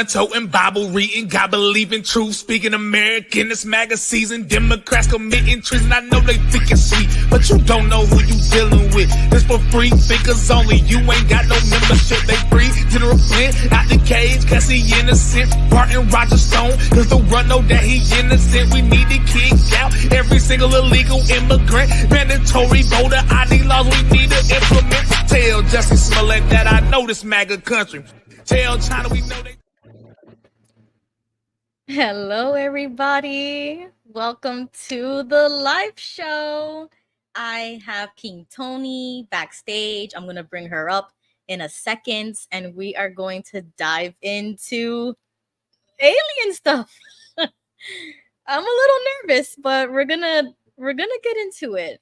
toting, Bible reading, God believing, truth speaking, American. This MAGA season, Democrats committing treason. I know they think it's sweet, but you don't know who you dealing with. This for free thinkers only. You ain't got no membership. They free. General Flint out the cage, cause he innocent. Barton Roger Stone, cause the run know that he innocent. We need to kick out every single illegal immigrant. Mandatory voter ID laws we need to implement. Tell Jussie Smollett that I know this MAGA country. Tell China we know they. Hello, everybody. Welcome to the live show. I have King Tony backstage. I'm going to bring her up in a second, and we are going to dive into alien stuff. I'm a little nervous, but we're gonna get into it.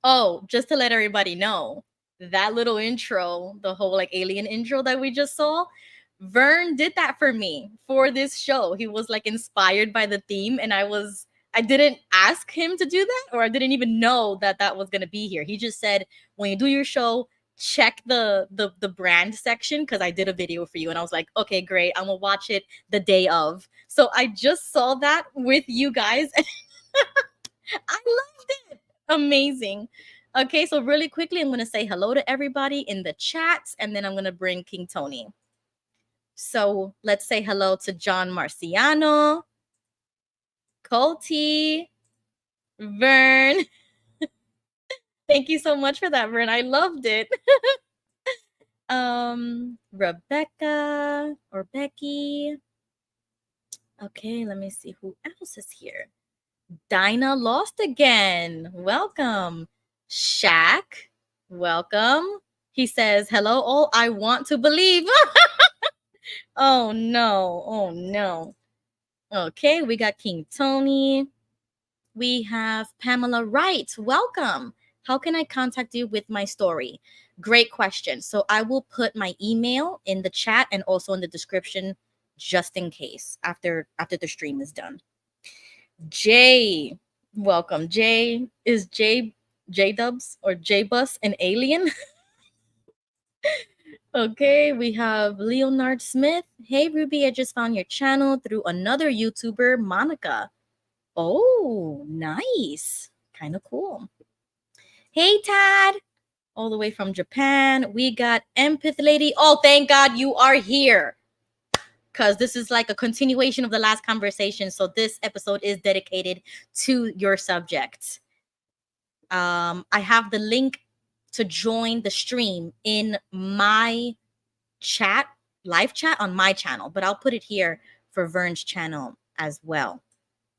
Oh, just to let everybody know, that little intro, the whole like alien intro that we just saw, Vern did that for me for this show. He was like inspired by the theme, and I didn't ask him to do that, or I didn't even know that that was gonna be here. He just said, when you do your show, check the brand section, because I did a video for you, and I was like, okay, great, I'm gonna watch it the day of. So I just saw that with you guys. I loved it. Amazing. Okay, so really quickly, I'm going to say hello to everybody in the chat, and then I'm going to bring King Tony. So let's say hello to John Marciano, Colty, Vern. Thank you so much for that, Vern. I loved it. Rebecca or Becky. Okay, let me see who else is here. Dinah Lost Again. Welcome. Shaq, welcome. He says, hello, all. I want to believe. Oh, no. Oh, no. Okay, we got King Tony. We have Pamela Wright. Welcome. How can I contact you with my story? Great question. So I will put my email in the chat and also in the description just in case after the stream is done. Jay, welcome. Jay, is J-Dubs or J-Bus an alien? Okay, we have Leonard Smith. Hey, Ruby, I just found your channel through another YouTuber, Monica. Oh, nice. Kind of cool. Hey, Tad, all the way from Japan. We got Empath Lady. Oh, thank God you are here, because this is like a continuation of the last conversation. So this episode is dedicated to your subject. I have the link to join the stream in my chat, live chat on my channel, but I'll put it here for Vern's channel as well.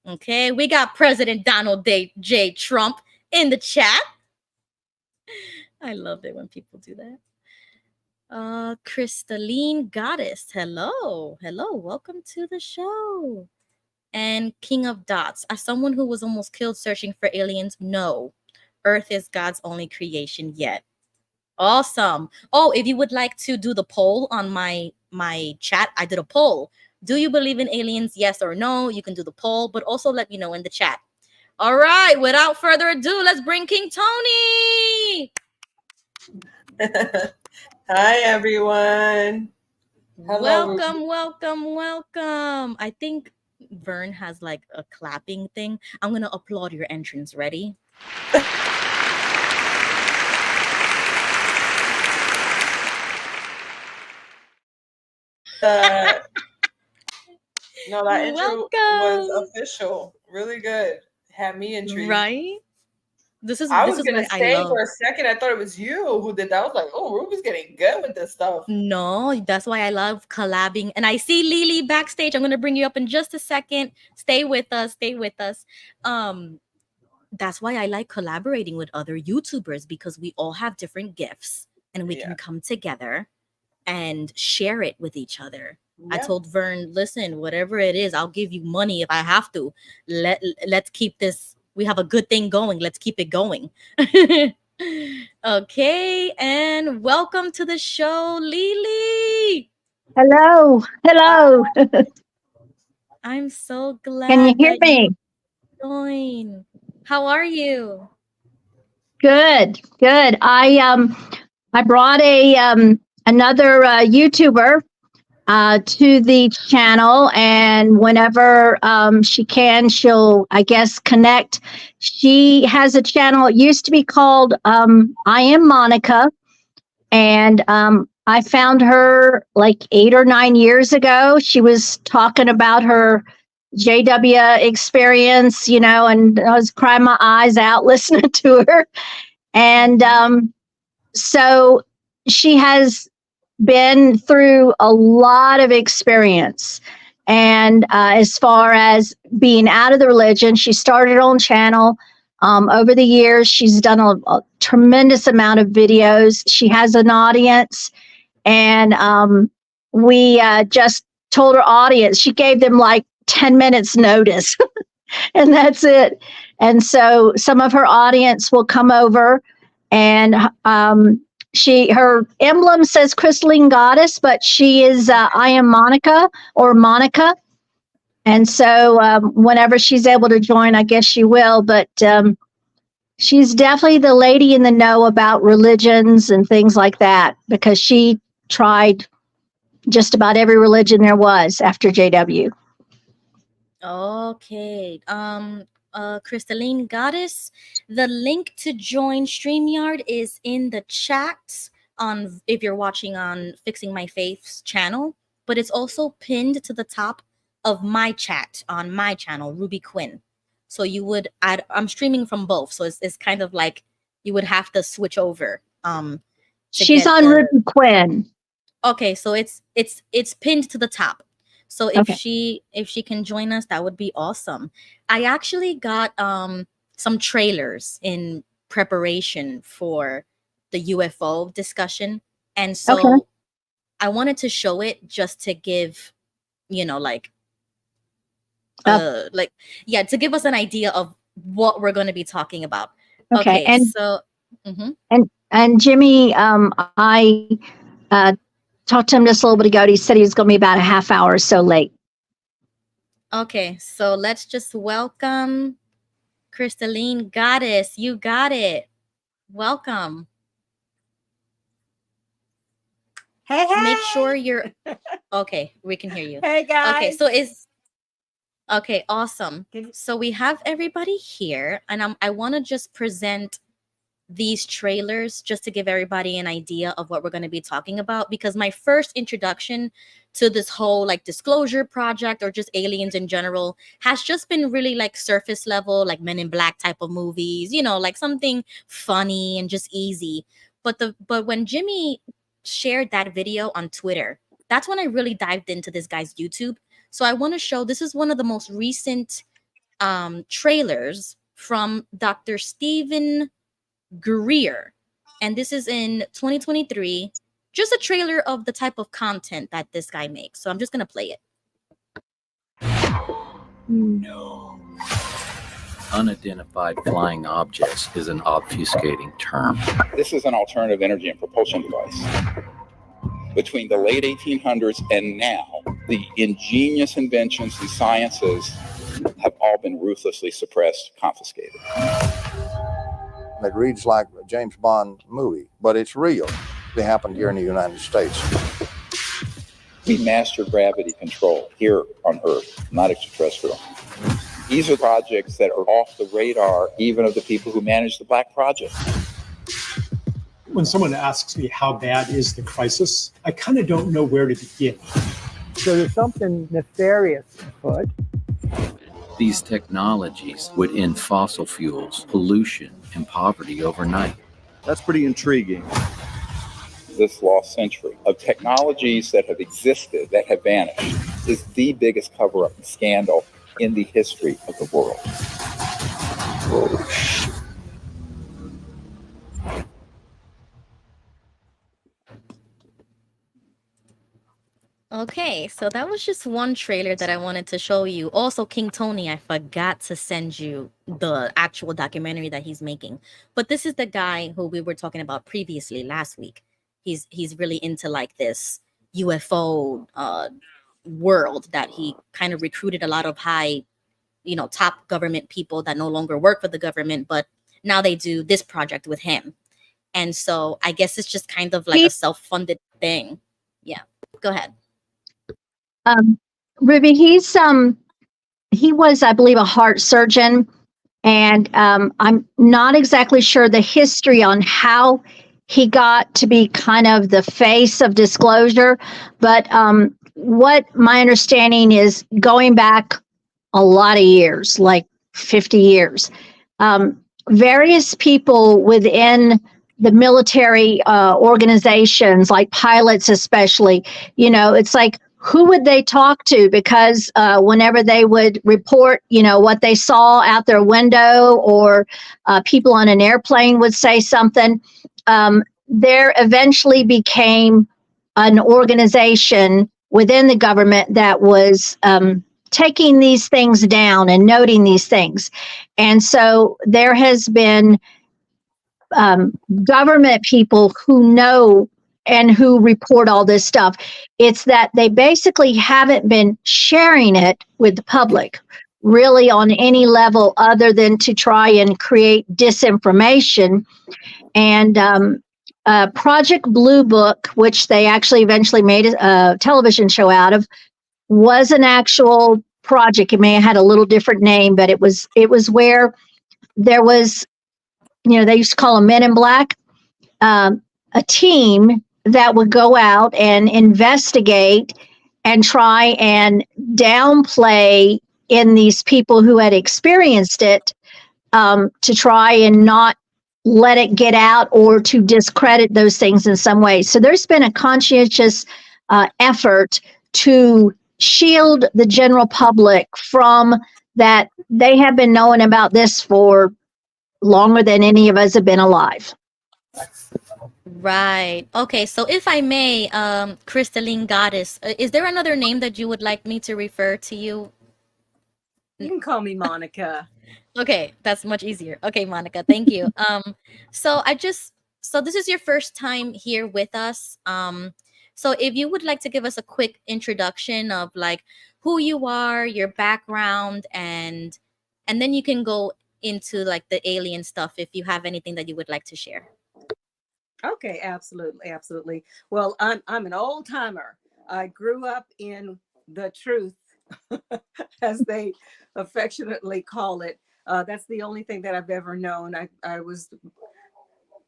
Okay, we got President Donald J. Trump in the chat. I love it when people do that. Crystalline Goddess, hello, welcome to the show. And King of Dots, as someone who was almost killed searching for aliens, no, Earth is God's only creation yet. Awesome. Oh, if you would like to do the poll on my chat, I did a poll. Do you believe in aliens? Yes or no? You can do the poll, but also let me know in the chat. All right, without further ado, let's bring King Tony. Hi, everyone. Hello. Welcome. I think Vern has like a clapping thing. I'm going to applaud your entrance. Ready? No, that intro was official. Really good. Had me intrigued. Right? I was going to say for a second, I thought it was you who did that. I was like, oh, Ruby's getting good with this stuff. No, that's why I love collabing. And I see Lily backstage. I'm going to bring you up in just a second. Stay with us. That's why I like collaborating with other YouTubers, because we all have different gifts and we can come together and share it with each other. Yeah. I told Vern, listen, whatever it is, I'll give you money if I have to. Let's keep this. We have a good thing going. Let's keep it going. Okay, and welcome to the show, Lily. Hello. I'm so glad. Can you hear me? Join. How are you? Good. I brought another YouTuber to the channel, and whenever she can, she'll, I guess, connect. She has a channel. It used to be called I Am Monica, and I found her like 8 or 9 years ago. She was talking about her JW experience, and I was crying my eyes out listening to her. And so she has been through a lot of experience. And as far as being out of the religion, she started her own channel. Over the years, she's done a tremendous amount of videos. She has an audience, and we just told her audience, she gave them like 10 minutes notice, and that's it. And so some of her audience will come over, and her emblem says Crystalline Goddess, but she is I Am Monica, or Monica. And so whenever she's able to join, I guess she will. But she's definitely the lady in the know about religions and things like that, because she tried just about every religion there was after JW. Okay. Crystalline Goddess, the link to join StreamYard is in the chat on, if you're watching on Fixing My Faith's channel, but it's also pinned to the top of my chat on my channel, Ruby Quinn. So you would add, I'm streaming from both, so it's kind of like you would have to switch over. She's on Ruby Quinn. Okay, so it's pinned to the top. So if she can join us, that would be awesome. I actually got some trailers in preparation for the UFO discussion, and so I wanted to show it just to give, to give us an idea of what we're going to be talking about. Okay, and so and Jimmy, I talked to him just a little bit ago. He said he was going to be about a half hour or so late. Okay, so let's just welcome Crystalline Goddess. You got it. Welcome. Hey. Make sure you're okay. We can hear you. Hey guys. Okay, so okay, awesome. So we have everybody here, and I want to just present these trailers just to give everybody an idea of what we're going to be talking about, because my first introduction to this whole like disclosure project or just aliens in general has just been really like surface level, like Men in Black type of movies, like something funny and just easy. But when Jimmy shared that video on Twitter, that's when I really dived into this guy's YouTube. So I want to show, this is one of the most recent trailers from Dr. Stephen Greer, and this is in 2023. Just a trailer of the type of content that this guy makes. So I'm just gonna play it. No. Unidentified flying objects is an obfuscating term. This is an alternative energy and propulsion device. Between the late 1800s and now, the ingenious inventions and sciences have all been ruthlessly suppressed, confiscated. It reads like a James Bond movie, but it's real. They happened here in the United States. We mastered gravity control here on Earth, not extraterrestrial. These are projects that are off the radar, even of the people who manage the Black Project. When someone asks me how bad is the crisis, I kind of don't know where to begin. So there's something nefarious afoot. These technologies would end fossil fuels, pollution, and poverty overnight. That's pretty intriguing. This lost century of technologies that have existed, that have vanished, is the biggest cover-up and scandal in the history of the world. Okay, so that was just one trailer that I wanted to show you. Also, King Tony, I forgot to send you the actual documentary that he's making. But this is the guy who we were talking about previously last week. He's really into like this UFO world, that he kind of recruited a lot of high, top government people that no longer work for the government, but now they do this project with him. And so I guess it's just kind of like a self-funded thing. Yeah, go ahead. Ruby, he was, I believe, a heart surgeon, and I'm not exactly sure the history on how he got to be kind of the face of disclosure, but what my understanding is, going back a lot of years, like 50 years, various people within the military organizations, like pilots especially, it's like, who would they talk to? Because whenever they would report, what they saw out their window, or people on an airplane would say something, there eventually became an organization within the government that was taking these things down and noting these things. And so there has been government people who know and who report all this stuff. It's that they basically haven't been sharing it with the public really on any level, other than to try and create disinformation. And Project Blue Book, which they actually eventually made a television show out of, was an actual project. It may have had a little different name, but it was where there was, they used to call them Men in Black, a team that would go out and investigate and try and downplay in these people who had experienced it, to try and not let it get out or to discredit those things in some way. So there's been a conscientious effort to shield the general public from that. They have been knowing about this for longer than any of us have been alive. Right. Okay. So if I may, Crystalline Goddess, is there another name that you would like me to refer to you? You can call me Monica. Okay, that's much easier. Okay, Monica, thank you. So this is your first time here with us. So if you would like to give us a quick introduction of like who you are, your background, and then you can go into like the alien stuff if you have anything that you would like to share. Okay, absolutely. Well, I'm an old timer. I grew up in the truth, as they affectionately call it. That's the only thing that I've ever known. I was,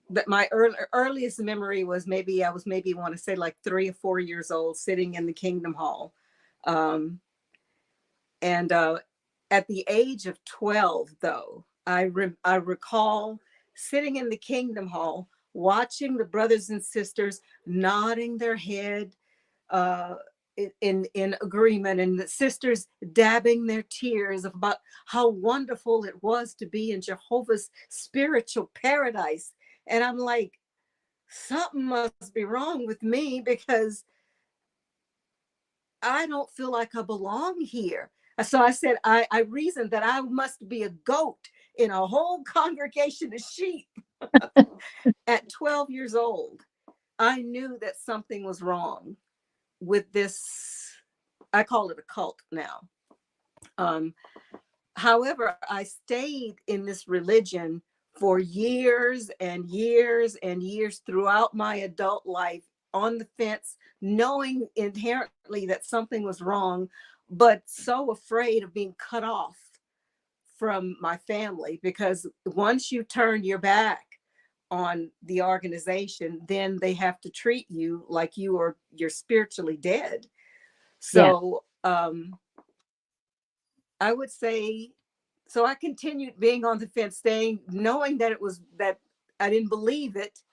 that my earliest memory was I was want to say like 3 or 4 years old, sitting in the Kingdom Hall. And at the age of 12, though, I recall sitting in the Kingdom Hall, watching the brothers and sisters nodding their head in agreement, and the sisters dabbing their tears about how wonderful it was to be in Jehovah's spiritual paradise. And I'm like, something must be wrong with me, because I don't feel like I belong here. So I said, I reasoned that I must be a goat in a whole congregation of sheep. At 12 years old, I knew that something was wrong with this. I call it a cult now. However, I stayed in this religion for years and years and years throughout my adult life, on the fence, knowing inherently that something was wrong, but so afraid of being cut off from my family, because once you turn your back on the organization, then they have to treat you like you're spiritually dead. So I would say, so I continued being on the fence, staying, knowing that it was, that I didn't believe it,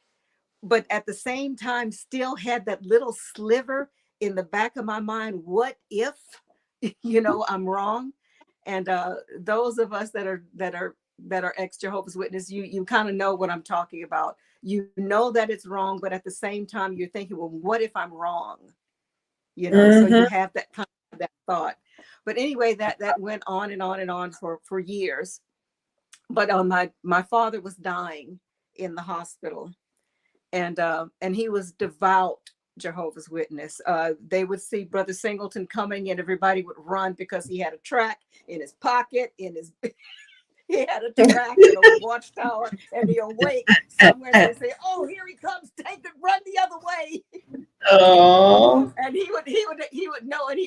but at the same time still had that little sliver in the back of my mind, what if, I'm wrong. And those of us that are ex-Jehovah's Witness, you kind of know what I'm talking about. You know that it's wrong, but at the same time you're thinking, well, what if I'm wrong? So you have that kind of that thought. But anyway, that went on and on and on for years. But my father was dying in the hospital, and he was devout Jehovah's Witness. They would see Brother Singleton coming, and everybody would run because he had a track in his pocket, he had a track and a watchtower, and he awake somewhere, and they say, "Oh, here he comes! Take it, run the other way." Oh. And he would know, and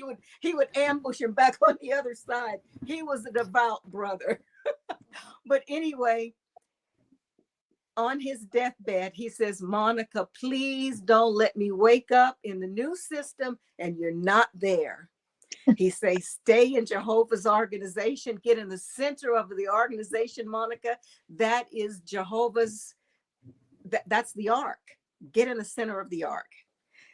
he would ambush him back on the other side. He was a devout brother. But anyway, on his deathbed, he says, Monica, please don't let me wake up in the new system and you're not there. He says, stay in Jehovah's organization, get in the center of the organization, Monica. That is Jehovah's, that's the ark. Get in the center of the ark.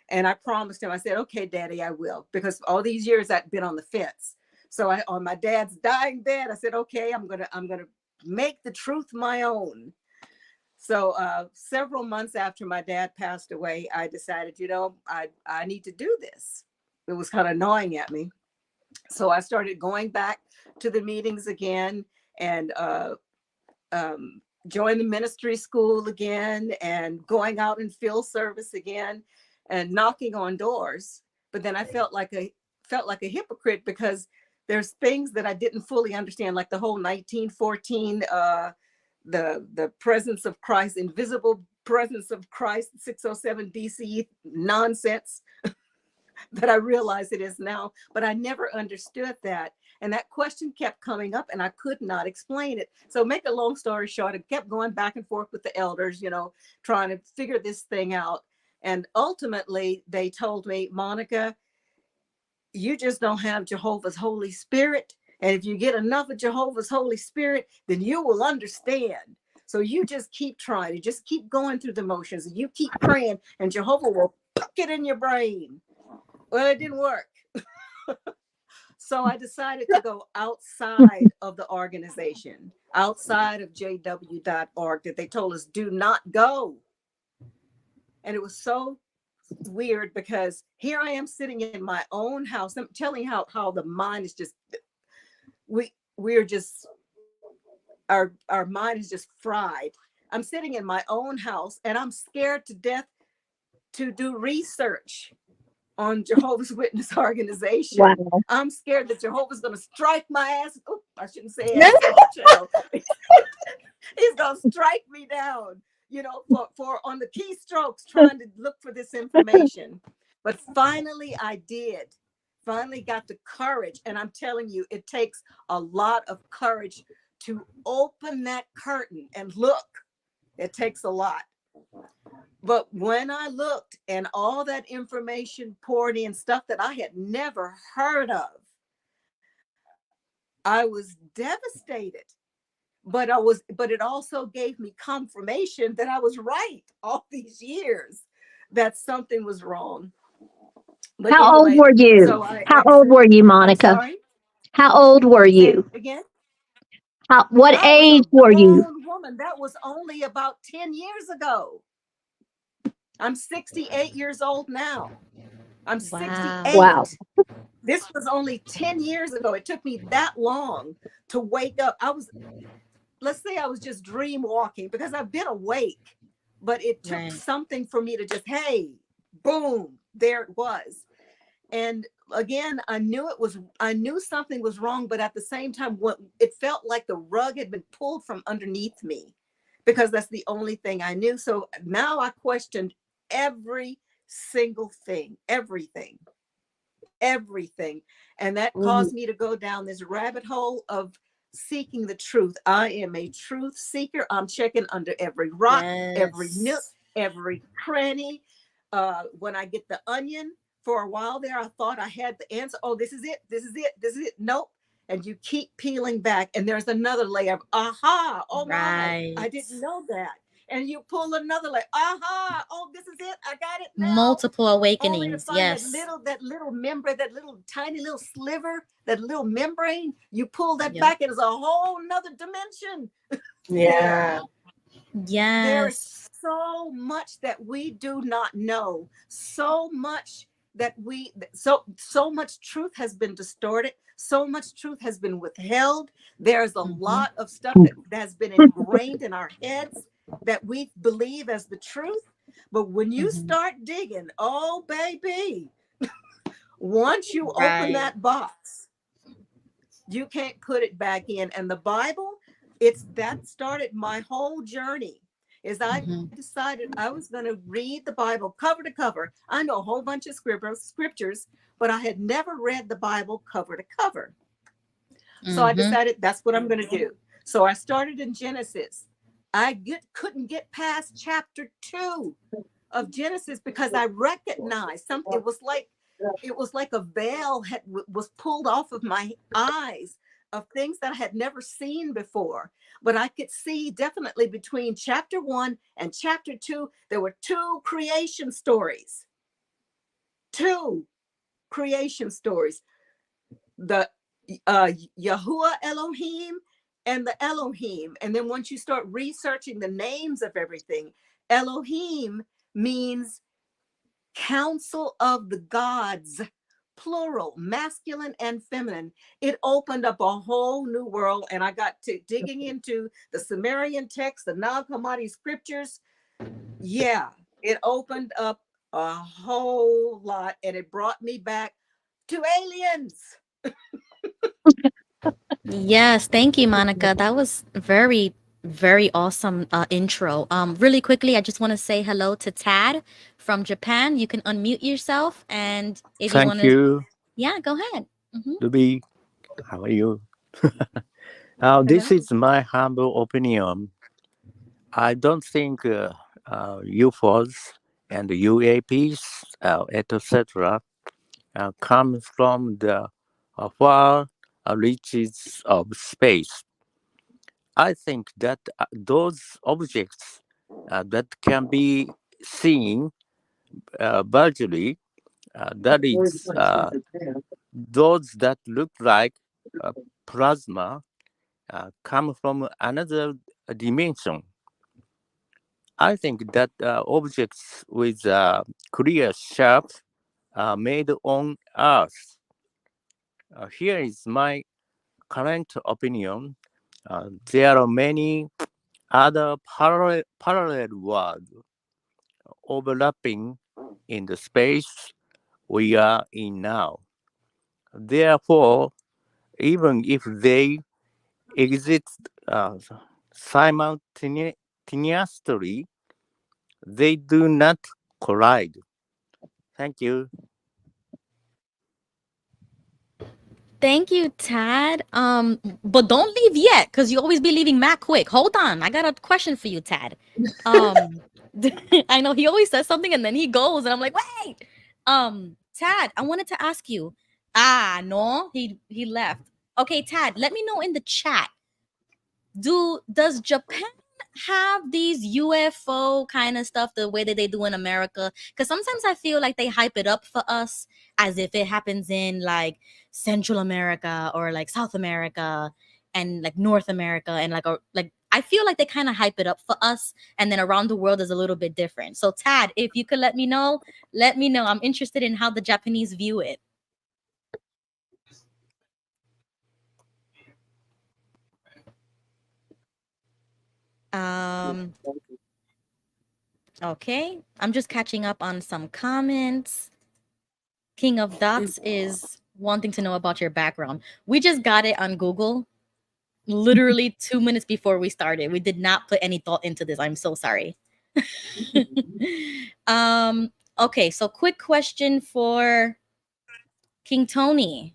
And I promised him, I said, okay, Daddy, I will. Because all these years I'd been on the fence. So on my dad's dying bed, I said, okay, I'm gonna make the truth my own. So several months after my dad passed away, I decided, I need to do this. It was kind of gnawing at me. So I started going back to the meetings again and joined the ministry school again and going out in field service again and knocking on doors. But then I felt like a hypocrite because there's things that I didn't fully understand, like the whole 1914, the presence of Christ, invisible presence of Christ, 607 BCE nonsense that I realize it is now, but I never understood that. And that question kept coming up and I could not explain it. So make a long story short, I kept going back and forth with the elders, trying to figure this thing out. And ultimately they told me, Monica, you just don't have Jehovah's Holy Spirit. And if you get enough of Jehovah's Holy Spirit, then you will understand. So you just keep trying, you just keep going through the motions and you keep praying and Jehovah will tuck it in your brain. Well, it didn't work. So I decided to go outside of the organization, outside of jw.org, that they told us do not go. And it was so weird because here I am sitting in my own house. I'm telling you how the mind is just, we're just, our mind is just fried. I'm sitting in my own house and I'm scared to death to do research on Jehovah's Witness organization. Wow. I'm scared that Jehovah's going to strike my ass. Oh, I shouldn't say ass. He's going to strike me down, for on the keystrokes trying to look for this information. But finally I did. Finally got the courage. And I'm telling you, it takes a lot of courage to open that curtain and look. It takes a lot. But when I looked and all that information poured in, stuff that I had never heard of, I was devastated. But it also gave me confirmation that I was right all these years, that something was wrong. But How old were you? How old were you, Monica? I'm sorry? How old were you? Again? What age were you? Woman, that was only about 10 years ago. I'm 68 years old now. I'm 68. Wow. This was only 10 years ago. It took me that long to wake up. Let's say I was just dream walking because I've been awake, but it took something for me to just, hey, boom, there it was. And again, I knew something was wrong, but at the same time, it felt like the rug had been pulled from underneath me because that's the only thing I knew. So now I questioned every single thing, everything. And that caused me to go down this rabbit hole of seeking the truth. I am a truth seeker. I'm checking under every rock, every nook, every cranny. When I get the onion, for a while there, I thought I had the answer. Oh, this is it. Nope. And you keep peeling back. And there's another layer of, aha, oh my, I didn't know that. And you pull another layer, aha, oh, this is it. I got it now. Multiple awakenings, yes. That little membrane, that little tiny little sliver, that little membrane, you pull that back, it is a whole nother dimension. Yeah. Yes. There's so much that we do not know. So much that so much truth has been distorted. So much truth has been withheld. There's a lot of stuff that has been ingrained in our heads that we believe as the truth. But when you start digging, oh baby, once you open that box, you can't put it back in. And the Bible, that started my whole journey. is I decided I was going to read the Bible cover to cover. I know a whole bunch of scriptures, but I had never read the Bible cover to cover. So I decided that's what I'm going to do. So I started in Genesis. I couldn't get past chapter 2 of Genesis because I recognized something. It was like a veil was pulled off of my eyes of things that I had never seen before. But I could see definitely between chapter 1 and chapter 2, there were 2 creation stories. 2 creation stories. The Yahuwah Elohim and the Elohim. And then once you start researching the names of everything, Elohim means council of the gods, plural, masculine and feminine. It opened up a whole new world. And I got to digging into the Sumerian text, the Nag Hammadi scriptures. Yeah, it opened up a whole lot, and it brought me back to aliens. Yes, thank you, Monica. That was very, very awesome intro. Really quickly, I just want to say hello to Tad from Japan. You can unmute yourself, and if you want Thank you, yeah, go ahead. Ruby. How are you? This is my humble opinion. I don't think UFOs and UAPs, etc., come from the far reaches of space. I think that those objects that can be seen visually, that is, those that look like plasma, come from another dimension. I think that objects with clear shape are made on Earth. Here is my current opinion. There are many other parallel worlds overlapping in the space we are in now. Therefore, even if they exist simultaneously, they do not collide. Thank you. Thank you, Tad. But don't leave yet, because you always be leaving Matt quick. Hold on, I got a question for you, Tad. I know he always says something and then he goes, and I'm like, wait. Tad, I wanted to ask you. No, he left. Okay, Tad, let me know in the chat. Does Japan have these UFO kind of stuff the way that they do in America? Because sometimes I feel like they hype it up for us as if it happens in like Central America or like South America and like North America, and like I feel like they kind of hype it up for us, and then around the world is a little bit different. So Tad, if you could let me know. I'm interested in how the Japanese view it. Okay, I'm just catching up on some comments. King of Dots is wanting to know about your background. We just got it on Google literally 2 minutes before we started. We did not put any thought into this. I'm so sorry. Okay, so quick question for King Tony.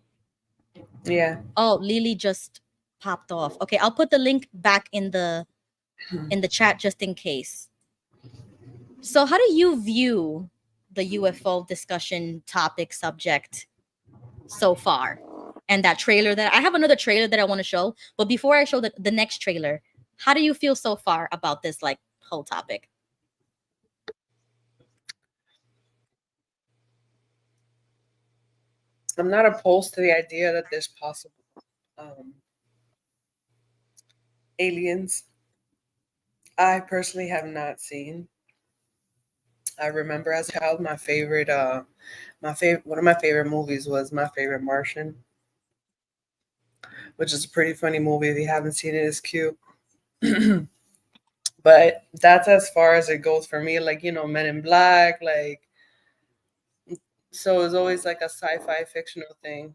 Yeah. Oh, Lily just popped off. Okay, I'll put the link back in the chat just in case. So how do you view the UFO discussion topic subject so far? And that trailer that I have another trailer that I want to show, but before I show the next trailer, how do you feel so far about this like whole topic? I'm not opposed to the idea that there's possible aliens. I personally have not seen. I remember as a child, one of my favorite movies was My Favorite Martian, which is a pretty funny movie. If you haven't seen it, it's cute. But that's as far as it goes for me. Like, Men in Black, like, so it's always like a sci-fi fictional thing.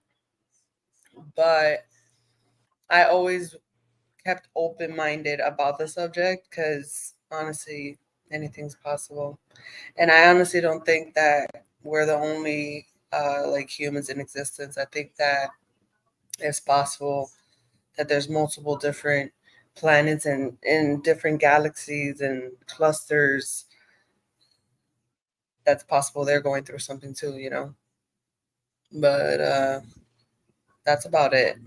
But I always kept open-minded about the subject because Honestly, anything's possible. And I honestly don't think that we're the only like humans in existence. I think that it's possible that there's multiple different planets and in different galaxies and clusters. That's possible they're going through something too, you know. But that's about it.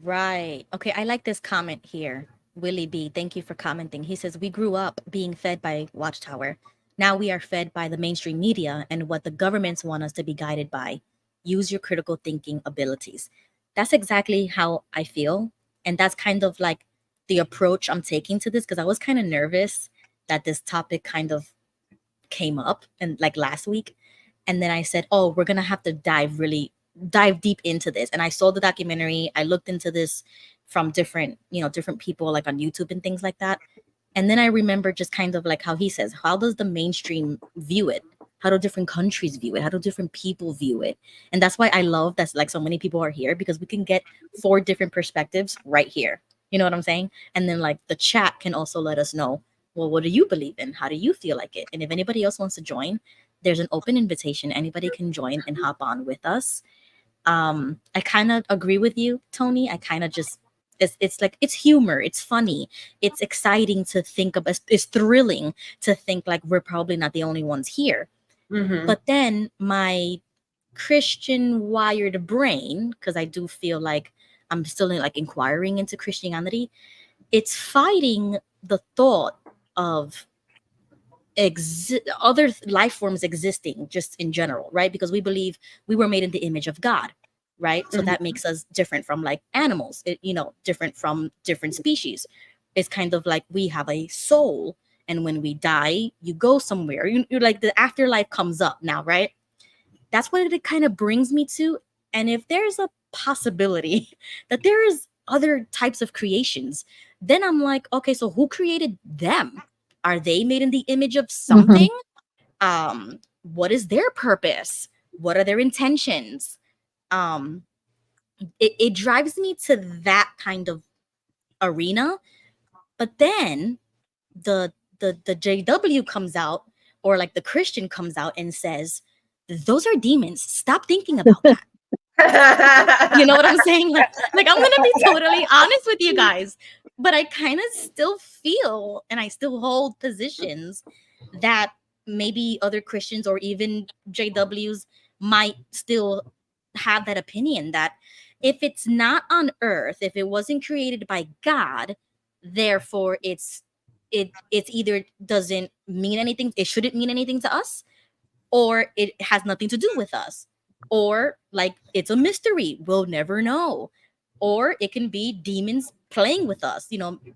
Right. Okay, I like this comment here. Willie B, thank you for commenting. He says, we grew up being fed by Watchtower. Now we are fed by the mainstream media and what the governments want us to be guided by. Use your critical thinking abilities. That's exactly how I feel. And that's kind of like the approach I'm taking to this, because I was kind of nervous that this topic kind of came up and like last week. And then I said, oh, we're going to have to dive deep into this. And I saw the documentary. I looked into this from different people like on YouTube and things like that. And then I remember just kind of like how he says, how does the mainstream view it? How do different countries view it? How do different people view it? And that's why I love that like so many people are here, because we can get 4 different perspectives right here. You know what I'm saying? And then like the chat can also let us know, well, what do you believe in? How do you feel like it? And if anybody else wants to join, there's an open invitation. Anybody can join and hop on with us. I kind of agree with you, Tony. I kind of just, it's like, it's humor, it's funny, it's exciting to think about, it's thrilling to think like we're probably not the only ones here. Mm-hmm. But then my Christian wired brain, because I do feel like I'm still like inquiring into Christianity, it's fighting the thought of other life forms existing just in general, right? Because we believe we were made in the image of God, right? So that makes us different from like animals, different from different species. It's kind of like we have a soul, and when we die, you go somewhere. You're like the afterlife comes up now, right? That's what it kind of brings me to. And if there's a possibility that there is other types of creations, then I'm like, okay, so who created them? Are they made in the image of something? What is their purpose? What are their intentions? It drives me to that kind of arena. But then the JW comes out, or like the Christian comes out and says, those are demons. Stop thinking about that. You know what I'm saying? Like I'm gonna be totally honest with you guys, but I kind of still feel, and I still hold positions that maybe other Christians or even JWs might still have that opinion, that if it's not on earth, if it wasn't created by God, therefore it's either doesn't mean anything, it shouldn't mean anything to us, or it has nothing to do with us, or like it's a mystery, we'll never know, or it can be demons playing with us,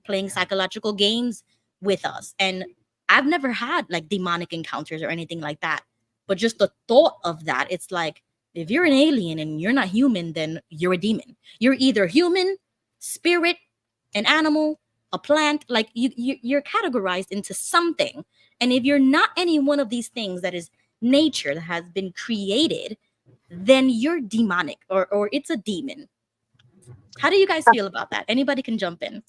playing psychological games with us. And I've never had like demonic encounters or anything like that, but just the thought of that, it's like, if you're an alien and you're not human, then you're a demon. You're either human, spirit, an animal, a plant, like you're categorized into something. And if you're not any one of these things that is nature, that has been created, then you're demonic, or it's a demon. How do you guys feel about that? Anybody can jump in.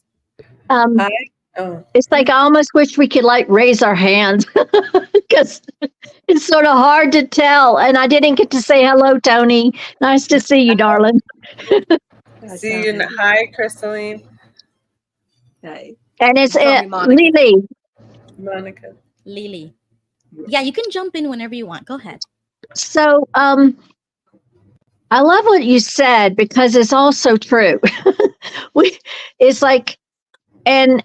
It's like I almost wish we could like raise our hands, because it's sort of hard to tell. And I didn't get to say hello, Tony. Nice to see you, darling. See you. Hi, Crystalline. Hey. And it's Monica. Lily. Monica. Lily. Yeah, you can jump in whenever you want. Go ahead. So I love what you said, because it's also true. It's like, and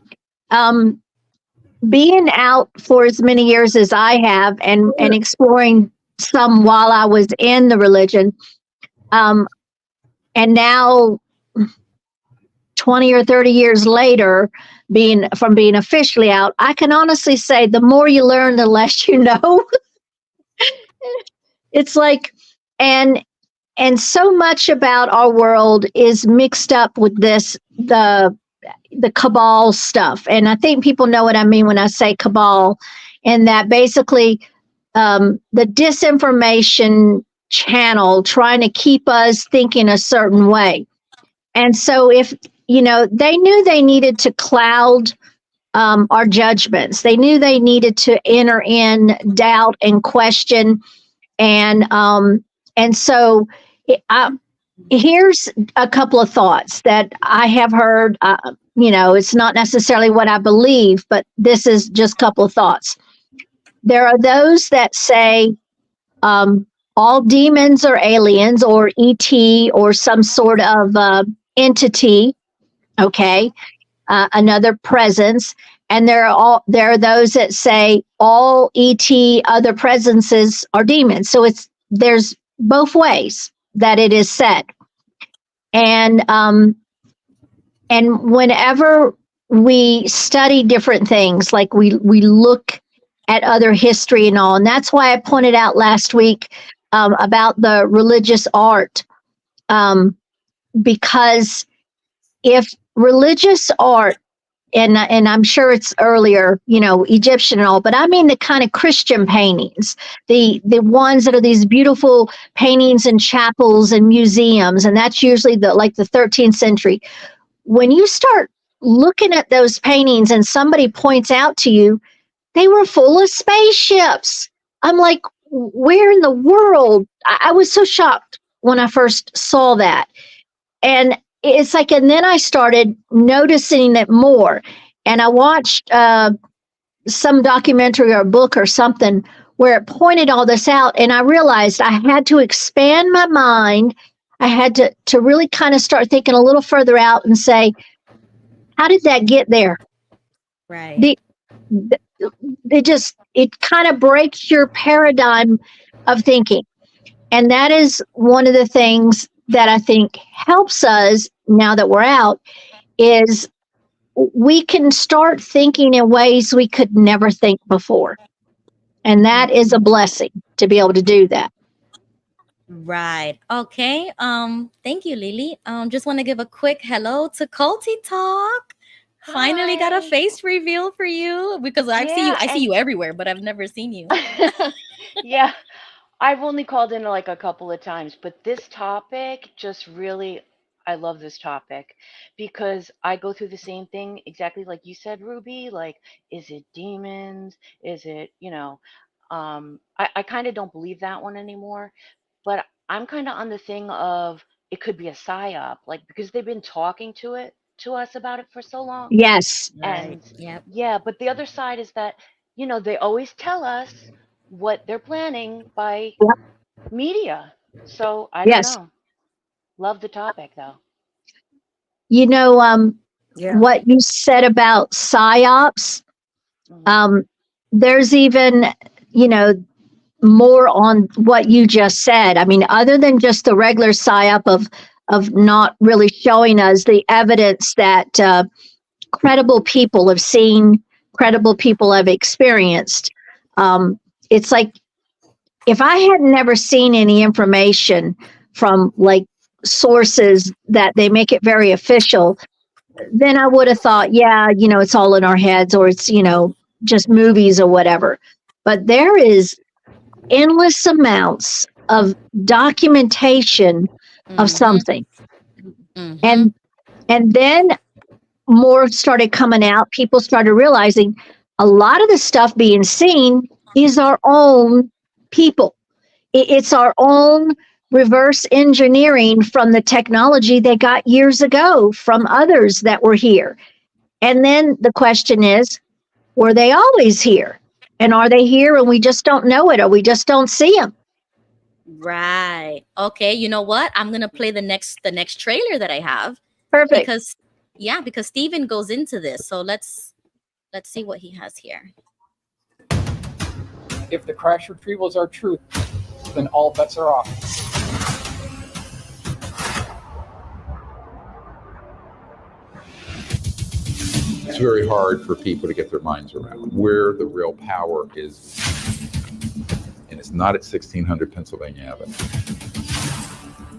being out for as many years as I have, and exploring some while I was in the religion, and now 20 or 30 years later, being officially out, I can honestly say the more you learn, the less you know. It's like, and so much about our world is mixed up with this, the cabal stuff. And I think people know what I mean when I say cabal, and that basically the disinformation channel trying to keep us thinking a certain way. And so if, they knew they needed to cloud our judgments. They knew they needed to enter in doubt and question, and so here's a couple of thoughts that I have heard. It's not necessarily what I believe, but this is just a couple of thoughts. There are those that say all demons are aliens or ET or some sort of entity, okay, another presence. And there are those that say all ET other presences are demons. So there's both ways that it is said. And whenever we study different things, like we look at other history and all, and that's why I pointed out last week about the religious art, because if religious art, and I'm sure it's earlier, Egyptian and all, but I mean the kind of Christian paintings, the ones that are these beautiful paintings in chapels and museums, and that's usually the 13th century. When you start looking at those paintings and somebody points out to you, they were full of spaceships. I'm like, where in the world? I was so shocked when I first saw that. And it's like, and then I started noticing it more. And I watched some documentary or book or something where it pointed all this out. And I realized I had to expand my mind. I had to really kind of start thinking a little further out and say, how did that get there? Right. It kind of breaks your paradigm of thinking. And that is one of the things that I think helps us now that we're out, is we can start thinking in ways we could never think before. And that is a blessing to be able to do that. Right. Okay. Thank you, Lily. Just want to give a quick hello to Culty Talk. Finally got a face reveal for you, because I see you everywhere, but I've never seen you. Yeah, I've only called in like a couple of times, but this topic just really, I love this topic because I go through the same thing exactly like you said, Ruby. Like, is it demons? Is it, I kind of don't believe that one anymore, but I'm kind of on the thing of it could be a psyop, like, because they've been talking to us about it for so long. Yes. And Yep. yeah, but the other side is that, they always tell us what they're planning by media. So I don't know. Love the topic though. What you said about psyops, there's even, more on what you just said. I mean, other than just the regular psyop of not really showing us the evidence that credible people have seen, credible people have experienced. It's like, if I had never seen any information from like sources that they make it very official, then I would have thought, it's all in our heads, or it's, just movies or whatever. But there is endless amounts of documentation of something. And then more started coming out. People started realizing a lot of the stuff being seen is our own people. It's our own reverse engineering from the technology they got years ago from others that were here. And then the question is, were they always here? And are they here and we just don't know it, or we just don't see them? Right. Okay. You know what? I'm gonna play the next trailer that I have. Perfect. Because Steven goes into this. So let's see what he has here. If the crash retrievals are true, then all bets are off. It's very hard for people to get their minds around where the real power is. And it's not at 1600 Pennsylvania Avenue.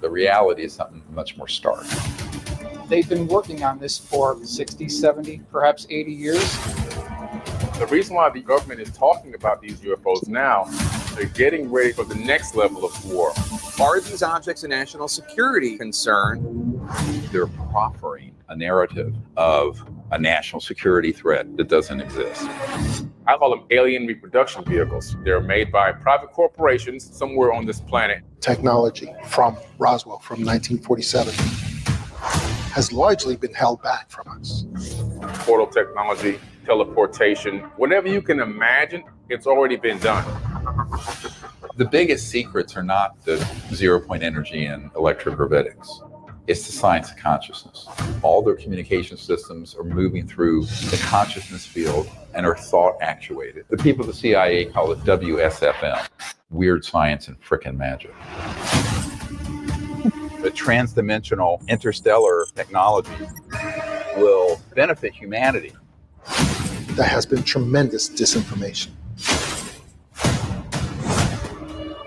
The reality is something much more stark. They've been working on this for 60, 70, perhaps 80 years. The reason why the government is talking about these UFOs now, they're getting ready for the next level of war. Are these objects a national security concern? They're proffering a narrative of a national security threat that doesn't exist. I call them alien reproduction vehicles. They're made by private corporations somewhere on this planet. Technology from Roswell from 1947 has largely been held back from us. Portal technology, teleportation, whatever you can imagine, it's already been done. The biggest secrets are not the zero-point energy and electrogravitics. It's the science of consciousness. All their communication systems are moving through the consciousness field and are thought actuated. The people at the CIA call it WSFM, weird science and frickin' magic. The transdimensional interstellar technology will benefit humanity. There has been tremendous disinformation.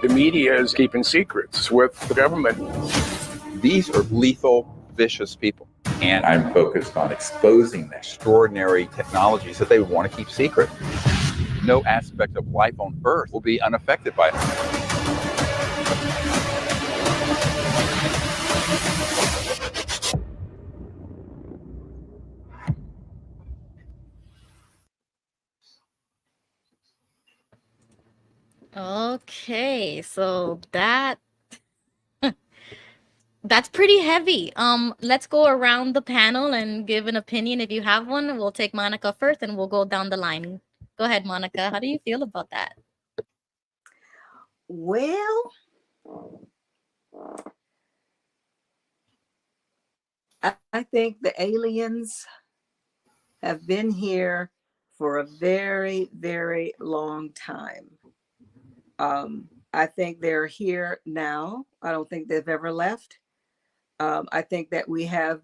The media is keeping secrets with the government. These are lethal, vicious people. And I'm focused on exposing the extraordinary technologies that they want to keep secret. No aspect of life on Earth will be unaffected by it. Okay, so that's pretty heavy. Let's go around the panel and give an opinion if you have one. We'll take Monica first and we'll go down the line. Go ahead, Monica. How do you feel about that? Well, I think the aliens have been here for a very, very long time. I think they're here now. I don't think they've ever left. I think that we have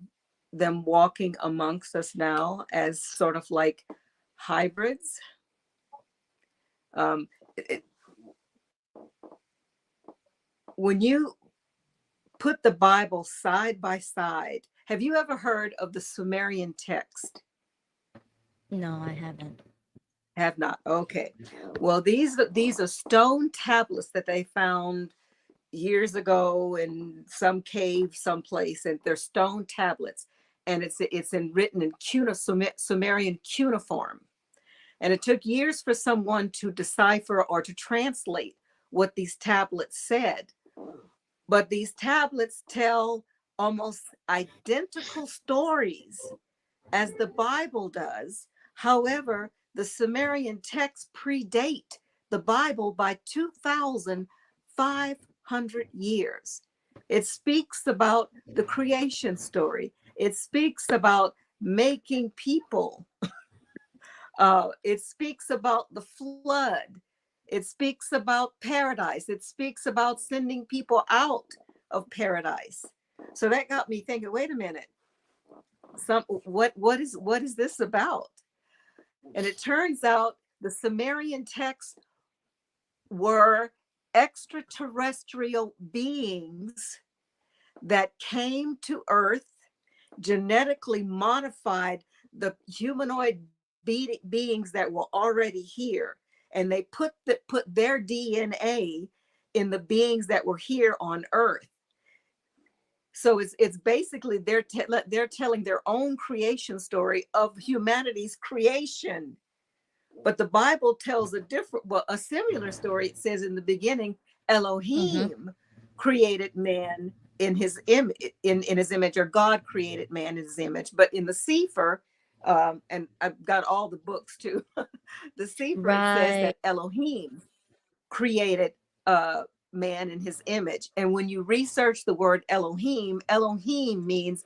them walking amongst us now as sort of like hybrids. When you put the Bible side by side, have you ever heard of the Sumerian text? No, I haven't. Have not. Okay. Well, these are stone tablets that they found years ago in some cave someplace, and they're stone tablets, and it's written in Sumerian cuneiform. And it took years for someone to decipher or to translate what these tablets said. But these tablets tell almost identical stories as the Bible does. However, the Sumerian texts predate the Bible by 2,500 years. It speaks about the creation story. It speaks about making people. It speaks about the flood. It speaks about paradise. It speaks about sending people out of paradise. So that got me thinking, wait a minute. What is this about? And it turns out the Sumerian texts were extraterrestrial beings that came to Earth, genetically modified the humanoid beings that were already here, and they put their DNA in the beings that were here on Earth. So it's basically they're telling their own creation story of humanity's creation. But the Bible tells a similar story. It says in the beginning, Elohim created man in his image, in his image, or God created man in his image. But in the Sefer, and I've got all the books too, the Sefer says that Elohim created man in his image. And when you research the word Elohim, Elohim means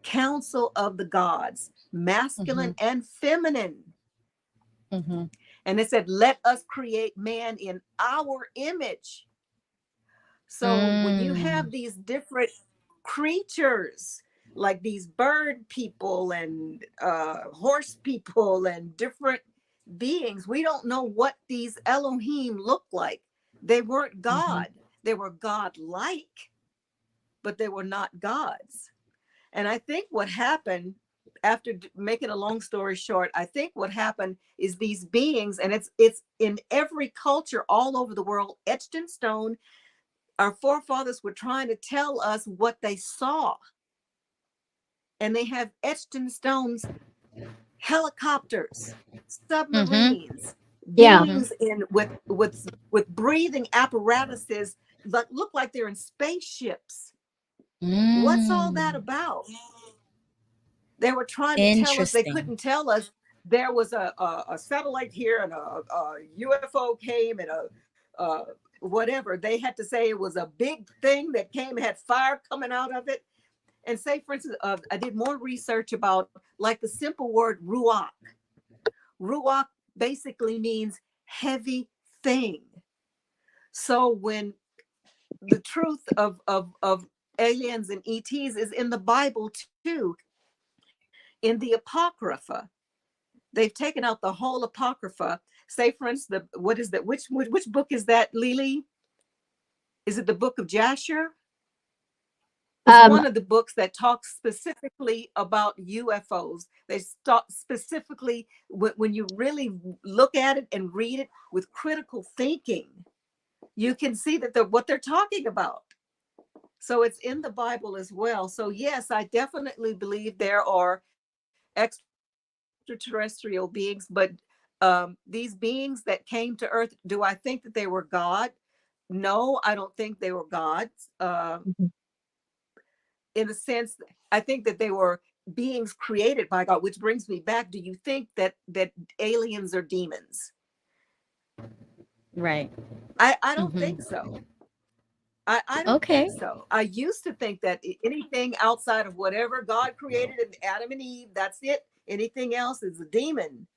council of the gods, masculine and feminine. And it said, let us create man in our image. So when you have these different creatures, like these bird people and horse people and different beings, we don't know what these Elohim look like. They weren't God. They were God-like, but they were not gods. And I think what happened, after making a long story short, I think what happened is these beings, and it's in every culture all over the world, etched in stone. Our forefathers were trying to tell us what they saw. And they have etched in stones helicopters, submarines, Yeah. beings in with breathing apparatuses that look like they're in spaceships. What's all that about? They were trying to tell us, they couldn't tell us there was a satellite here and a UFO came and a whatever. They had to say it was a big thing that came, had fire coming out of it. And say, for instance, I did more research about like the simple word ruach. Ruach basically means heavy thing. So when the truth of aliens and ETs is in the Bible too, in the Apocrypha, they've taken out the whole Apocrypha. Say, for instance, what is that? Which book is that, Lily? Is it the book of Jasher? It's one of the books that talks specifically about UFOs. They talk specifically, when you really look at it and read it with critical thinking, you can see that what they're talking about. So it's in the Bible as well. So yes, I definitely believe there are extraterrestrial beings, but these beings that came to Earth, do I think that they were God? No, I don't think they were gods. In a sense, I think that they were beings created by God, which brings me back. Do you think that aliens are demons? Right. I don't think so. I don't think so. I used to think that anything outside of whatever God created in Adam and Eve, that's it. Anything else is a demon.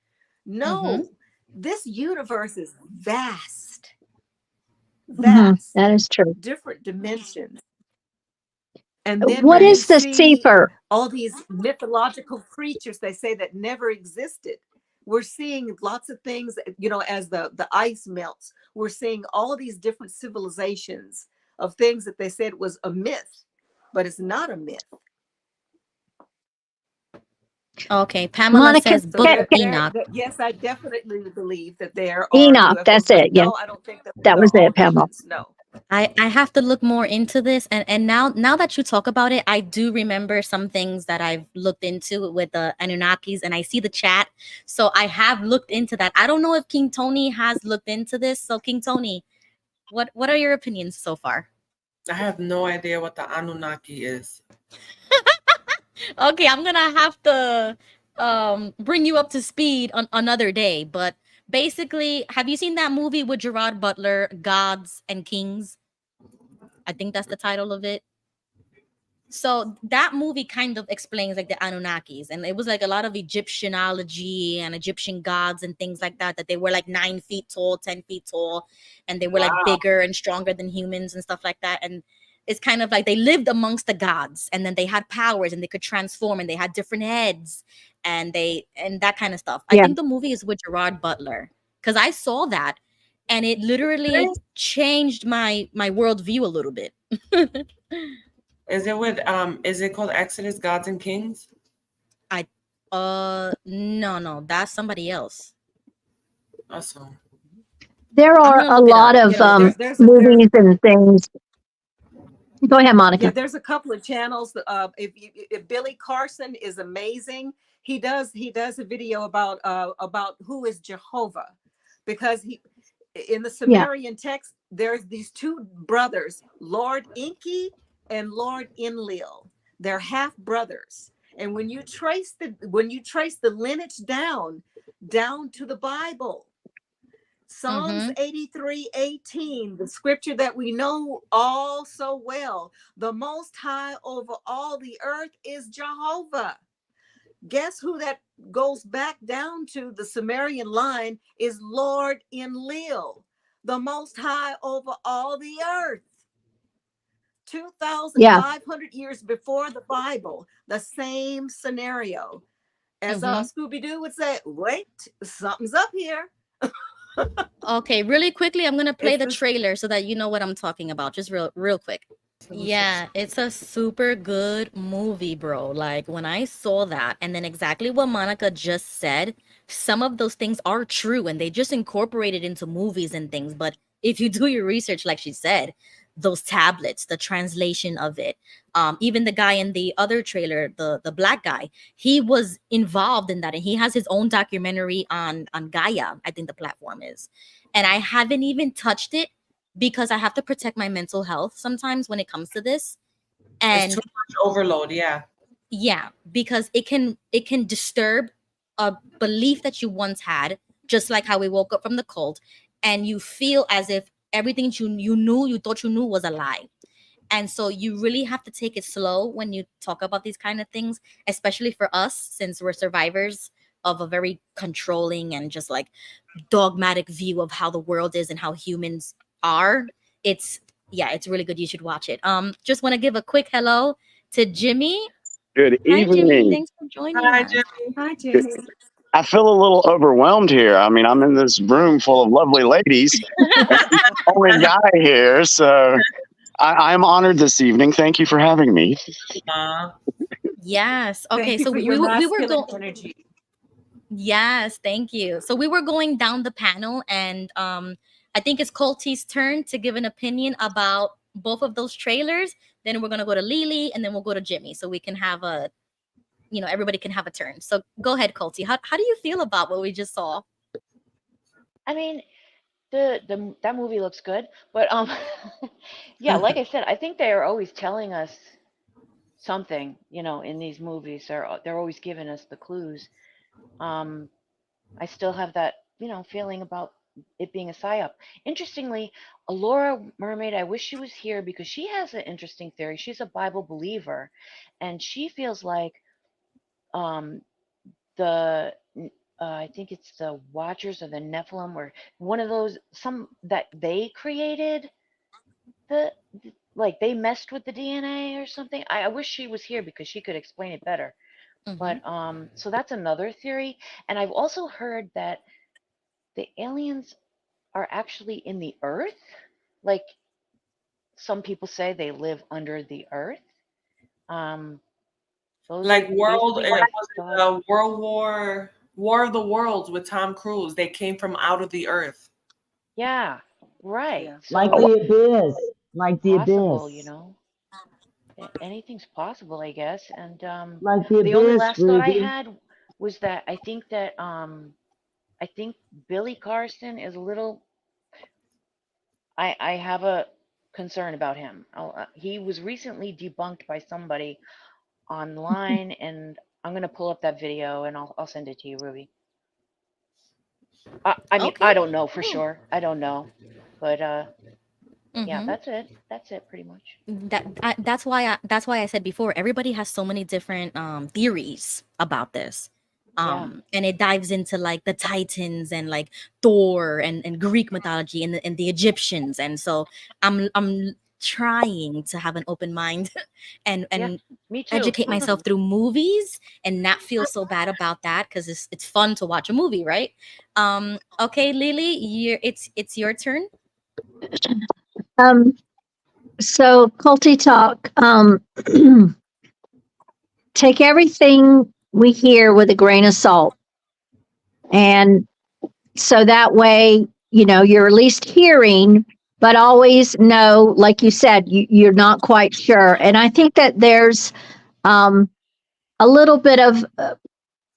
No, this universe is vast. Vast. That is true. Different dimensions. And then What is the see cipher? all these mythological creatures they say that never existed. We're seeing lots of things, as the ice melts, we're seeing all these different civilizations of things that they said was a myth, but it's not a myth. Okay, Pamela Monica, says Book of Enoch. Yes, I definitely believe that there are Enoch, UFOs, that's it. No, Yeah. I don't think that That was they're all it, Pamela. demons. No. I have to look more into this, and now that you talk about it, I do remember some things that I've looked into with the Anunnakis, and I see the chat, so I have looked into that. I don't know if King Tony has looked into this. So King Tony, what are your opinions so far? I have no idea what the Anunnaki is. Okay, I'm gonna have to bring you up to speed on another day, but basically, have you seen that movie with Gerard Butler, Gods and Kings? I think that's the title of it. So that movie kind of explains like the Anunnakis, and it was like a lot of Egyptianology and Egyptian gods and things like that they were like 9 feet tall, 10 feet tall, and they were like bigger and stronger than humans and stuff like that. And it's kind of like they lived amongst the gods, and then they had powers and they could transform, and they had different heads and that kind of stuff. I think the movie is with Gerard Butler, because I saw that and it literally changed my worldview a little bit. Is it called Exodus, Gods and Kings? No, that's somebody else. Awesome. There are a lot of movies and things. Go ahead, Monica. Yeah, there's a couple of channels. If Billy Carson is amazing. He does a video about who is Jehovah, because in the Sumerian text, there's these two brothers, Lord Enki and Lord Enlil. They're half brothers, and when you trace the lineage down to the Bible, Psalms 83:18, the scripture that we know all so well, the Most High over all the earth is Jehovah. Guess who that goes back down to? The Sumerian line is Lord Enlil, the Most High over all the earth. 2,500 years before the Bible, the same scenario. As Scooby-Doo would say, wait, something's up here. Okay, really quickly, I'm gonna play the trailer so that you know what I'm talking about. Just real quick. Yeah, it's a super good movie, bro. Like when I saw that, and then exactly what Monica just said, some of those things are true and they just incorporate it into movies and things. But if you do your research, like she said, those tablets, the translation of it. Even the guy in the other trailer, the black guy, he was involved in that, and he has his own documentary on Gaia, I think the platform is. And I haven't even touched it because I have to protect my mental health sometimes when it comes to this. And it's too much overload. Yeah, because it can disturb a belief that you once had, just like how we woke up from the cult, and you feel as if everything you thought you knew was a lie. And so you really have to take it slow when you talk about these kind of things, especially for us, since we're survivors of a very controlling and just like dogmatic view of how the world is and how humans are. It's really good. You should watch it. Just want to give a quick hello to Jimmy. Good Hi, Jimmy. evening. Thanks for joining Hi, us. Jimmy. Hi, Jimmy. I feel a little overwhelmed here. I mean, I'm in this room full of lovely ladies. And I'm the only guy here, so I'm honored this evening. Thank you for having me. Yes. Okay. Thank you So for we your were masculine going. energy. Yes. Thank you. So we were going down the panel, and I think it's Colty's turn to give an opinion about both of those trailers. Then we're gonna go to Lily, and then we'll go to Jimmy, so we can have everybody can have a turn. So go ahead, Colty. How do you feel about what we just saw? I mean, that movie looks good, but yeah, like I said, I think they are always telling us something, in these movies. They're always giving us the clues. I still have that, feeling about it being a psyop. Interestingly, Alora Mermaid, I wish she was here because she has an interesting theory. She's a Bible believer, and she feels like I think it's the Watchers or the Nephilim or one of those, some that they created like they messed with the DNA or something. I wish she was here because she could explain it better. But so that's another theory. And I've also heard that the aliens are actually in the earth. Like some people say they live under the earth. Those Like are World, basically it my was thoughts. War of the Worlds with Tom Cruise. They came from out of the earth. Yeah, right. Yeah. So Like the abyss. Like the possible, abyss. anything's possible, I guess. And Like the the only abyss, last thought I Ruby. had was that I think Billy Carson is a little. I have a concern about him. He was recently debunked by somebody online, and I'm gonna pull up that video and I'll send it to you, Ruby. I mean, Okay. I don't know for sure. I don't know, but yeah, that's it. That's it, pretty much. That's why I said before, everybody has so many different theories about this. Yeah. And it dives into like the Titans and like Thor and Greek mythology and the Egyptians. And so I'm trying to have an open mind and Yeah, me too. educate myself through movies and not feel so bad about that, because it's fun to watch a movie, right? Okay, Lily, it's your turn. So Culty Talk, take everything we hear with a grain of salt. And so that way, you're at least hearing, but always know, like you said, you're not quite sure. And I think that there's a little bit of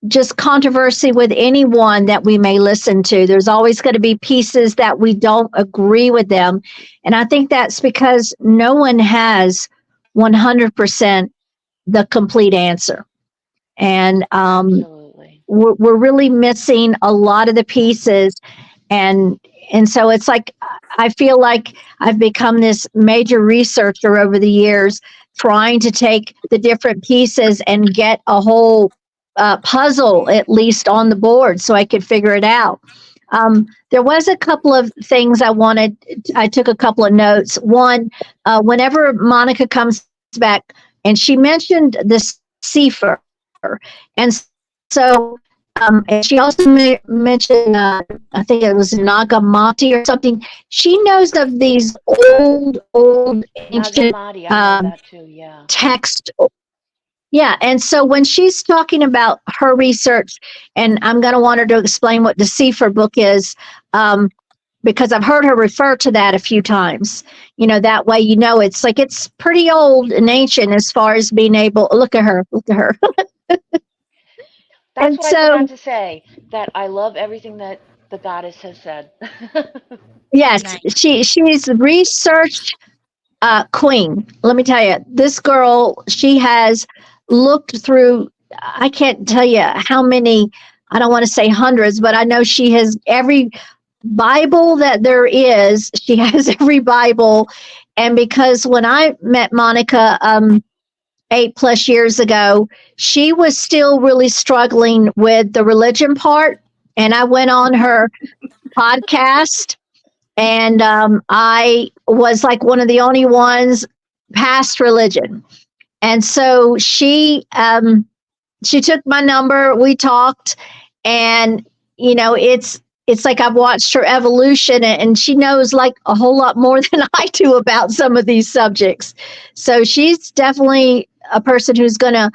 just controversy with anyone that we may listen to. There's always going to be pieces that we don't agree with them. And I think that's because no one has 100% the complete answer. And we're really missing a lot of the pieces. And so it's like, I feel like I've become this major researcher over the years, trying to take the different pieces and get a whole puzzle at least on the board so I could figure it out. There was a couple of things I took a couple of notes. One, whenever Monica comes back, and she mentioned the Cipher, and so and she also mentioned, I think it was Nagamati or something. She knows of these old ancient Nagamati, I know that too. Yeah. text. Yeah, and so when she's talking about her research, and I'm going to want her to explain what the Cipher book is, because I've heard her refer to that a few times. You know, that way, you know, it's like it's pretty old and ancient as far as being able. Look at her. Look at her. That's And what I forgot so, to say, that I love everything that the goddess has said. yes, she's research queen. Let me tell you, this girl, she has looked through, I can't tell you how many, I don't want to say hundreds, but I know she has every Bible that there is. She has every Bible. And because when I met Monica 8+ years ago, she was still really struggling with the religion part. And I went on her podcast, and I was like one of the only ones past religion. And so she took my number, we talked, and you know, it's like I've watched her evolution, and she knows like a whole lot more than I do about some of these subjects. So she's definitely a person who's going to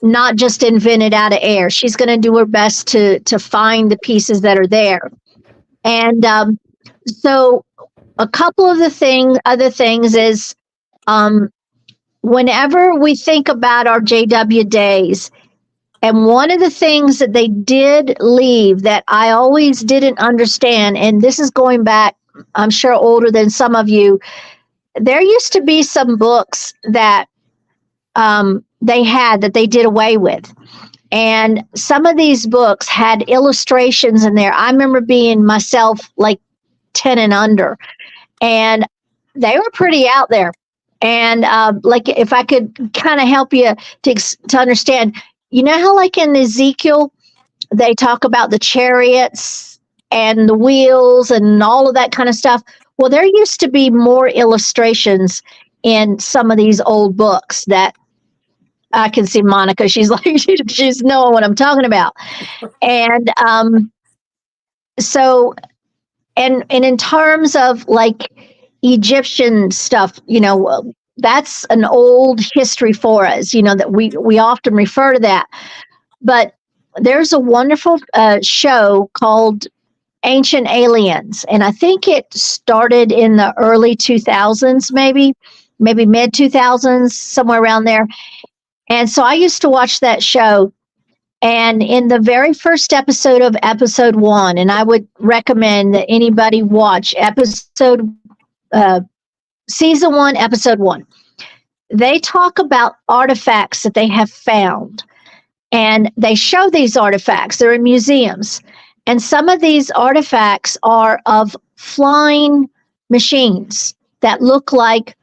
not just invent it out of air. She's going to do her best to find the pieces that are there. And so a couple of other things is whenever we think about our JW days, and one of the things that they did leave that I always didn't understand, and this is going back, I'm sure older than some of you, there used to be some books that they had that they did away with. And some of these books had illustrations in there. I remember being myself like 10 and under, and they were pretty out there. And like, if I could kind of help you to understand, you know how like in Ezekiel, they talk about the chariots and the wheels and all of that kind of stuff. Well, there used to be more illustrations in some of these old books that I can see Monica. She's like, she's knowing what I'm talking about. And so, and in terms of like Egyptian stuff, you know, that's an old history for us, you know, that we often refer to that. But there's a wonderful show called Ancient Aliens, and I think it started in the early 2000s, maybe mid 2000s, somewhere around there. And so I used to watch that show, and in the very first episode of episode 1, and I would recommend that anybody watch season 1, episode 1. They talk about artifacts that they have found, and they show these artifacts. They're in museums, and some of these artifacts are of flying machines that look like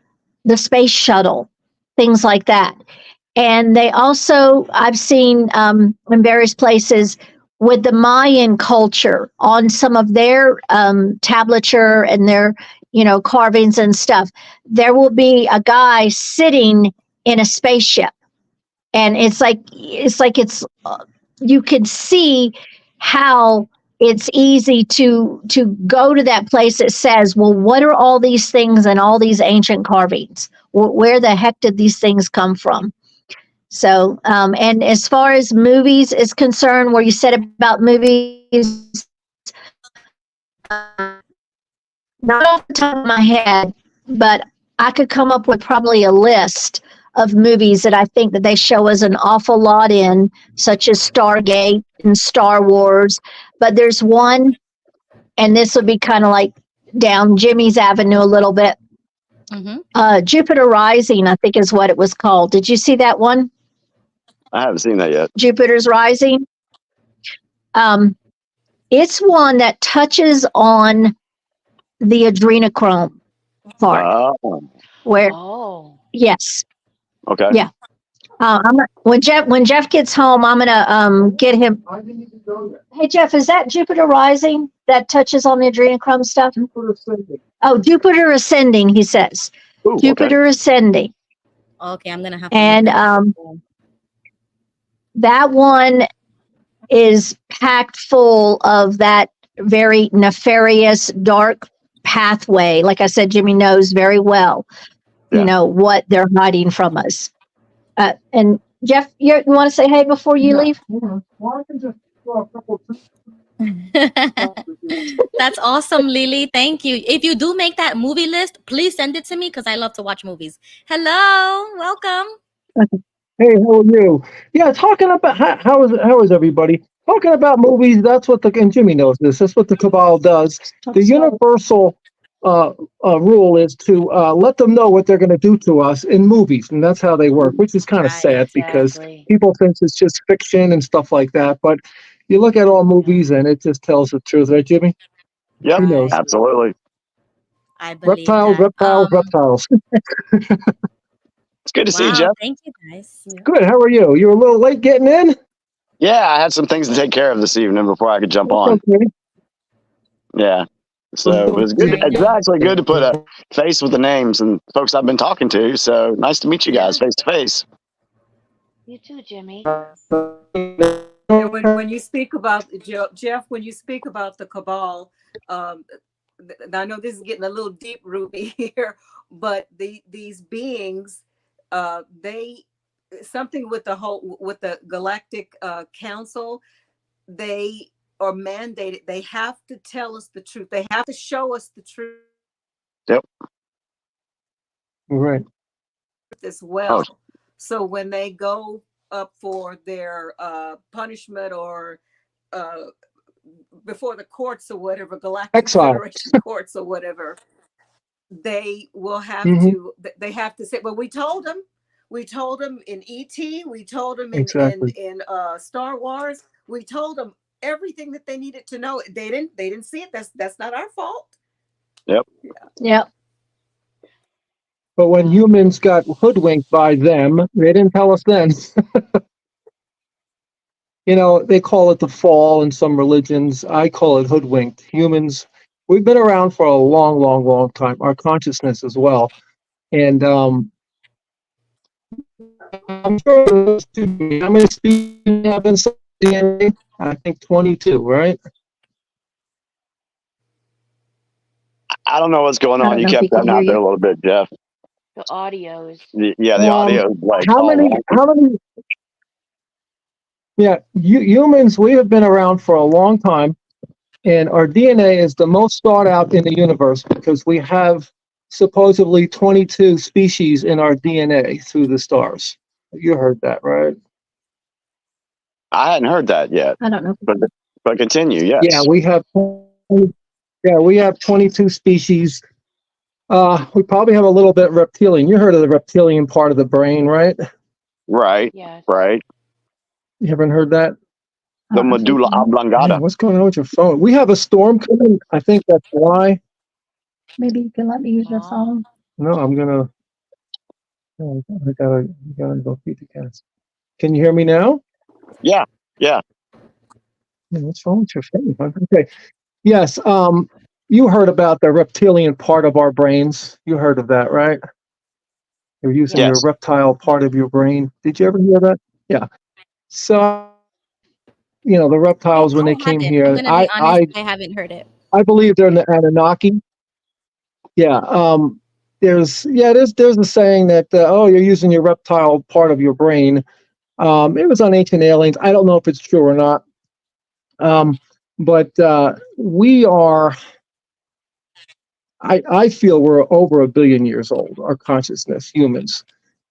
the space shuttle, things like that. And they also, I've seen in various places with the Mayan culture on some of their tablature and their, you know, carvings and stuff. There will be a guy sitting in a spaceship, and it's like you can see how it's easy to go to that place that says, well, what are all these things and all these ancient carvings? Where the heck did these things come from? So, and as far as movies is concerned, where you said about movies, not off the top of my head, but I could come up with probably a list of movies that I think that they show us an awful lot in, such as Stargate and Star Wars. But there's one, and this would be kind of like down Jimmy's Avenue a little bit. Jupiter Rising, I think is what it was called. Did you see that one? I haven't seen that yet. Jupiter's Rising. It's one that touches on the adrenochrome part. Where? Yes. Okay. Yeah. When Jeff gets home, I'm gonna get him. Hey Jeff, is that Jupiter Rising that touches on the adrenochrome stuff? Oh, Jupiter Ascending, he says. Ooh, Jupiter Ascending. Okay, I'm gonna have to. And that one is packed full of that very nefarious, dark pathway. Like I said, Jimmy knows very well, you know, what they're hiding from us. And Jeff, you want to say hey before you leave? That's awesome, Lily. Thank you. If you do make that movie list, please send it to me because I love to watch movies. Hello, welcome. Hey, how are you? Yeah, talking about how is everybody? Talking about movies, that's what and Jimmy knows this. That's what the cabal does. The universal rule is to let them know what they're going to do to us in movies, and that's how they work, which is kind of sad because people think it's just fiction and stuff like that. But you look at all movies, and it just tells the truth, right, Jimmy? Yep, He knows. absolutely. I believe Reptiles. It's good to see you, Jeff. Thank you, guys. Good. How are you? You were a little late getting in? Yeah, I had some things to take care of this evening before I could jump on. Okay. Yeah. So it was good. It's actually good to put a face with the names and folks I've been talking to. So nice to meet you guys face to face. You too, Jimmy. And when you speak about Jeff, when you speak about the cabal, I know this is getting a little deep, Ruby here, but these beings, they something with the Galactic Council, they are mandated. They have to tell us the truth. They have to show us the truth. Yep. Right. As well. So when they go up for their punishment or before the courts or whatever, Galactic Federation courts or whatever, they will have to. They have to say, "Well, we told them in ET. We told them in Star Wars. We told them everything that they needed to know. They didn't see it. That's not our fault." Yep. Yep. But when humans got hoodwinked by them, they didn't tell us then. You know, they call it the fall in some religions. I call it hoodwinked. Humans, we've been around for a long, long, long time. Our consciousness as well. And I'm sure how many species have inside DNA? I think 22, right? I don't know what's going on. You kept that out there a little bit, Jeff. The audio is. Yeah, the audio is like. How many? Yeah, humans, we have been around for a long time, and our DNA is the most thought out in the universe because we have supposedly 22 species in our DNA through the stars. You heard that, right? I hadn't heard that yet. I don't know. But continue, yes. Yeah, we have 22 species. We probably have a little bit reptilian. You heard of the reptilian part of the brain, right? Right. Yes. Right. You haven't heard that? The medulla oblongata. Man, what's going on with your phone? We have a storm coming. I think that's why. Maybe you can let me use your phone. No, I'm gonna. I gotta go feed the cats. Can you hear me now? Yeah. Yeah. What's wrong with your phone? Okay. Yes. You heard about the reptilian part of our brains. You heard of that, right? You're using your reptile part of your brain. Did you ever hear that? Yeah. So, you know, the reptiles when they came here. I'm gonna be honest, I haven't heard it. I believe they're in the Anunnaki. Yeah. There's a saying that you're using your reptile part of your brain. It was on Ancient Aliens. I don't know if it's true or not. But we are. I feel we're over 1 billion years old. Our consciousness, humans,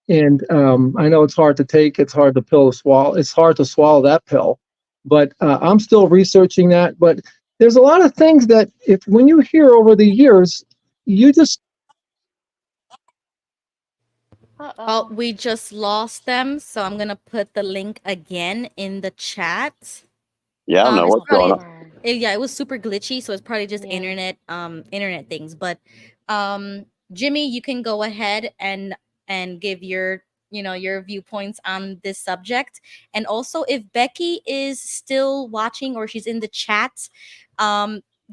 and I know it's hard to take. It's hard to swallow. It's hard to swallow that pill. But I'm still researching that. But there's a lot of things that when you hear over the years, you just. Oh, we just lost them, so I'm gonna put the link again in the chat. Yeah, I don't know what's going on. It was super glitchy, so it's probably just internet things. But Jimmy, you can go ahead and give your viewpoints on this subject. And also, if Becky is still watching or she's in the chat,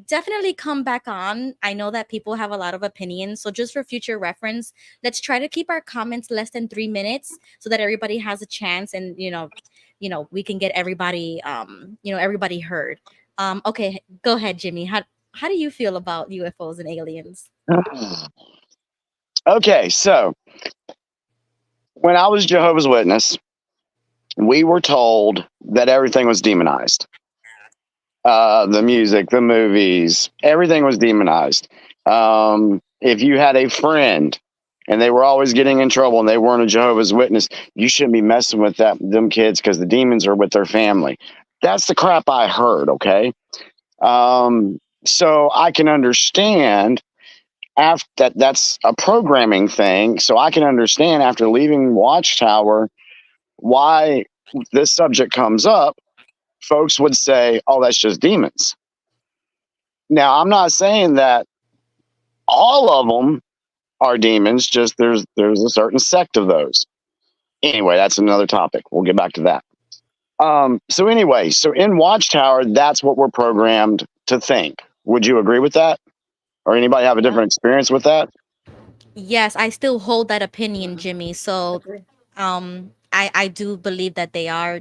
definitely come back on. I know that people have a lot of opinions, so just for future reference, let's try to keep our comments less than 3 minutes so that everybody has a chance, and we can get everybody everybody heard. Okay, go ahead, Jimmy. How do you feel about UFOs and aliens? Okay, so when I was Jehovah's Witness, we were told that everything was demonized. The music, the movies, everything was demonized. If you had a friend and they were always getting in trouble and they weren't a Jehovah's Witness, you shouldn't be messing with them kids because the demons are with their family. That's the crap I heard. Okay. So I can understand after that's a programming thing. So I can understand after leaving Watchtower why this subject comes up. Folks would say, "Oh, that's just demons." Now, I'm not saying that all of them are demons. Just there's a certain sect of those. Anyway, that's another topic. We'll get back to that. So anyway, so in Watchtower, that's what we're programmed to think. Would you agree with that? Or anybody have a different experience with that? Yes, I still hold that opinion, Jimmy. So, I do believe that they are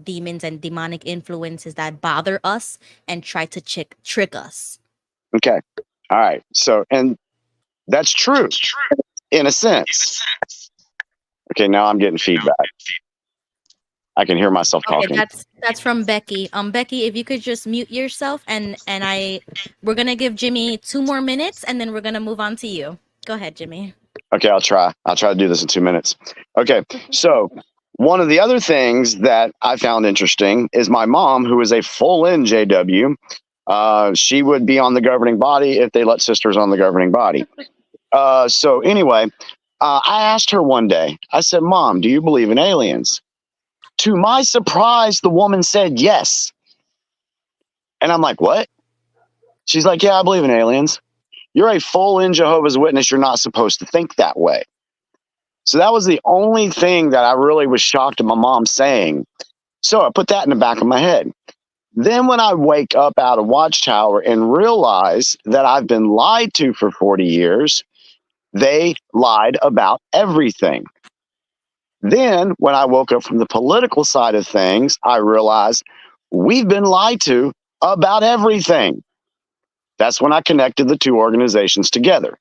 demons and demonic influences that bother us and try to trick us. Okay. All right. So, and that's true in a sense. Okay. Now I'm getting feedback. I can hear myself talking. Okay, that's from Becky. Becky, if you could just mute yourself and we're gonna give Jimmy 2 more minutes and then we're gonna move on to you. Go ahead, Jimmy. Okay, I'll try to do this in 2 minutes. Okay. So one of the other things that I found interesting is my mom, who is a full NJW. She would be on the governing body if they let sisters on the governing body. So anyway, I asked her one day, I said, "Mom, do you believe in aliens?" To my surprise, the woman said yes. And I'm like, "What?" She's like, "Yeah, I believe in aliens." You're a full in Jehovah's Witness. You're not supposed to think that way. So that was the only thing that I really was shocked at my mom saying. So I put that in the back of my head. Then when I wake up out of Watchtower and realize that I've been lied to for 40 years, they lied about everything. Then when I woke up from the political side of things, I realized we've been lied to about everything. That's when I connected the two organizations together.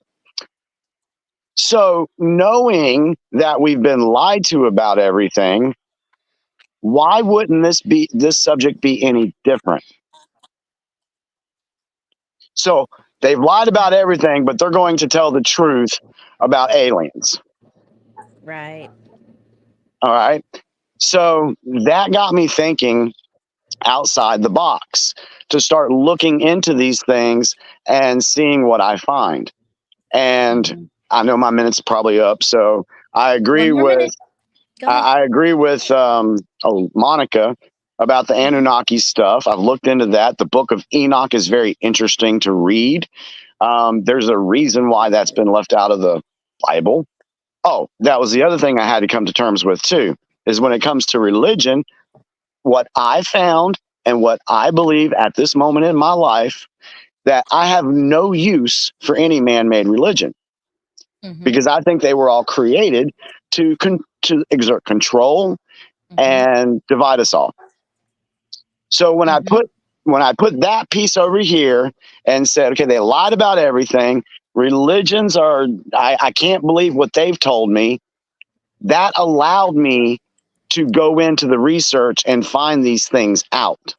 So knowing that we've been lied to about everything, why wouldn't this subject be any different? So they've lied about everything, but they're going to tell the truth about aliens. Right. All right. So that got me thinking outside the box to start looking into these things and seeing what I find. And I know my minute's probably up, so I agree with Monica about the Anunnaki stuff. I've looked into that. The Book of Enoch is very interesting to read. There's a reason why that's been left out of the Bible. Oh, that was the other thing I had to come to terms with too, is when it comes to religion, what I found and what I believe at this moment in my life, that I have no use for any man-made religion. Because I think they were all created to exert control and divide us all. So when I put that piece over here and said, okay, they lied about everything. Religions are, I can't believe what they've told me. That allowed me to go into the research and find these things out.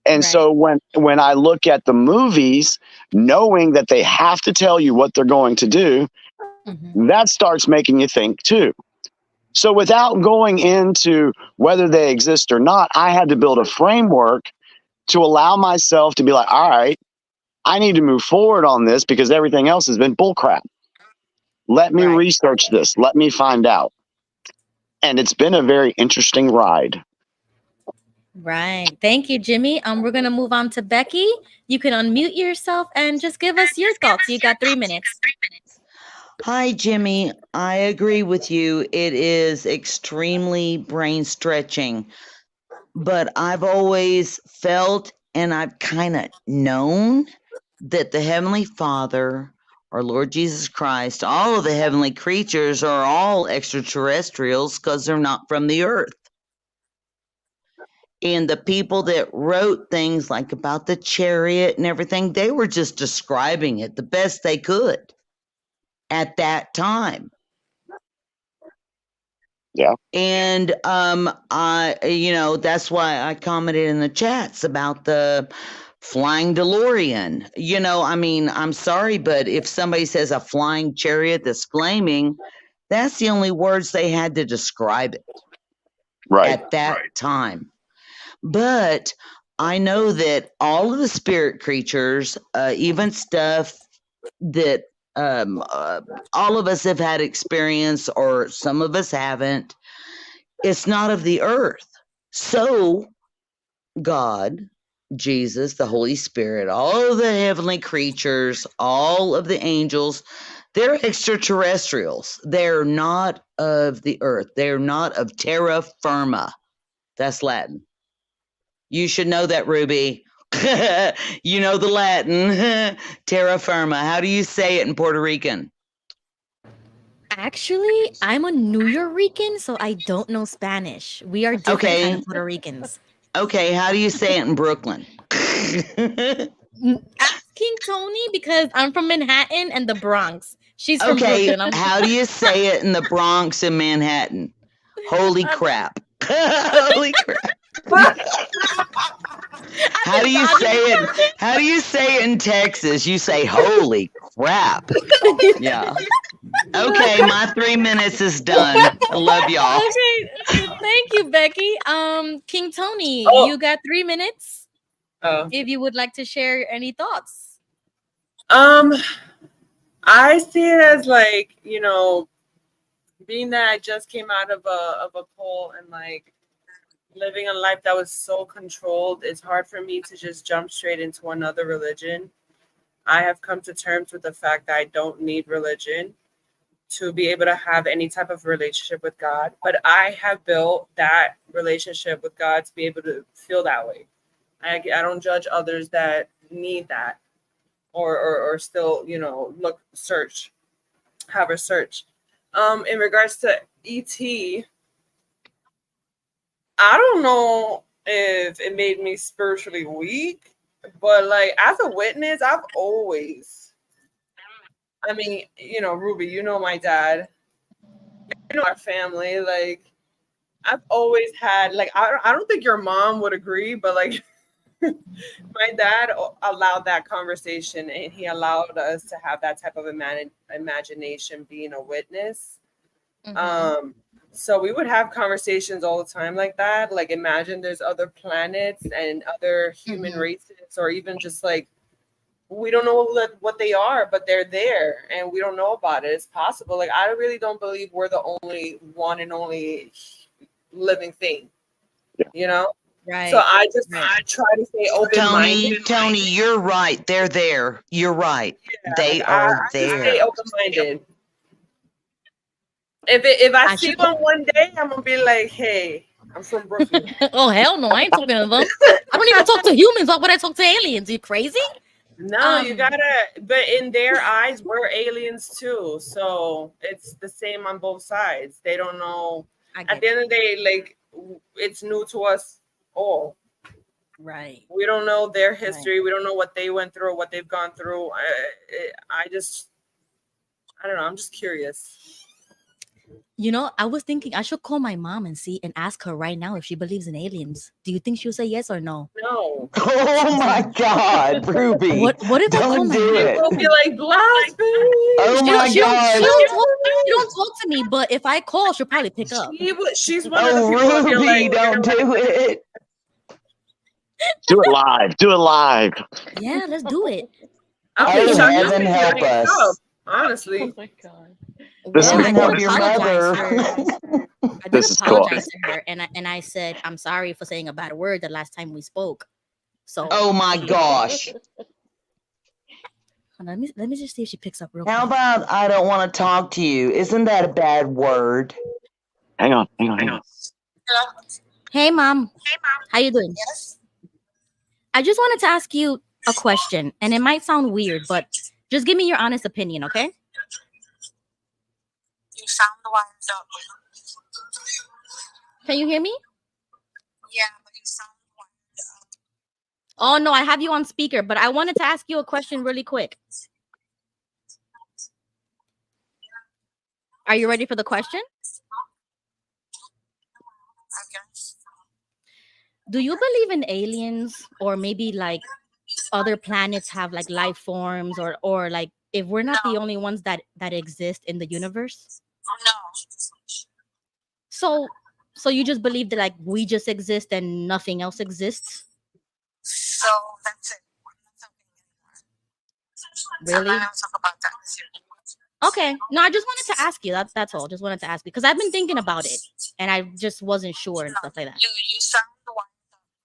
And so when I look at the movies, knowing that they have to tell you what they're going to do, that starts making you think too. So without going into whether they exist or not, I had to build a framework to allow myself to be like, all right, I need to move forward on this because everything else has been bullcrap. Let me research this. Let me find out. And it's been a very interesting ride. Right. Thank you, Jimmy. We're gonna move on to Becky. You can unmute yourself and just give us your thoughts. You got 3 minutes. Hi, Jimmy. I agree with you. It is extremely brain stretching, but I've always felt and I've kind of known that the Heavenly Father, our Lord Jesus Christ, all of the heavenly creatures are all extraterrestrials because they're not from the earth. And the people that wrote things like about the chariot and everything, they were just describing it the best they could at that time. Yeah. And that's why I commented in the chats about the flying DeLorean. I'm sorry, but if somebody says a flying chariot that's flaming, that's the only words they had to describe it at that time. But I know that all of the spirit creatures, even stuff that all of us have had experience, or some of us haven't, it's not of the earth. So God, Jesus, the Holy Spirit, all of the heavenly creatures, all of the angels, they're extraterrestrials. They're not of the earth. They're not of terra firma. That's Latin. You should know that, Ruby. You know the Latin. Terra firma. How do you say it in Puerto Rican? Actually, I'm a New Yorkican, so I don't know Spanish. We are different kind of Puerto Ricans. Okay, how do you say it in Brooklyn? Ask King Tony, because I'm from Manhattan and the Bronx. She's from Brooklyn. How do you say it in the Bronx and Manhattan? Holy crap. Holy crap. How do you say it? How do you say it in Texas? You say holy crap. Yeah. Okay, my 3 minutes is done. I love y'all. Okay, thank you, Becky. King Tony, you got 3 minutes. If you would like to share any thoughts. I see it as like, being that I just came out of a poll and like living a life that was so controlled, it's hard for me to just jump straight into another religion. I have come to terms with the fact that I don't need religion to be able to have any type of relationship with God, but I have built that relationship with God to be able to feel that way. I don't judge others that need that or still, have a search. In regards to ET, I don't know if it made me spiritually weak, but like as a witness, I've always, Ruby, my dad, our family, like I've always had, like, I don't think your mom would agree, but like my dad allowed that conversation, and he allowed us to have that type of imagination being a witness. So we would have conversations all the time like that. Like, imagine there's other planets and other human races, or even just like, we don't know what they are, but they're there and we don't know about it. It's possible. Like, I really don't believe we're the only one and only living thing, Right. So I try to stay open-minded. Tony, you're right. They're there. You're right. They are there. Stay open-minded. If I see one day, I'm gonna be like, hey, I'm from Brooklyn. Oh hell no, I ain't talking to them. I don't even talk to humans. Why would I talk to aliens? Are you crazy? No, you gotta. But in their eyes, we're aliens too. So it's the same on both sides. They don't know. At the end of the day, like, it's new to us all. Right. We don't know their history. Right. We don't know what they went through or what they've gone through. I don't know. I'm just curious. I was thinking I should call my mom and ask her right now if she believes in aliens. Do you think she'll say yes or no? No. Oh my God, Ruby! What if I call my mom? People be like, blasphemy. Oh my God! She don't talk to me, but if I call, she'll probably pick up. She's one of the people. Ruby, like, don't do it. Do it live. Do it live. Yeah, let's do it. Okay, heaven help us. Honestly. Oh my God. Heaven help your mother. I did apologize to her, and I said I'm sorry for saying a bad word the last time we spoke. So. Oh my gosh. Let me just see if she picks up real How quick. about I don't want to talk to you? Isn't that a bad word? Hang on. Hey, Mom. How you doing? Yes. I just wanted to ask you a question, and it might sound weird, but just give me your honest opinion, okay? You sound wired up. Can you hear me? Yeah, but you sound wired up. Oh, no, I have you on speaker, but I wanted to ask you a question really quick. Are you ready for the question? do you believe in aliens, or maybe like other planets have like life forms, or like if we're not the only ones that exist in the universe? No. So you just believe that like we just exist and nothing else exists? So that's it. Really? I'm not talk about that. Okay. No, I just wanted to ask you. That's all. Just wanted to ask you because I've been thinking about it and I just wasn't sure and stuff like that. You sound wired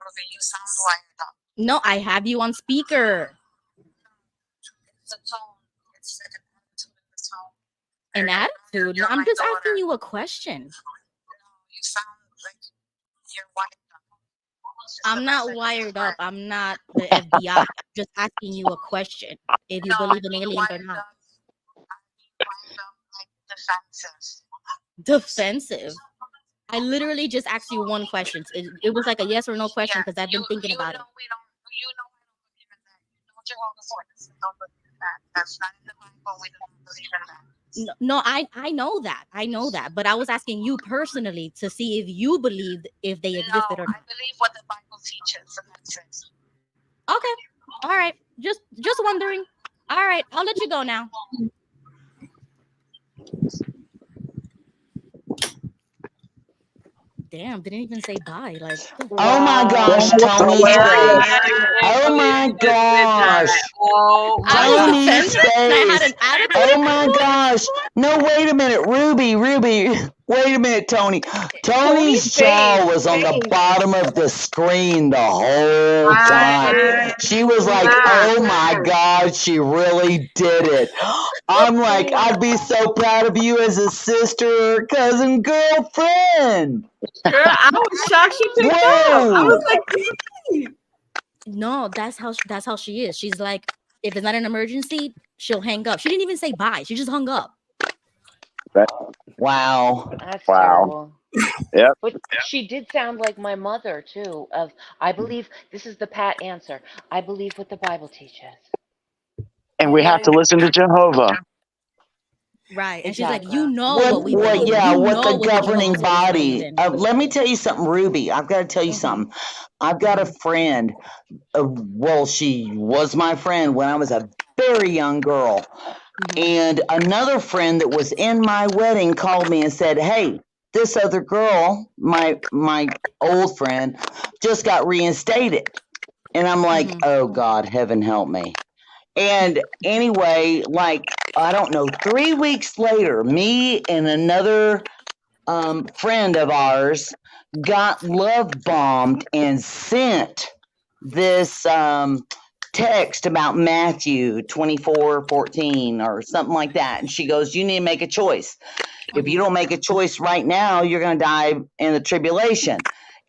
up. Okay, you sound wired up. No, I have you on speaker. It's a tone. It's an attitude in the tone. An attitude? No, I'm just asking you a question. No, you sound like you're wired up. I'm not wired up. I'm not the FBI. I'm just asking you a question. If you believe in aliens or not. Defensive. I literally just asked you one question. It was like a yes or no question because I've been thinking about it. That's not in the Bible. We don't believe in that. No, I know that. I know that. But I was asking you personally to see if you believed if they existed or not. I believe what the Bible teaches, and that's it. Okay. All right. Just wondering. All right. I'll let you go now. Damn, didn't even say bye. Like, oh my gosh, Tony stays. Oh my gosh. Tony stays. Oh my gosh. No, wait a minute. Ruby. Wait a minute, Tony. Tony's jaw was on the bottom of the screen the whole time. She was like, oh my God, she really did it. I'm like, I'd be so proud of you as a sister or cousin girlfriend. Girl, I was shocked she picked up. I was like, no, that's how she is. She's like, if it's not an emergency, she'll hang up. She didn't even say bye. She just hung up. Wow. That's terrible. Yep. But she did sound like my mother too. I believe this is the pat answer. I believe what the Bible teaches. And we have to listen to Jehovah. Right. And exactly. she's like, you know what we believe. What the governing body. Let me tell you something, Ruby. I've got to tell you something. I've got a friend. Well, she was my friend when I was a very young girl. And another friend that was in my wedding called me and said, hey, this other girl, my old friend, just got reinstated. And I'm like, oh God, heaven help me. And anyway, like, I don't know, 3 weeks later, me and another friend of ours got love bombed and sent this text about Matthew 24:14 or something like that. And she goes, you need to make a choice. If you don't make a choice right now, you're going to die in the tribulation.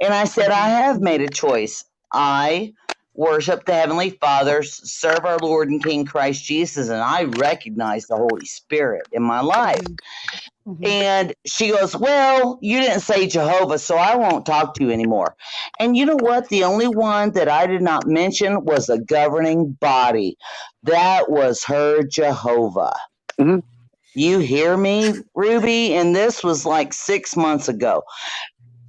And I said, I have made a choice. I worship the Heavenly Father, serve our Lord and King Christ Jesus, and I recognize the Holy Spirit in my life. And she goes, well, you didn't say Jehovah, so I won't talk to you anymore. And you know what? The only one that I did not mention was the governing body. That was her Jehovah. You hear me, Ruby? And this was like 6 months ago.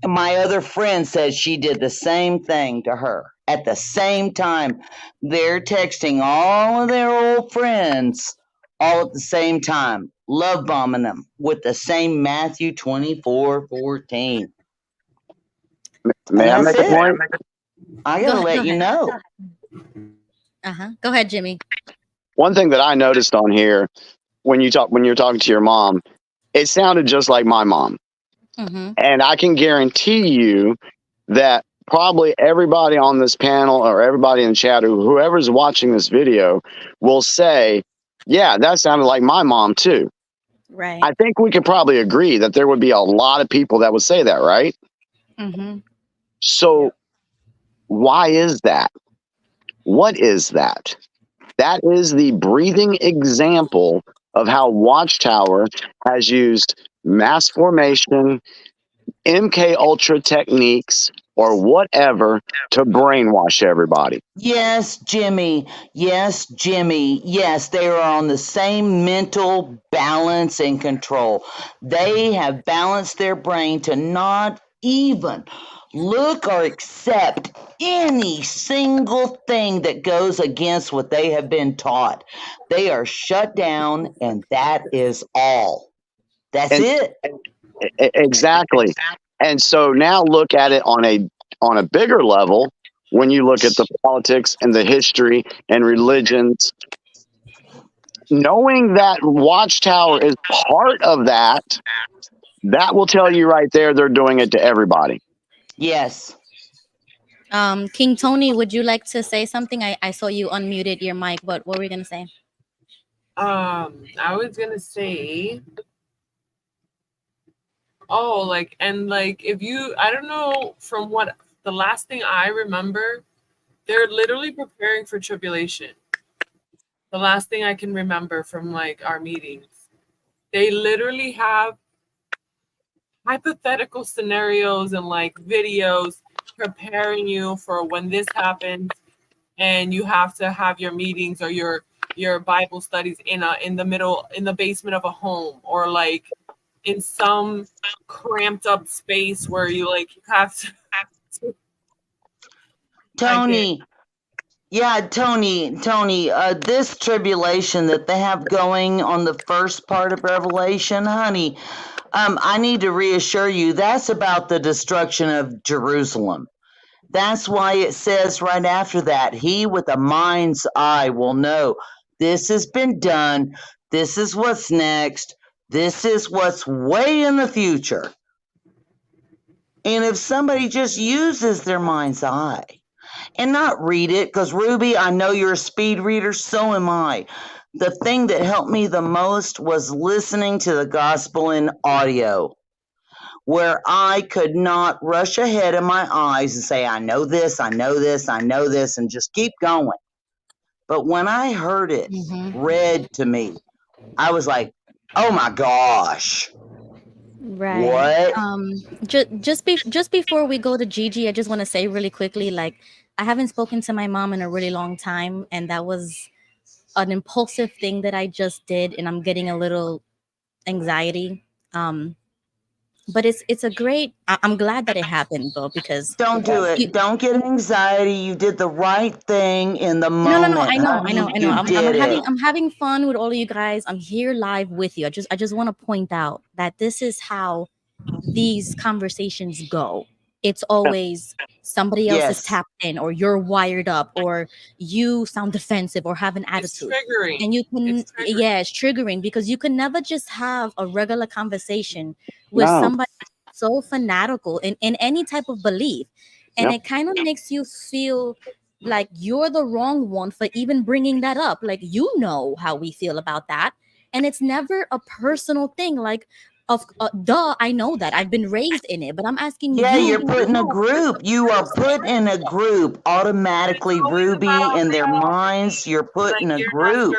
And my other friend said she did the same thing to her. At the same time, they're texting all of their old friends all at the same time, love bombing them with the same Matthew 24:14. May I make a point? I gotta let you know. Go ahead, Jimmy. One thing that I noticed on here when you're talking to your mom, it sounded just like my mom. And I can guarantee you that probably everybody on this panel or everybody in the chat or whoever's watching this video will say, yeah, that sounded like my mom too. Right. I think we could probably agree that there would be a lot of people that would say that, right? So why is that? What is that? That is the breathing example of how Watchtower has used mass formation, MK Ultra techniques, or whatever to brainwash everybody. Yes, Jimmy. Yes, Jimmy. Yes, they are on the same mental balance and control. They have balanced their brain to not even look or accept any single thing that goes against what they have been taught. They are shut down, and that is all. That's And it. exactly. And so now look at it on a bigger level. When you look at the politics and the history and religions, knowing that Watchtower is part of that, that will tell you right there they're doing it to everybody. Yes. King Tony, would you like to say something? I saw you unmuted your mic, but what were you gonna say? I was gonna say, if you, I don't know, from what the last thing I remember, they're literally preparing for tribulation. The last thing I can remember from like our meetings, they literally have hypothetical scenarios and like videos preparing you for when this happens, and you have to have your meetings or your Bible studies in the basement of a home, or like in some cramped up space where you have to Tony. Yeah, Tony, this tribulation that they have going on the first part of Revelation, honey, I need to reassure you, that's about the destruction of Jerusalem. That's why it says right after that, he with a mind's eye will know this has been done. This is what's next. This is what's way in the future. And if somebody just uses their mind's eye and not read it, because Ruby, I know you're a speed reader, so am I. The thing that helped me the most was listening to the gospel in audio, where I could not rush ahead in my eyes and say, I know this, I know this, I know this, and just keep going. But when I heard it read to me, I was like, oh my gosh. Right. What? Just before we go to Gigi, I just want to say really quickly, like, I haven't spoken to my mom in a really long time, and that was an impulsive thing that I just did, and I'm getting a little anxiety. But it's a great. I'm glad that it happened though, because Don't do it. Don't get anxiety. You did the right thing in the moment. No. I know. You did it. I'm having fun with all of you guys. I'm here live with you. I just want to point out that this is how these conversations go. It's always somebody else is tapped in, or you're wired up, or you sound defensive or have an attitude. It's triggering. And you can, it's triggering, because you can never just have a regular conversation with somebody so fanatical in any type of belief. And it kind of makes you feel like you're the wrong one for even bringing that up. Like, you know how we feel about that. And it's never a personal thing. Like, I know that. I've been raised in it, but I'm asking you. Yeah, you're put in a group. You are put in a group automatically, Ruby, in their minds. You're put in a group.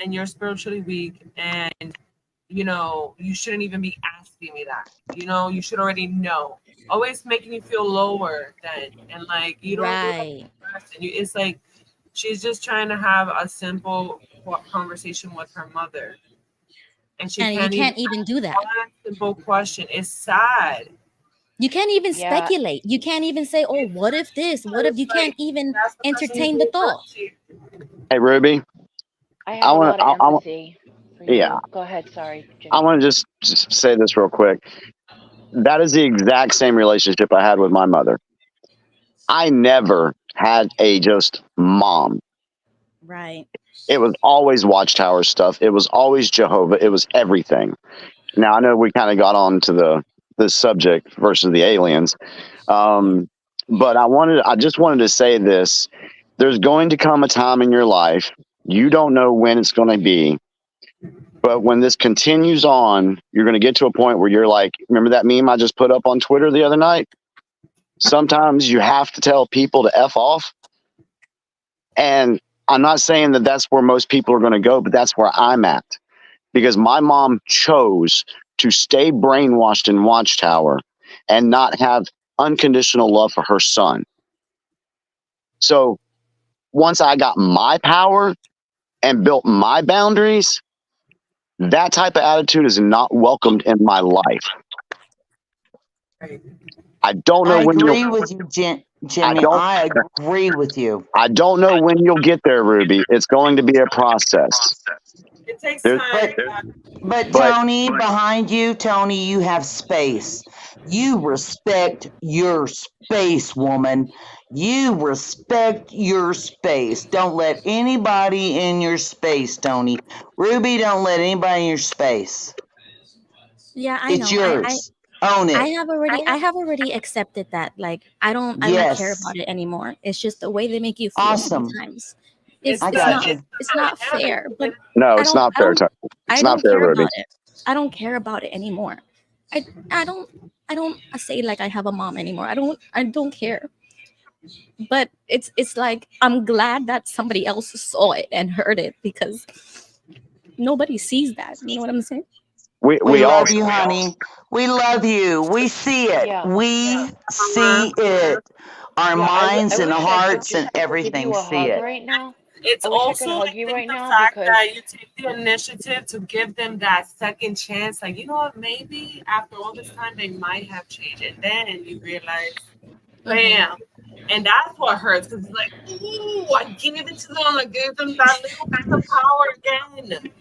And you're spiritually weak, and you shouldn't even be asking me that. You should already know. Always making you feel lower than, and like you don't. Right. It's like she's just trying to have a simple conversation with her mother. And you can't even do that. Simple question. It's sad. You can't even speculate. You can't even say, "Oh, what if this? What if?" You can't even entertain the thought. Hey, Ruby. I have a lot of empathy for you. Yeah. Go ahead. Sorry, Jimmy. I want to just say this real quick. That is the exact same relationship I had with my mother. I never had a just mom. Right. It was always Watchtower stuff. It was always Jehovah. It was everything. Now, I know we kind of got on to the subject versus the aliens. But I just wanted to say this. There's going to come a time in your life, you don't know when it's going to be, but when this continues on, you're going to get to a point where you're like, remember that meme I just put up on Twitter the other night? Sometimes you have to tell people to F off. And I'm not saying that that's where most people are going to go, but that's where I'm at. Because my mom chose to stay brainwashed in Watchtower and not have unconditional love for her son. So once I got my power and built my boundaries, that type of attitude is not welcomed in my life. Right. I don't know I when agree you'll. with you, I Jimmy. don't. I agree with you. I don't know when you'll get there, Ruby. It's going to be a process. It takes There, time. But but Tony, behind you, Tony, you have space. You respect your space, woman. You respect your space. Don't let anybody in your space, Tony. Ruby, don't let anybody in your space. Yeah, I It's know. yours. Own I it. have already accepted that. Like I don't care Yes. about it anymore. It's just the way they make you feel Awesome. sometimes. It's I It's got not you. it's not fair. But no, I it's don't not I fair. don't It's I not don't fair, care Ruby. about it. I don't care about it anymore. I don't say like I have a mom anymore. I don't care. But it's like I'm glad that somebody else saw it and heard it because nobody sees that. You know what I'm saying? We We all. love you, honey. We love you. We see it. Yeah. We see it. Our Yeah, minds I and wish I could hearts just and give you everything a see hug it. right now. It's I wish I could also, I hug you think, right the now fact because that you take the initiative to give them that second chance. Like, you know what? Maybe after all this time, they might have changed. And then you realize, bam. And that's what hurts because it's like, ooh, I gave it to them. I gave them that little piece of power again.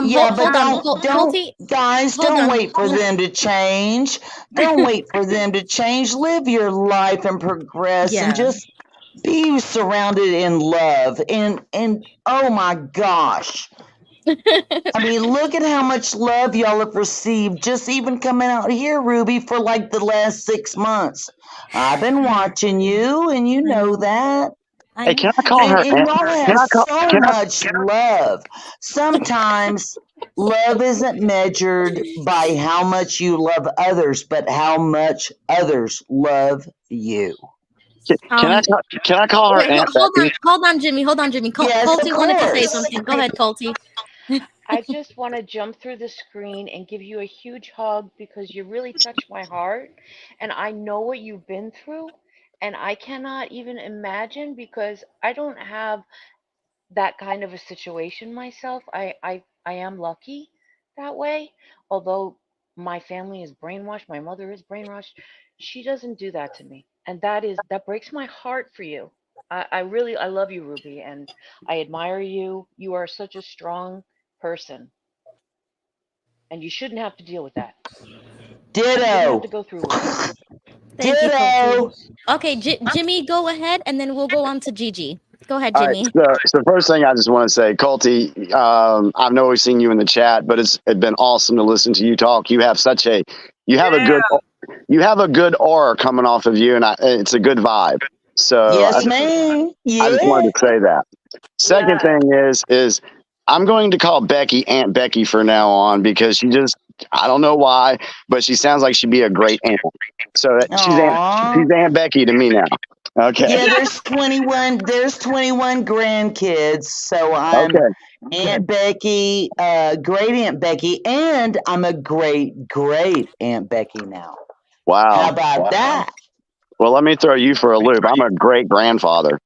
Yeah, but Hold on, don't guys, hold don't on. wait for them to change. Don't wait for them to change. Live your life and progress and Yeah. just be surrounded in love. And oh my gosh. I mean, look at how much love y'all have received just even coming out here, Ruby, for like the last 6 months. I've been watching you and you know that. Hey, can I call her? And y'all Can have I call? so much love. Sometimes love isn't measured by how much you love others, but how much others love you. Can I? Can I call her Wait, Aunt Becky? hold on, Jimmy. Yes, of Colty wanted to say course. something. Go ahead, Colty. I just want to jump through the screen and give you a huge hug because you really touched my heart. And I know what you've been through. And I cannot even imagine because I don't have that kind of a situation myself. I am lucky that way. Although my family is brainwashed, my mother is brainwashed. She doesn't do that to me. And that breaks my heart for you. I love you, Ruby, and I admire you. You are such a strong person. And you shouldn't have to deal with that. You shouldn't have Ditto. to go through with that. Thank you, Colty. Ditto. Okay, Jimmy, go ahead, and then we'll go on to Gigi. Go ahead, All right. Jimmy. So first thing I just want to say, Colty, I've always seen you in the chat, but it's been awesome to listen to you talk. You have you have a good aura coming off of you, and it's a good vibe. So Yes, ma'am. I just Yeah. wanted to say that. Second thing is I'm going to call Becky Aunt Becky from now on because I don't know why, but she sounds like she'd be a great aunt. So she's Aw. Aunt Becky to me now. Okay. Yeah, there's 21 grandkids, so I'm Okay. Aunt Becky, great Aunt Becky, and I'm a great Aunt Becky now. Wow. How about that? Well, let me throw you for a loop. I'm a great grandfather.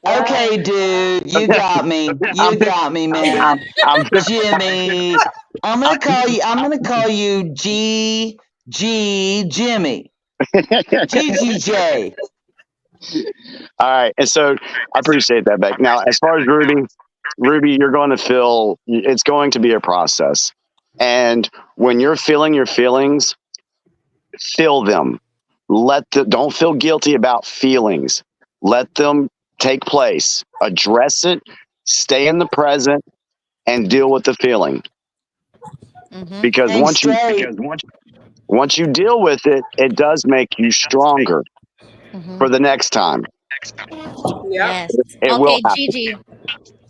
Okay, dude, you Okay. got me. You got me, man. I'm Jimmy. I'm gonna call you G Jimmy. GGJ. All right. And so I appreciate that, Beck. Now, as far as Ruby, you're going to feel it's going to be a process. And when you're feeling your feelings, feel them. Don't feel guilty about feelings. Let them take place. Address it, stay in the present, and deal with the feeling. Because once you deal with it, it does make you stronger for the next time. Yes. It will Okay, happen. Gigi.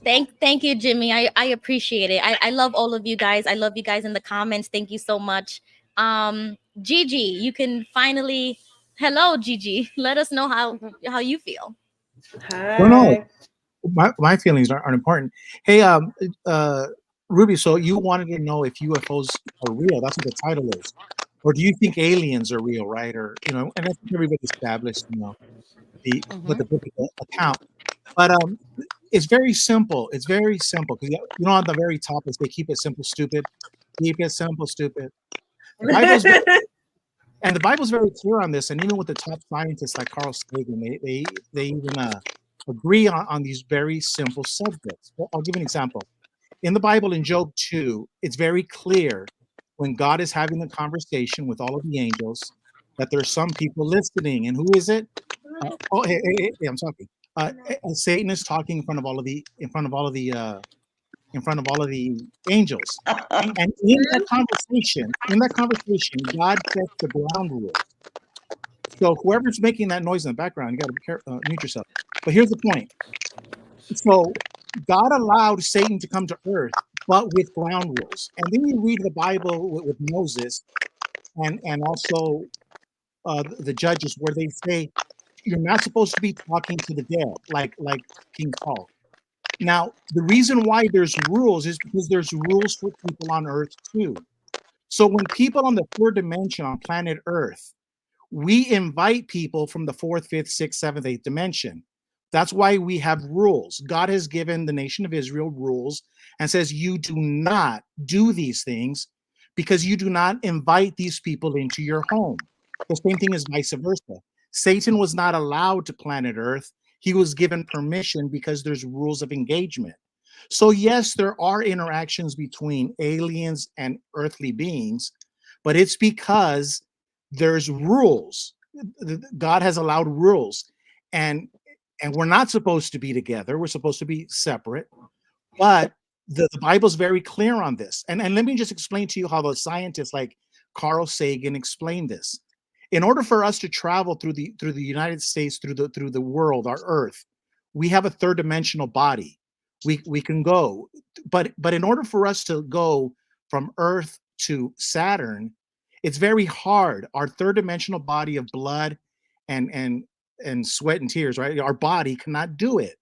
Thank you, Jimmy. I appreciate it. I love all of you guys. I love you guys in the comments. Thank you so much. Gigi, you can finally hello, Gigi. Let us know how you feel. Well, no, my feelings aren't important. Hey, Ruby, so you wanted to know if UFOs are real. That's what the title is. Or do you think aliens are real, right? Or, and I think everybody established, with the biblical account. But it's very simple. It's very simple. Because, on the very top is they keep it simple, stupid. Keep it simple, stupid. The And the Bible's very clear on this. And even with the top scientists like Carl Sagan, they even agree on these very simple subjects. Well, I'll give you an example. In the Bible, in Job 2, it's very clear when God is having a conversation with all of the angels that there's some people listening. And who is it? Hey, I'm talking. Satan is talking in front of all of the angels. And in that conversation, God sets the ground rules. So whoever's making that noise in the background, you got to mute yourself. But here's the point. So God allowed Satan to come to earth, but with ground rules. And then you read the Bible with Moses and also the Judges, where they say you're not supposed to be talking to the dead, like King Saul. Now, the reason why there's rules is because there's rules for people on Earth too. So when people on the third dimension on planet Earth, we invite people from the fourth, fifth, sixth, seventh, eighth dimension. That's why we have rules. God has given the nation of Israel rules and says, you do not do these things because you do not invite these people into your home. The same thing is vice versa. Satan was not allowed to planet Earth. He was given permission because there's rules of engagement. So yes, there are interactions between aliens and earthly beings, but it's because there's rules. God has allowed rules, and we're not supposed to be together. We're supposed to be separate. But the Bible's very clear on this. And let me just explain to you how the scientists like Carl Sagan explained this. In order for us to travel through the United States, through the world, our Earth, we have a third dimensional body. We can go, but in order for us to go from Earth to Saturn, it's very hard. Our third dimensional body of blood and sweat and tears, right? Our body cannot do it.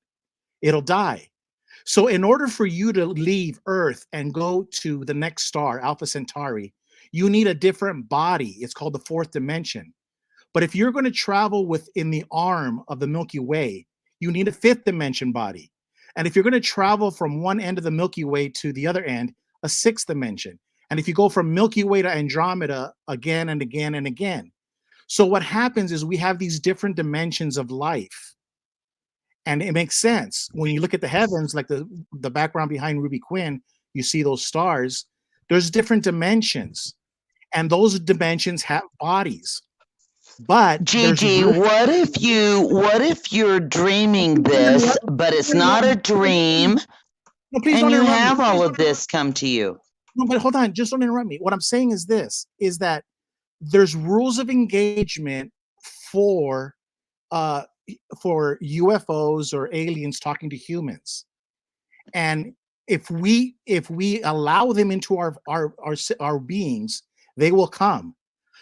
It'll die. So in order for you to leave Earth and go to the next star, Alpha Centauri, you need a different body. It's called the fourth dimension. But if you're going to travel within the arm of the Milky Way, you need a fifth dimension body. And if you're going to travel from one end of the Milky Way to the other end, a sixth dimension. And if you go from Milky Way to Andromeda again and again and again. So what happens is we have these different dimensions of life. And it makes sense. When you look at the heavens, like the background behind Ruby Quinn, you see those stars. There's different dimensions. And those dimensions have bodies. But Gigi, what if you're dreaming this, but it's not a dream, and you have all of this come to you? No, but hold on, just don't interrupt me. What I'm saying is this, is that there's rules of engagement for UFOs or aliens talking to humans. And if we allow them into our beings, they will come.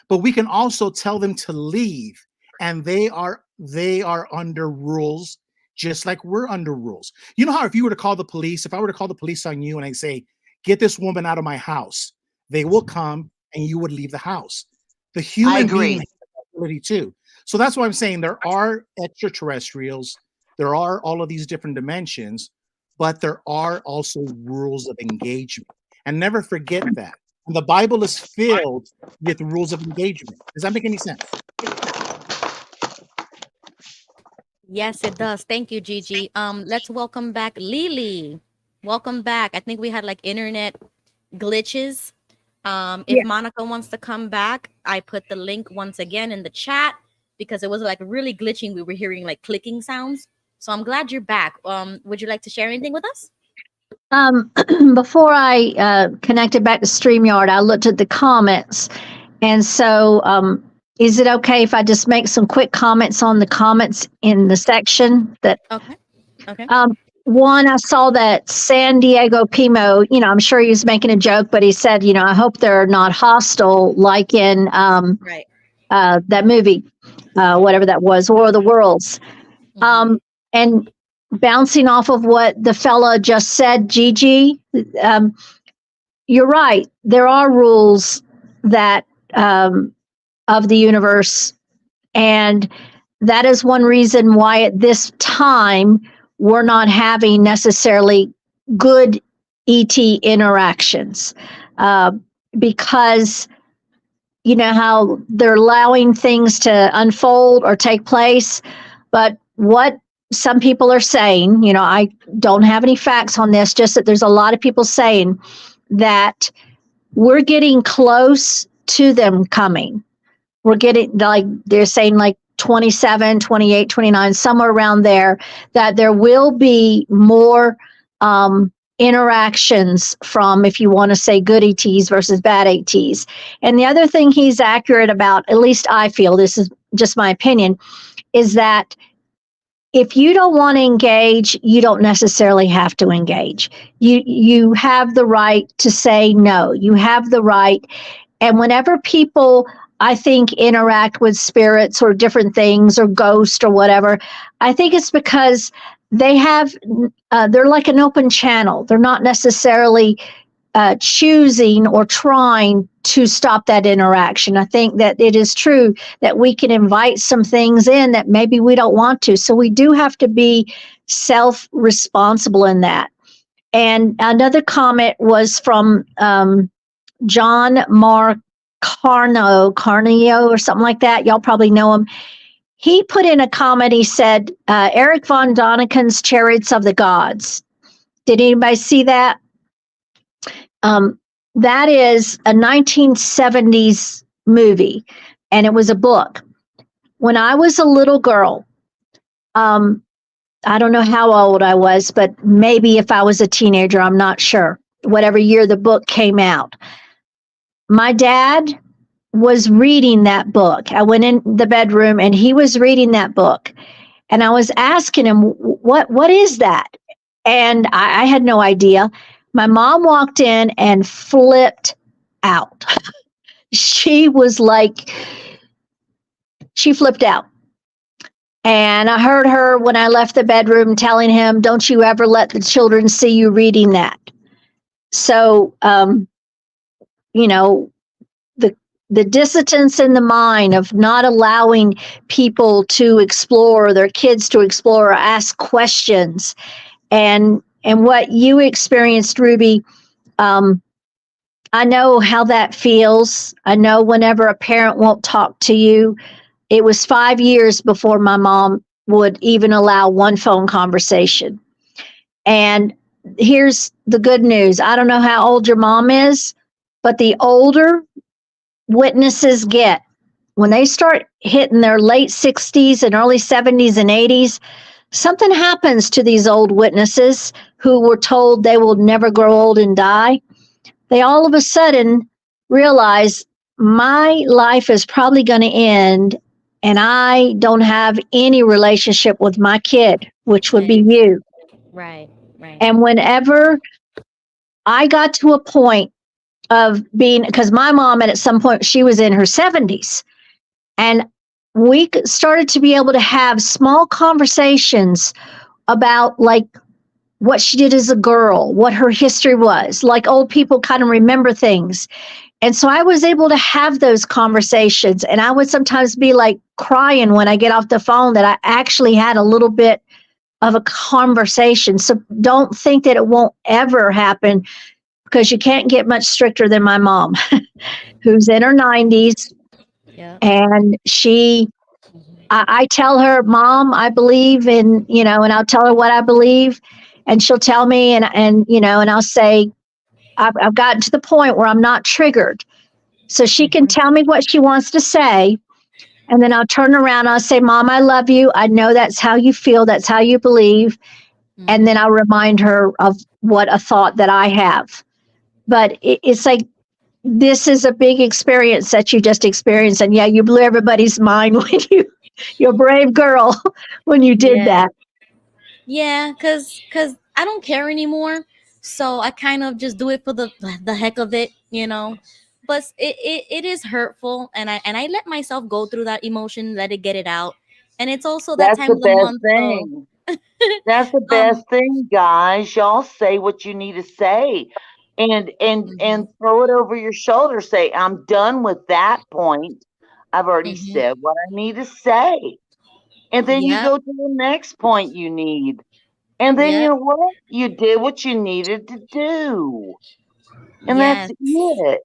But we can also tell them to leave, and they are under rules, just like we're under rules. You know how if you were to call the police, if I were to call the police on you and I say, get this woman out of my house, they will come and you would leave the house. The human being has that ability too. So that's why I'm saying there are extraterrestrials, there are all of these different dimensions, but there are also rules of engagement. And never forget that. And the Bible is filled with rules of engagement. Does that make any sense? Yes, it does. Thank you, Gigi. Let's welcome back Lily. Welcome back. I think we had like internet glitches. If Monica wants to come back, I put the link once again in the chat because it was like really glitching. We were hearing like clicking sounds. So I'm glad you're back. Would you like to share anything with us? Before I connected back to StreamYard, I looked at the comments. And so is it okay if I just make some quick comments on the comments in the section that? Okay. One, I saw that San Diego Pimo, I'm sure he was making a joke, but he said, I hope they're not hostile like in that movie, whatever that was, War of the Worlds. And bouncing off of what the fella just said, Gigi, you're right. There are rules that of the universe, and that is one reason why at this time we're not having necessarily good ET interactions, because you know, how they're allowing things to unfold or take place. But what some people are saying, you know, I don't have any facts on this, just that there's a lot of people saying that we're getting close to them coming. We're getting, like, they're saying like 27, 28, 29, somewhere around there, that there will be more interactions from, if you want to say, good ETs versus bad ETs. And the other thing he's accurate about, at least I feel, this is just my opinion, is that if you don't want to engage, you don't necessarily have to engage. You have the right to say no. You have the right. And whenever people, I think, interact with spirits or different things or ghosts or whatever, I think it's because they have, they're like an open channel. They're not necessarily choosing or trying to stop that interaction. I think that it is true that we can invite some things in that maybe we don't want to. So we do have to be self-responsible in that. And another comment was from John Carnio or something like that. Y'all probably know him. He put in a comment, he said, Eric von Daniken's Chariots of the Gods. Did anybody see that? That is a 1970s movie, and it was a book. When I was a little girl, I don't know how old I was, but maybe if I was a teenager, I'm not sure. Whatever year the book came out. My dad was reading that book. I went in the bedroom and he was reading that book. And I was asking him, what is that? And I had no idea. My mom walked in and flipped out. She was like, she flipped out. And I heard her when I left the bedroom telling him, don't you ever let the children see you reading that. So, you know, the dissonance in the mind of not allowing people to explore, their kids to explore or ask questions. And what you experienced, Ruby, I know how that feels. I know whenever a parent won't talk to you. It was 5 years before my mom would even allow one phone conversation. And here's the good news. I don't know how old your mom is, but the older witnesses get, when they start hitting their late 60s and early 70s and 80s, something happens to these old witnesses who were told they will never grow old and die. They all of a sudden realize my life is probably going to end and I don't have any relationship with my kid, which would be you. Right, right. And whenever I got to a point of being, because my mom, at some point, she was in her 70s, and we started to be able to have small conversations about, like, what she did as a girl, what her history was. Like, old people kind of remember things. And so I was able to have those conversations, and I would sometimes be like crying when I get off the phone that I actually had a little bit of a conversation. So don't think that it won't ever happen, because you can't get much stricter than my mom, who's in her 90s. Yeah. And I tell her, Mom, I believe in, you know, and I'll tell her what I believe, and she'll tell me, and you know, and I'll say, I've gotten to the point where I'm not triggered. So she can tell me what she wants to say, and then I'll turn around and I'll say, Mom, I love you. I know that's how you feel. That's how you believe. And then I'll remind her of what a thought that I have. But it's like, this is a big experience that you just experienced. And yeah, you blew everybody's mind when you're a brave girl when you did that. Yeah, cause I don't care anymore. So I kind of just do it for the heck of it, you know. But it is hurtful, and I let myself go through that emotion, let it get it out. And it's also that That's time the of the best month. thing. That's the best thing, guys. Y'all say what you need to say, and throw it over your shoulder. Say, I'm done with that point. I've already said what I need to say. And then you go to the next point you need. And then you know what? You did what you needed to do. And that's Yes. it.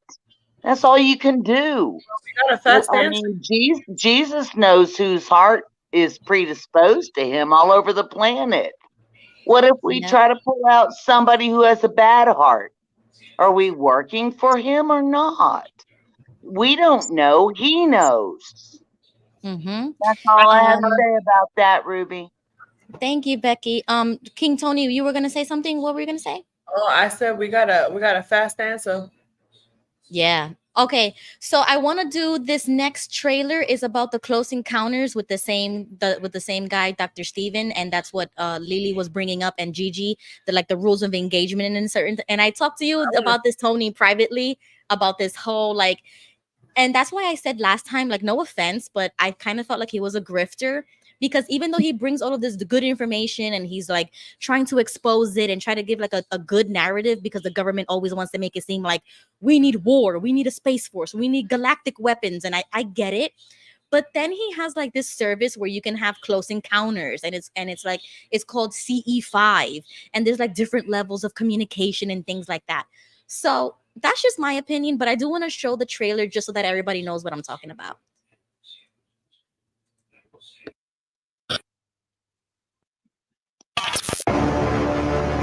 That's all you can do. We got a fast I answer. mean, Jesus knows whose heart is predisposed to him all over the planet. What if we try to pull out somebody who has a bad heart? Are we working for him or not? We don't know. He knows. Mm-hmm. That's all I have to say about that, Ruby. Thank you, Becky. King Tony, you were gonna say something. What were you gonna say? Oh, I said we got a fast answer. Yeah. Okay. So I want to do this next trailer is about the close encounters with the same guy, Dr. Steven, and that's what Lily was bringing up, and Gigi, the rules of engagement and certain. And I talked to you about this, Tony, privately about this whole and that's why I said last time, no offense, but I kind of felt like he was a grifter, because even though he brings all of this good information and he's trying to expose it and try to give a good narrative, because the government always wants to make it seem like we need war, we need a space force, we need galactic weapons. And I get it. But then he has this service where you can have close encounters, and it's called CE5, and there's different levels of communication and things like that. So that's just my opinion, but I do want to show the trailer just so that everybody knows what I'm talking about.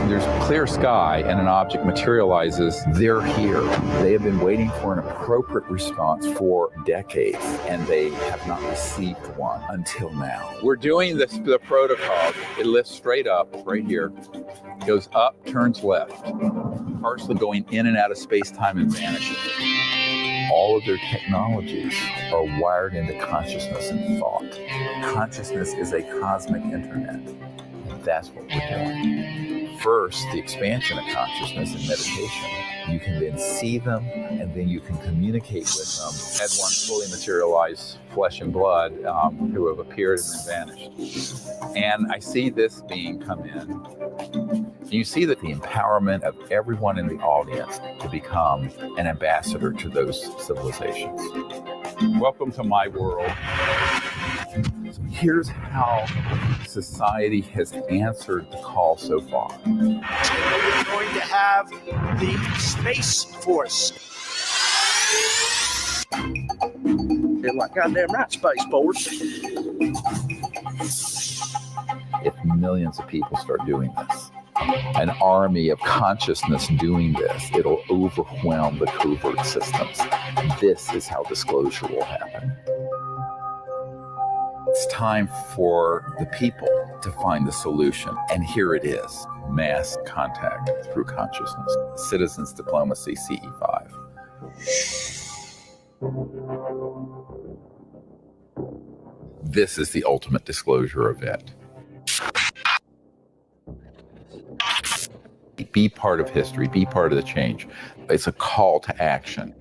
There's clear sky and an object materializes. They're here. They have been waiting for an appropriate response for decades, and they have not received one until now. We're doing the protocol. It lifts straight up right here, goes up, turns left, partially going in and out of space-time and vanishing. All of their technologies are wired into consciousness and thought. Consciousness is a cosmic internet. That's what we're doing. First, the expansion of consciousness in meditation. You can then see them, and then you can communicate with them. I had one fully materialized flesh and blood who have appeared and then vanished. And I see this being come in. You see that the empowerment of everyone in the audience to become an ambassador to those civilizations. Welcome to my world. So here's how society has answered the call so far. We're going to have the Space Force. They're like goddamn right, Space Force. If millions of people start doing this, an army of consciousness doing this, it'll overwhelm the covert systems. This is how disclosure will happen. It's time for the people to find the solution. And here it is, mass contact through consciousness. Citizens Diplomacy, CE5. This is the ultimate disclosure event. Be part of history, be part of the change. It's a call to action.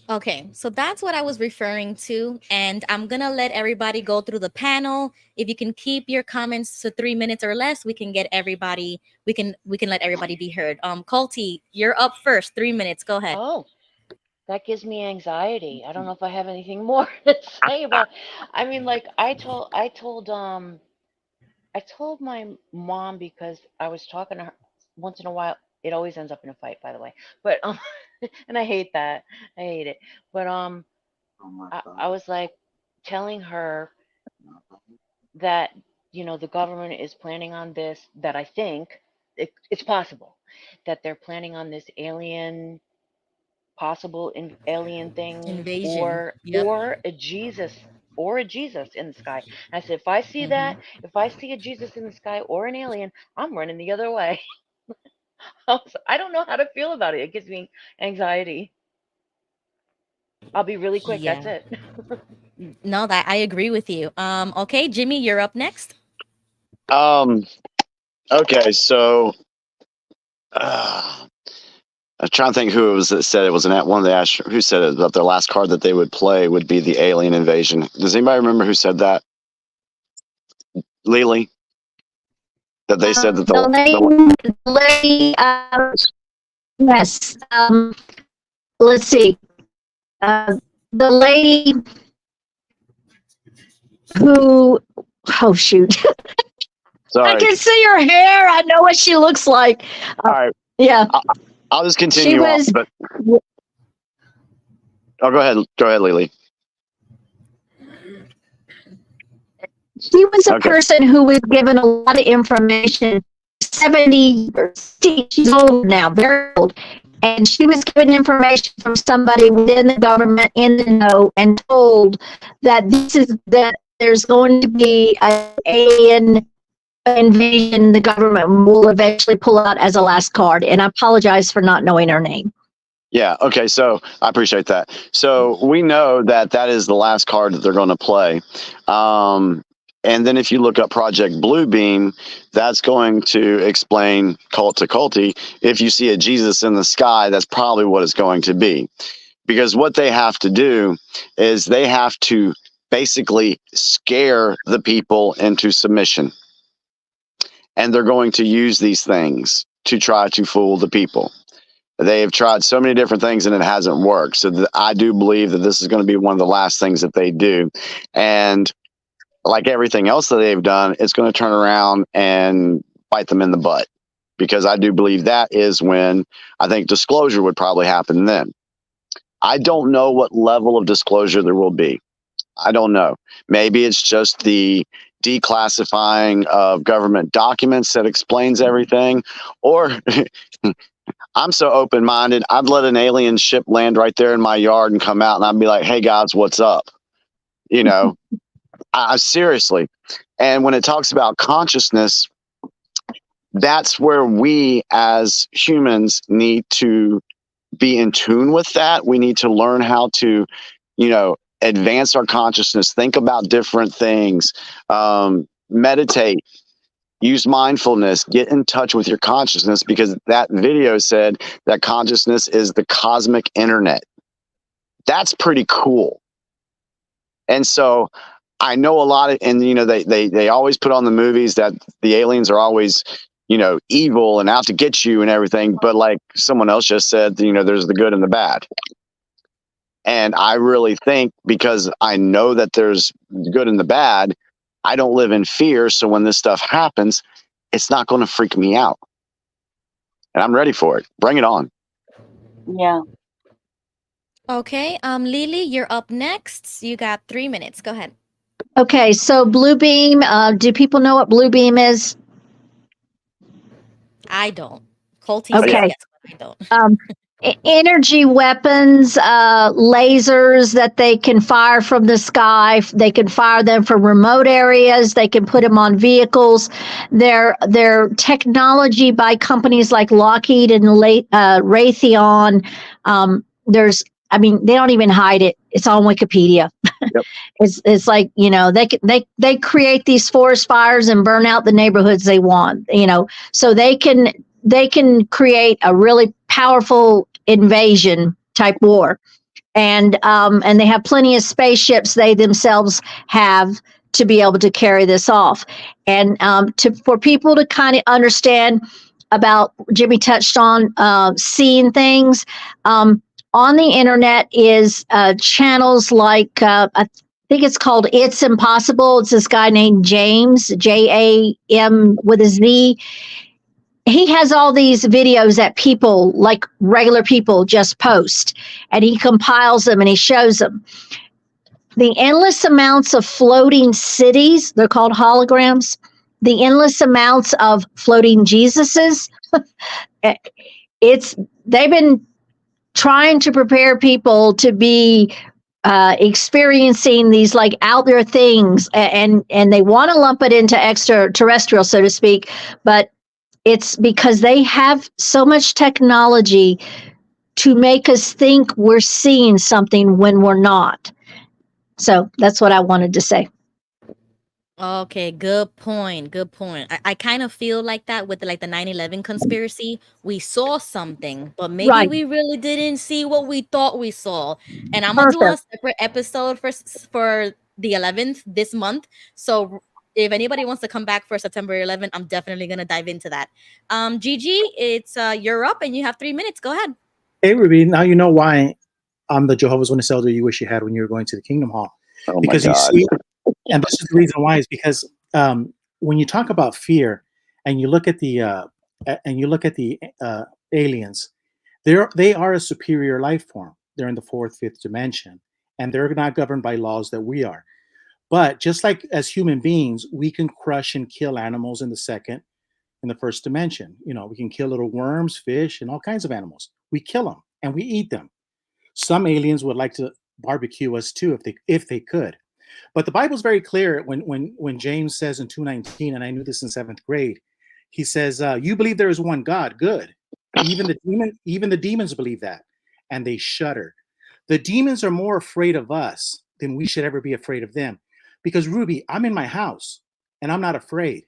Okay, so that's what I was referring to, and I'm gonna let everybody go through the panel. If you can keep your comments to 3 minutes or less, we can get everybody. We can let everybody be heard. Colty, you're up first. 3 minutes. Go ahead. Oh, that gives me anxiety. I don't know if I have anything more to say about. I mean, I told my mom, because I was talking to her once in a while. It always ends up in a fight, by the way. But and I hate that. I hate it. But I was telling her that the government is planning on this. That I think it's possible that they're planning on this possible alien thing, Invasion. or a Jesus in the sky. And I said, if I see that, if I see a Jesus in the sky or an alien, I'm running the other way. I don't know how to feel about it. It gives me anxiety. I'll be really quick. Yeah. That's it. No, that I agree with you. Okay, Jimmy, you're up next. Okay, so I'm trying to think who it was that said it was one of the who said it, that their last card that they would play would be the alien invasion. Does anybody remember who said that? Lily? That they said that the lady, yes. Let's see. The lady who, oh shoot. Sorry. I can see her hair. I know what she looks like. All right. Yeah. I'll just She continue on. was But oh, go ahead, Lily. she was a Okay. person who was given a lot of information. 70 or 60, she's old now, very old, and she was given information from somebody within the government in the know and told that there's going to be an alien invasion. The government will eventually pull out as a last card, and I apologize for not knowing her name. Yeah. Okay. So I appreciate that. So we know that that is the last card that they're going to play. And then if you look up Project Bluebeam, that's going to explain cult to culty. If you see a Jesus in the sky, that's probably what it's going to be. Because what they have to do is they have to basically scare the people into submission. And they're going to use these things to try to fool the people. They have tried so many different things and it hasn't worked. So I do believe that this is going to be one of the last things that they do. And like everything else that they've done, it's going to turn around and bite them in the butt. Because I do believe that is when I think disclosure would probably happen then. I don't know what level of disclosure there will be. I don't know. Maybe it's just the declassifying of government documents that explains everything. Or I'm so open-minded, I'd let an alien ship land right there in my yard and come out and I'd be like, hey, guys, what's up? You know, I seriously. And when it talks about consciousness, that's where we as humans need to be in tune with that. We need to learn how to, you know, advance our consciousness, think about different things, meditate, use mindfulness, get in touch with your consciousness, because that video said that consciousness is the cosmic internet. That's pretty cool. And so I know a lot of, and you know, they always put on the movies that the aliens are always, you know, evil and out to get you and everything. But like someone else just said, you know, there's the good and the bad. And I really think, because I know that there's good and the bad, I don't live in fear. So when this stuff happens, it's not going to freak me out. And I'm ready for it. Bring it on. Yeah. Okay, Lily, you're up next. You got 3 minutes. Go ahead. Okay, so Bluebeam, do people know what Bluebeam is? I don't. Colty Okay. says yes, but I don't. Energy weapons, lasers that they can fire from the sky. They can fire them from remote areas. They can put them on vehicles. They're technology by companies like Lockheed and Raytheon. I mean, they don't even hide it. It's on Wikipedia. Yep. It's like, you know, they create these forest fires and burn out the neighborhoods they want, you know, so they can create a really powerful invasion type war. And they have plenty of spaceships they themselves have to be able to carry this off. And for people to kind of understand about, Jimmy touched on seeing things, on the internet is channels like, I think it's called It's Impossible. It's this guy named James, Jam with a Z. He has all these videos that people, like regular people, just post, and he compiles them and he shows them. The endless amounts of floating cities, they're called holograms, the endless amounts of floating Jesuses. They've been trying to prepare people to be experiencing these like out there things, and they want to lump it into extraterrestrial, so to speak, but it's because they have so much technology to make us think we're seeing something when we're not. So that's what I wanted to say. Okay, good point. Good point. I kind of feel like that with like the 9/11 conspiracy. We saw something, but maybe Right. we really didn't see what we thought we saw. And I'm gonna do a separate episode for the 11th this month. So if anybody wants to come back for September 11th, I'm definitely gonna dive into that. Gigi, it's you're up and you have 3 minutes. Go ahead. Hey, Ruby, now you know why I'm the Jehovah's Witness elder you wish you had when you were going to the Kingdom Hall. Oh Because my you God. see, and this is the reason why, is because when you talk about fear and you look at the aliens, They are a superior life form. They're in the fourth, fifth dimension, and they're not governed by laws that we are. But just like as human beings, we can crush and kill animals in the second, in the first dimension. You know, we can kill little worms, fish, and all kinds of animals. We kill them and we eat them. Some aliens would like to barbecue us too, if they could. But the Bible's very clear when James says in 2:19, and I knew this in 7th grade, he says, "You believe there is one God, good. Even the demons believe that, and they shudder." The demons are more afraid of us than we should ever be afraid of them. Because Ruby, I'm in my house and I'm not afraid.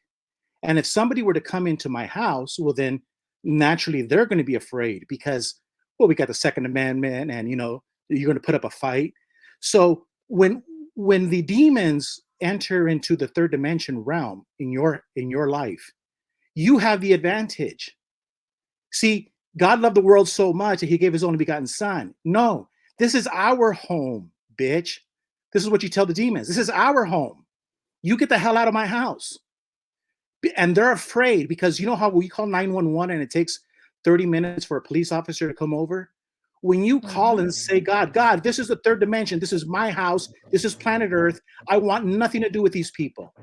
And if somebody were to come into my house, well, then naturally they're going to be afraid because, well, we got the Second Amendment, and you're going to put up a fight. So when the demons enter into the third dimension realm in your life, you have the advantage. See, God loved the world so much that he gave his only begotten son. No, this is our home, bitch. This is what you tell the demons. This is our home. You get the hell out of my house. And they're afraid because you know how we call 911 and it takes 30 minutes for a police officer to come over? When you call and say, God, this is the third dimension. This is my house. This is planet Earth. I want nothing to do with these people.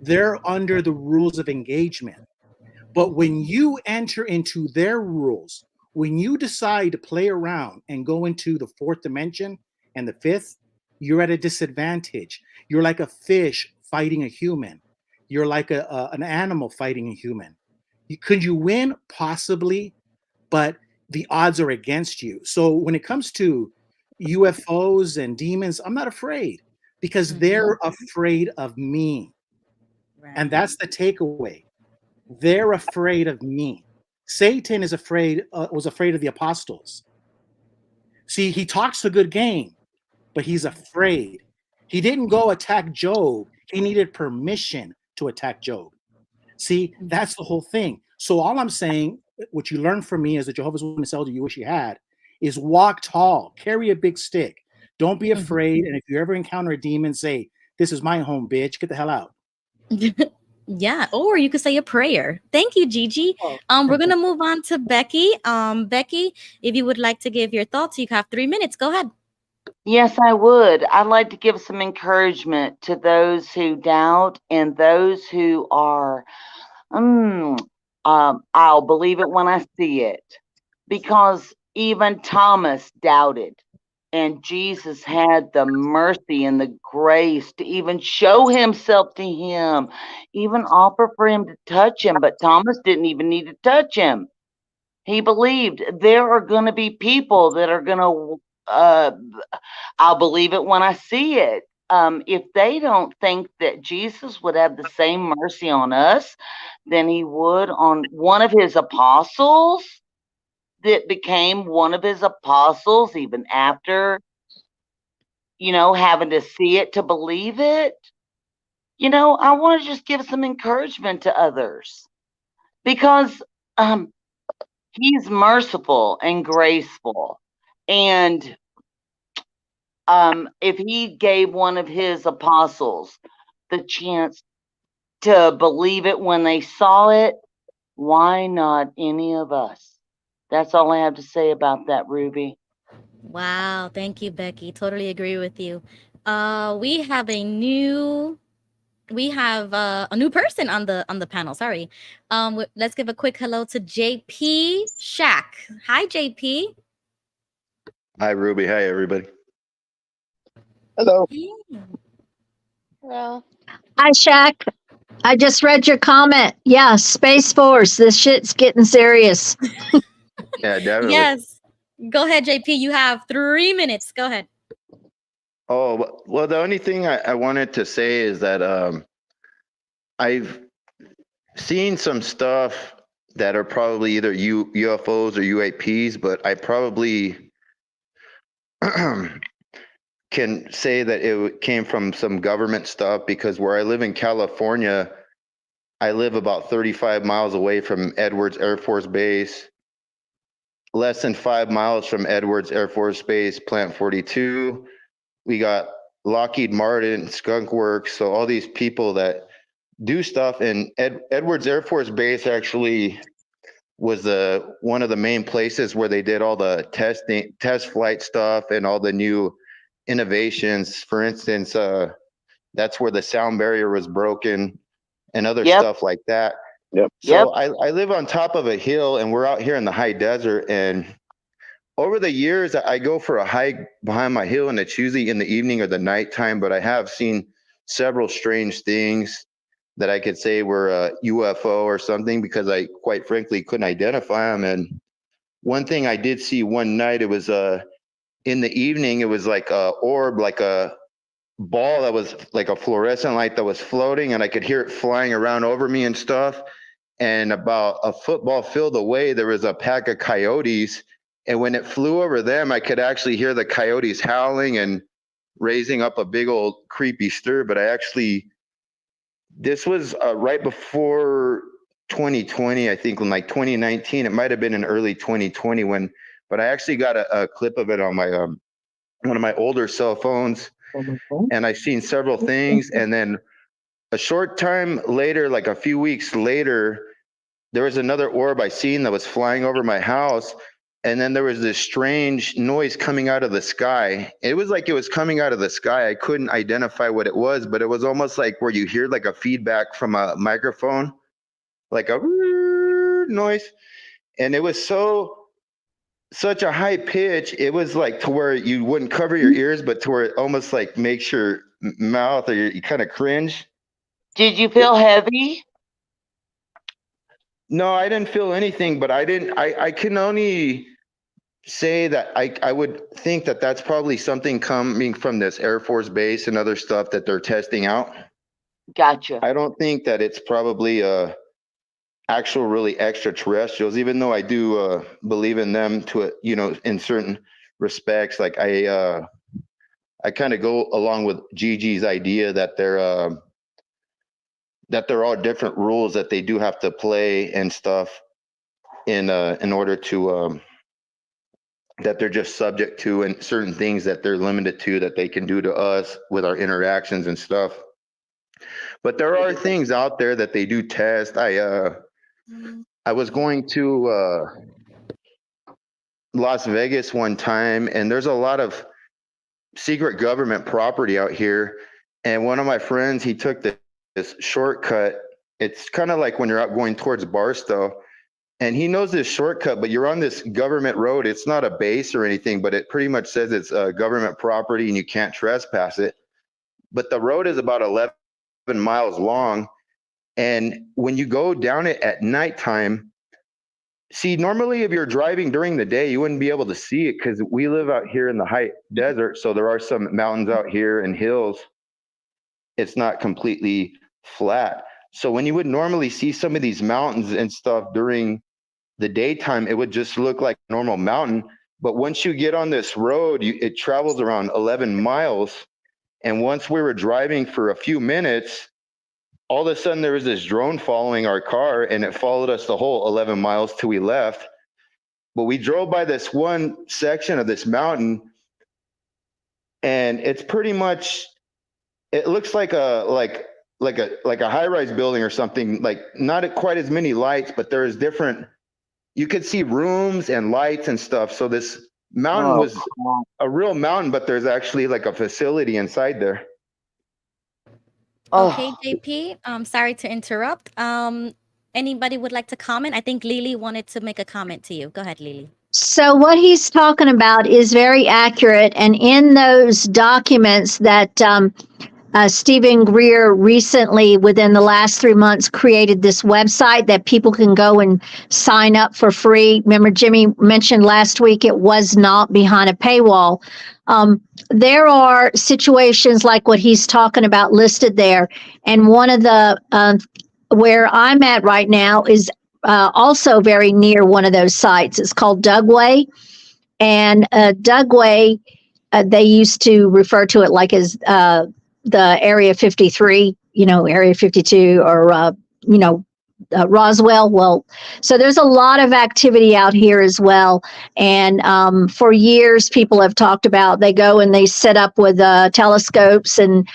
They're under the rules of engagement. But when you enter into their rules, when you decide to play around and go into the fourth dimension and the fifth, you're at a disadvantage. You're like a fish fighting a human. You're like an animal fighting a human. Could you win? Possibly, but the odds are against you. So when it comes to UFOs and demons, I'm not afraid because they're afraid of me. Right. And that's the takeaway. They're afraid of me. Satan was afraid of the apostles. See, he talks a good game, but he's afraid. He didn't go attack Job. He needed permission to attack Job. See, that's the whole thing. So all I'm saying, what you learn from me as a Jehovah's Witness elder you wish you had, is walk tall, carry a big stick. Don't be afraid. And if you ever encounter a demon, say, "This is my home, bitch. Get the hell out." Yeah, or you could say a prayer. Thank you, Gigi. We're gonna move on to Becky. Becky, if you would like to give your thoughts, you have 3 minutes. Go ahead. Yes, I would. I'd like to give some encouragement to those who doubt and those who are, I'll believe it when I see it. Because even Thomas doubted, and Jesus had the mercy and the grace to even show himself to him, even offer for him to touch him. But Thomas didn't even need to touch him. He believed. There are going to be people that are going to, I'll believe it when I see it. If they don't think that Jesus would have the same mercy on us than he would on one of his apostles that became one of his apostles, even after, having to see it to believe it, I want to just give some encouragement to others because he's merciful and graceful. And if he gave one of his apostles the chance to believe it when they saw it, why not any of us? That's all I have to say about that, Ruby. Wow, thank you, Becky. Totally agree with you. We have a new person on the panel. Sorry. Let's give a quick hello to JP Shack. Hi, JP. Hi, Ruby. Hi, everybody. Hello. Hello. Hi, Shaq. I just read your comment. Yeah, Space Force. This shit's getting serious. Yeah, definitely. Yes. Go ahead, JP. You have 3 minutes. Go ahead. Oh, well, the only thing I wanted to say is that I've seen some stuff that are probably either UFOs or UAPs, but I probably can say that it came from some government stuff because where I live in California, I live about 35 miles away from Edwards Air Force Base, less than 5 miles from Edwards Air Force Base, Plant 42. We got Lockheed Martin, Skunk Works, so all these people that do stuff. And Edwards Air Force Base actually was one of the main places where they did all the test flight stuff and all the new innovations. For instance, that's where the sound barrier was broken and other stuff like that. So I live on top of a hill, and we're out here in the high desert. And over the years, I go for a hike behind my hill, and it's usually in the evening or the nighttime. But I have seen several strange things that I could say were a UFO or something, because I quite frankly couldn't identify them. And one thing I did see one night, it was in the evening, it was like a orb, like a ball that was like a fluorescent light that was floating, and I could hear it flying around over me and stuff. And about a football field away, there was a pack of coyotes, and when it flew over them, I could actually hear the coyotes howling and raising up a big old creepy stir. But this was right before 2020, I think, in like 2019. It might have been in early 2020 but I actually got a clip of it on my one of my older cell phones, and I seen several things. And then a short time later, like a few weeks later, there was another orb I seen that was flying over my house. And then there was this strange noise coming out of the sky. It was like it was coming out of the sky. I couldn't identify what it was, but it was almost like where you hear like a feedback from a microphone, like a noise. And it was such a high pitch. It was like to where you wouldn't cover your ears, but to where it almost like makes your mouth, or you kind of cringe. Did you feel heavy? No, I didn't feel anything, but I can only say that I would think that that's probably something coming from this Air Force base and other stuff that they're testing out. Gotcha. I don't think that it's probably actual really extraterrestrials, even though I do believe in them to, in certain respects. Like I kind of go along with Gigi's idea that they're all different rules that they do have to play and stuff in order to that they're just subject to, and certain things that they're limited to that they can do to us with our interactions and stuff. But there are things out there that they do test. I was going to Las Vegas one time, and there's a lot of secret government property out here. And one of my friends, he took this shortcut. It's kind of like when you're out going towards Barstow, and he knows this shortcut, but you're on this government road. It's not a base or anything, but it pretty much says it's government property and you can't trespass it. But the road is about 11 miles long. And when you go down it at nighttime, see, normally if you're driving during the day, you wouldn't be able to see it, because we live out here in the high desert. So there are some mountains out here and hills. It's not completely flat. So when you would normally see some of these mountains and stuff during the daytime, it would just look like a normal mountain. But once you get on this road, it travels around 11 miles. And once we were driving for a few minutes, all of a sudden there was this drone following our car, and it followed us the whole 11 miles till we left. But we drove by this one section of this mountain, and it's pretty much, it looks like a high-rise building or something, like not quite as many lights, but there's different, you could see rooms and lights and stuff. So this mountain was a real mountain, but there's actually like a facility inside there. Okay, JP, sorry to interrupt. Anybody would like to comment? I think Lily wanted to make a comment to you. Go ahead, Lily. So what he's talking about is very accurate. And in those documents that Stephen Greer recently, within the last 3 months, created this website that people can go and sign up for free. Remember, Jimmy mentioned last week it was not behind a paywall. There are situations like what he's talking about listed there. And one of the, where I'm at right now is also very near one of those sites. It's called Dugway. And Dugway, they used to refer to it like as the Area 53, Area 52, or, Roswell. Well, so there's a lot of activity out here as well. And for years, people have talked about, they go and they set up with telescopes, and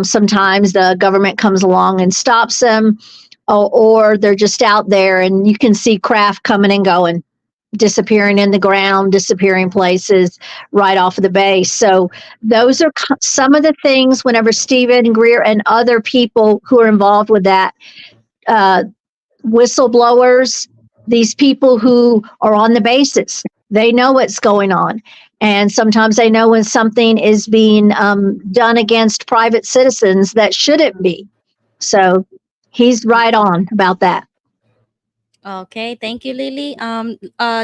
sometimes the government comes along and stops them. or they're just out there and you can see craft coming and going, disappearing in the ground, disappearing places right off of the base. So those are some of the things whenever Stephen Greer and other people who are involved with that, whistleblowers, these people who are on the bases, they know what's going on. And sometimes they know when something is being done against private citizens that shouldn't be. So he's right on about that. Okay, thank you, Lily.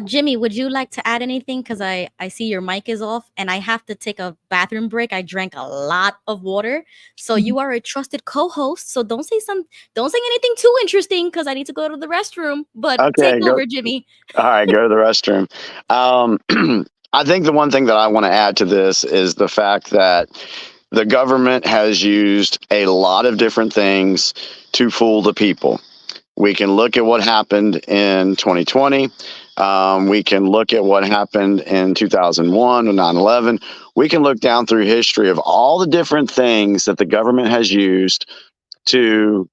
Jimmy, would you like to add anything? Because I see your mic is off and I have to take a bathroom break. I drank a lot of water. So you are a trusted co-host. So don't say anything too interesting because I need to go to the restroom. But Okay, take over, Jimmy. All right, go to the restroom. I think the one thing that I want to add to this is the fact that the government has used a lot of different things to fool the people. We can look at what happened in 2020. We can look at what happened in 2001 with 9/11. We can look down through history of all the different things that the government has used to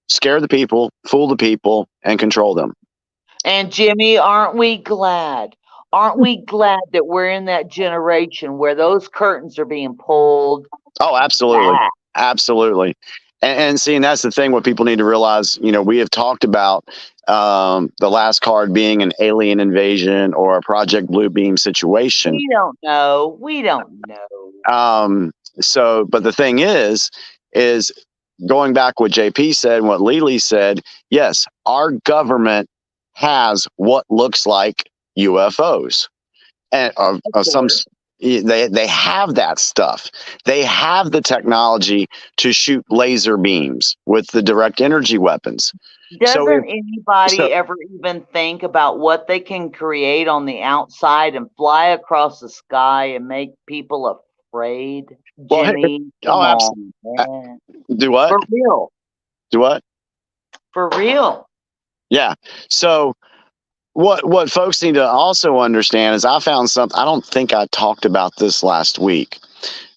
scare the people, fool the people, and control them. And Jimmy, aren't we glad? Aren't we glad that we're in that generation where those curtains are being pulled? Oh, absolutely. back? Absolutely. And see, and that's the thing, what people need to realize, we have talked about the last card being an alien invasion or a Project Blue Beam situation. We don't know. We don't know. So, but the thing is going back what JP said and what Lily said, yes, our government has what looks like UFOs. And they have that stuff. They have the technology to shoot laser beams with the direct energy weapons. Doesn't anybody ever even think about what they can create on the outside and fly across the sky and make people afraid? Jimmy, come on, man. Do what? For real. Do what? For real. Yeah. So what folks need to also understand is I found something. I don't think I talked about this last week.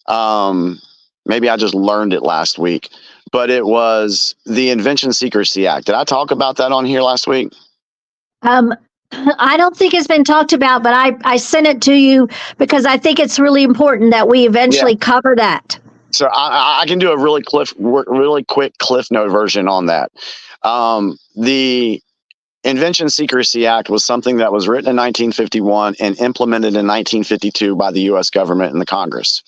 Maybe I just learned it last week, but it was the Invention Secrecy Act. Did I talk about that on here last week? I don't think it's been talked about, but I sent it to you because I think it's really important that we eventually cover that. So I can do a really quick cliff note version on that. The Invention Secrecy Act was something that was written in 1951 and implemented in 1952 by the U.S. government and the Congress.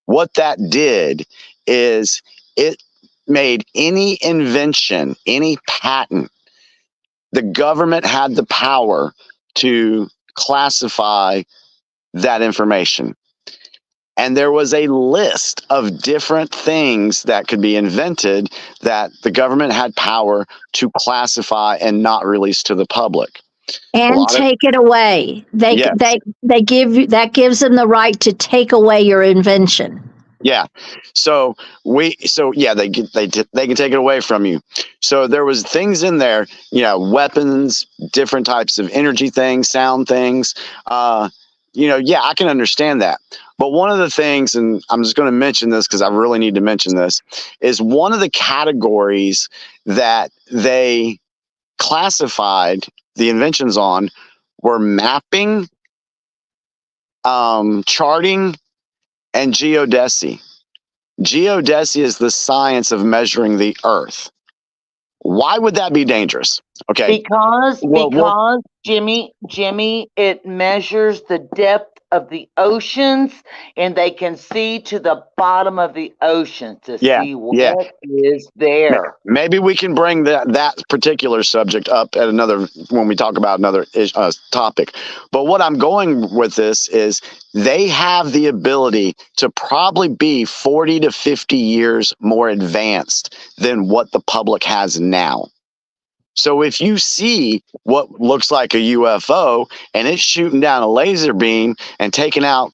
What that did is it made any invention, any patent, the government had the power to classify that information. And there was a list of different things that could be invented that the government had power to classify and not release to the public. And take it away. They give you, that gives them the right to take away your invention. Yeah. So they can take it away from you. So there was things in there, weapons, different types of energy things, sound things. I can understand that. But one of the things, and I'm just going to mention this because I really need to mention this, is one of the categories that they classified the inventions on were mapping, charting, and geodesy. Geodesy is the science of measuring the earth. Why would that be dangerous? Okay. Because Jimmy, it measures the depth of the oceans, and they can see to the bottom of the ocean to see what is there. Maybe we can bring that particular subject up at when we talk about another topic. But what I'm going with this is they have the ability to probably be 40 to 50 years more advanced than what the public has now. So if you see what looks like a UFO and it's shooting down a laser beam and taking out,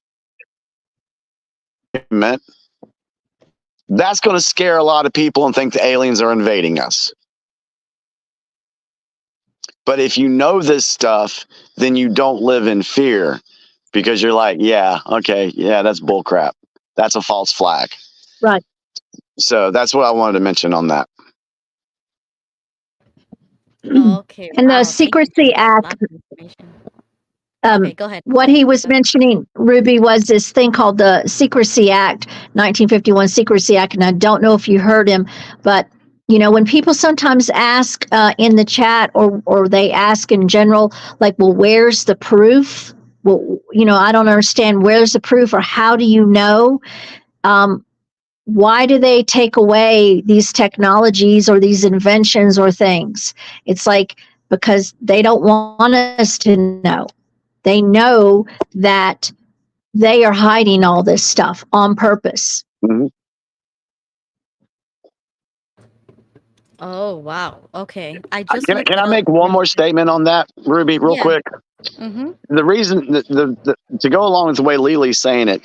that's going to scare a lot of people and think the aliens are invading us. But if you know this stuff, then you don't live in fear because you're like, that's bullcrap. That's a false flag. Right. So that's what I wanted to mention on that. Okay, And the wow. Thank you for Secrecy that. Act, Lots of information. Okay, go ahead. what he was mentioning, Ruby, was this thing called the Secrecy Act, 1951 Secrecy Act. And I don't know if you heard him, but you know, when people sometimes ask in the chat or they ask in general, like, well, where's the proof? Well, you know, I don't understand, where's the proof, or how do you know? Why do they take away these technologies or these inventions or things? It's like, because they don't want us to know. They know that they are hiding all this stuff on purpose. Oh, wow. Okay. I just Can, looked can it I up. make one more statement on that, Ruby, real Yeah. quick? Mm-hmm. The reason, to go along with the way Lili's saying it,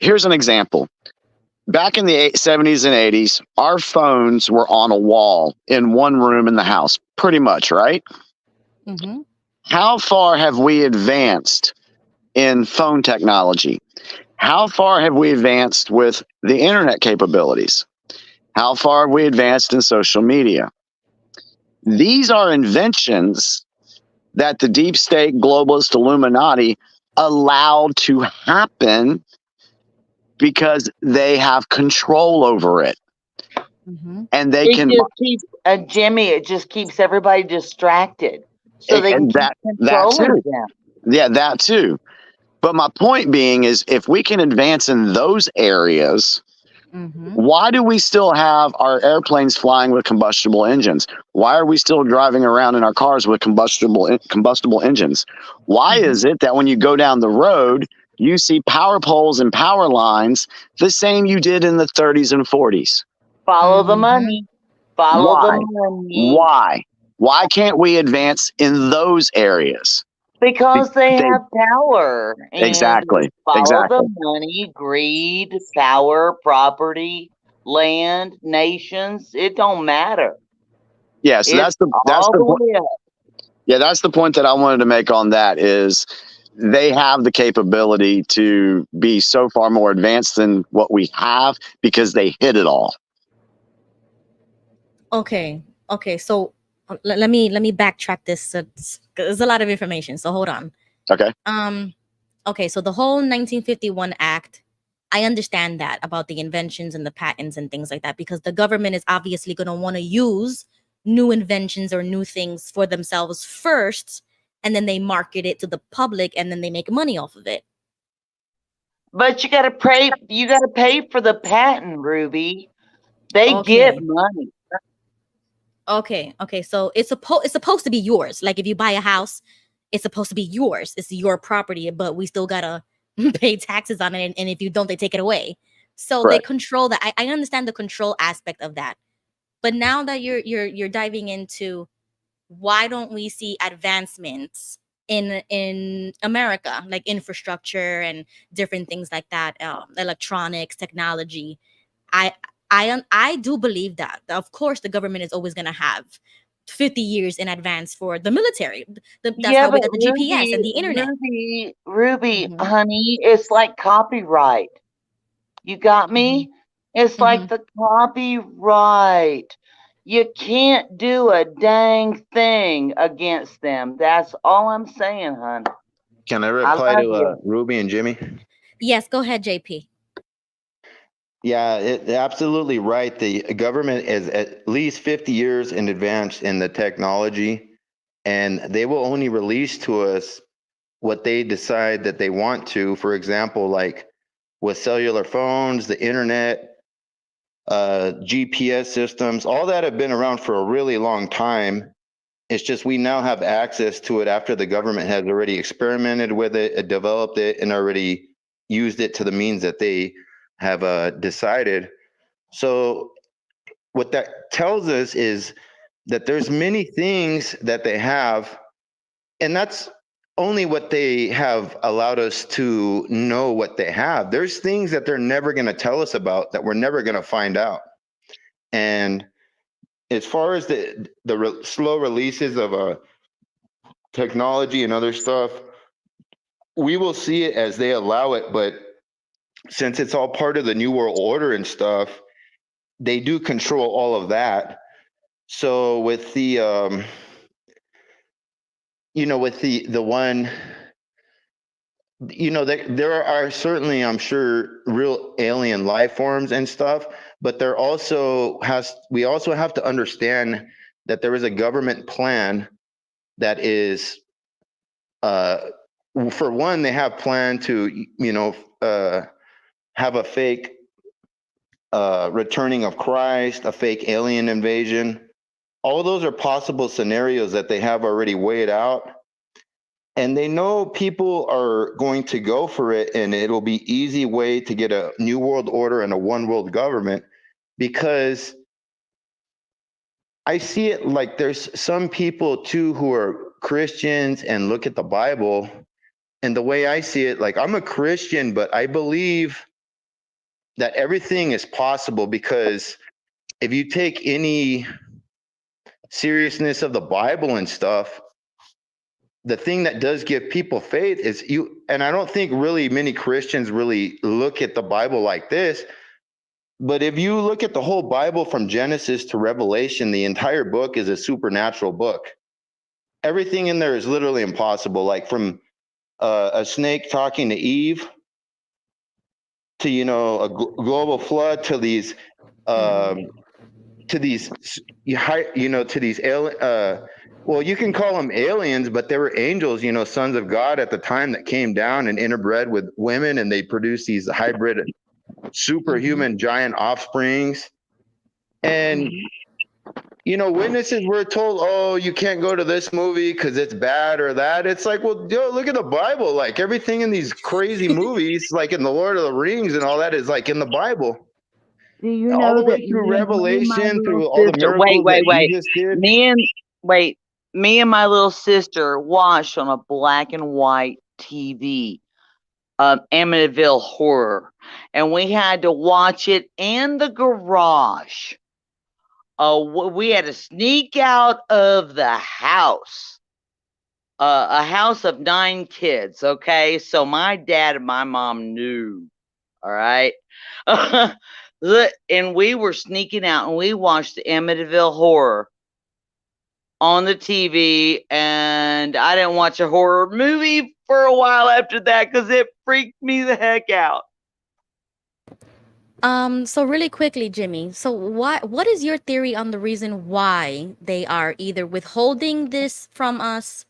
here's an example. Back in the 70s and 80s, our phones were on a wall in one room in the house, pretty much, right? Mm-hmm. How far have we advanced in phone technology? How far have we advanced with the internet capabilities? How far have we advanced in social media? These are inventions that the deep state globalist Illuminati allowed to happen because they have control over it. Mm-hmm. And they It can, just keeps Jimmy. It just keeps everybody distracted, so they can and keep that controlling too. them. Yeah, that too. But my point being is, if we can advance in those areas, Mm-hmm. why do we still have our airplanes flying with combustible engines? Why are we still driving around in our cars with combustible engines? Why Mm-hmm. is it that when you go down the road, you see power poles and power lines the same you did in the 30s and 40s? Follow the Mm-hmm. money. Follow Why? the money. Why? Why can't we advance in those areas? Because they have power, and Exactly. follow the Exactly. money, greed, power, property, land, nations. It don't matter. Yeah, so It's that's all the the point. way up. Yeah, that's the point that I wanted to make on that is they have the capability to be so far more advanced than what we have because they hit it all. Okay. Okay. So let me backtrack this. There's a lot of information. So hold on. Okay. Okay. So the whole 1951 Act, I understand that about the inventions and the patents and things like that, because the government is obviously going to want to use new inventions or new things for themselves first, and then they market it to the public, and then they make money off of it. But you gotta pay. You gotta pay for the patent, Ruby. They get money. Okay. Okay. So it's supposed to be yours. Like if you buy a house, it's supposed to be yours. It's your property, but we still gotta pay taxes on it. And if you don't, they take it away. So they Right. control that. I understand the control aspect of that. But now that you're diving into why don't we see advancements in America, like infrastructure and different things like that, electronics, technology. I do believe that. Of course, the government is always going to have 50 years in advance for the military. That's Yeah, how we but got the GPS and the internet. Ruby, honey, it's like copyright. You got me? It's like the copyright. You can't do a dang thing against them. That's all I'm saying, hon. Can I I reply love to you. Ruby and Jimmy? Yes, go ahead, JP. Yeah, absolutely right. The government is at least 50 years in advance in the technology, and they will only release to us what they decide that they want to. For example, like with cellular phones, the internet, GPS systems, all that have been around for a really long time. It's just we now have access to it after the government has already experimented with it, developed it, and already used it to the means that they have decided. So what that tells us is that there's many things that they have, and that's only what they have allowed us to know what they have. There's things that they're never going to tell us about that we're never going to find out. And as far as the slow releases of technology and other stuff, we will see it as they allow it. But since it's all part of the New World Order and stuff, they do control all of that. So with the with the one, there are certainly, I'm sure, real alien life forms and stuff, but we also have to understand that there is a government plan that is, for one, they have planned to, have a fake returning of Christ, a fake alien invasion. All those are possible scenarios that they have already weighed out. And they know people are going to go for it, and it'll be easy way to get a new world order and a one world government, because I see it like there's some people too who are Christians and look at the Bible, and the way I see it, like, I'm a Christian, but I believe that everything is possible, because if you take any seriousness of the Bible and stuff, the thing that does give people faith is and I don't think really many Christians really look at the Bible like this, but if you look at the whole Bible from Genesis to Revelation, the entire book is a supernatural book. Everything in there is literally impossible, like from a snake talking to Eve to, a global flood to these well, you can call them aliens, but they were angels, sons of God at the time, that came down and interbred with women, and they produced these hybrid superhuman giant offsprings. And witnesses were told, oh, you can't go to this movie because it's bad or that. It's like, well, look at the Bible. Like, everything in these crazy movies, like in the Lord of the Rings and all that, is like in the Bible. Do you All know the way that through me and my Revelation, little through all the sister, miracles that Jesus did. me and my little sister watched on a black and white TV, Amityville Horror, and we had to watch it in the garage. We had to sneak out of the house, a house of 9 kids. Okay, so my dad and my mom knew. All right. And we were sneaking out, and we watched the Amityville Horror on the TV, and I didn't watch a horror movie for a while after that because it freaked me the heck out. So really quickly, Jimmy, so what is your theory on the reason why they are either withholding this from us,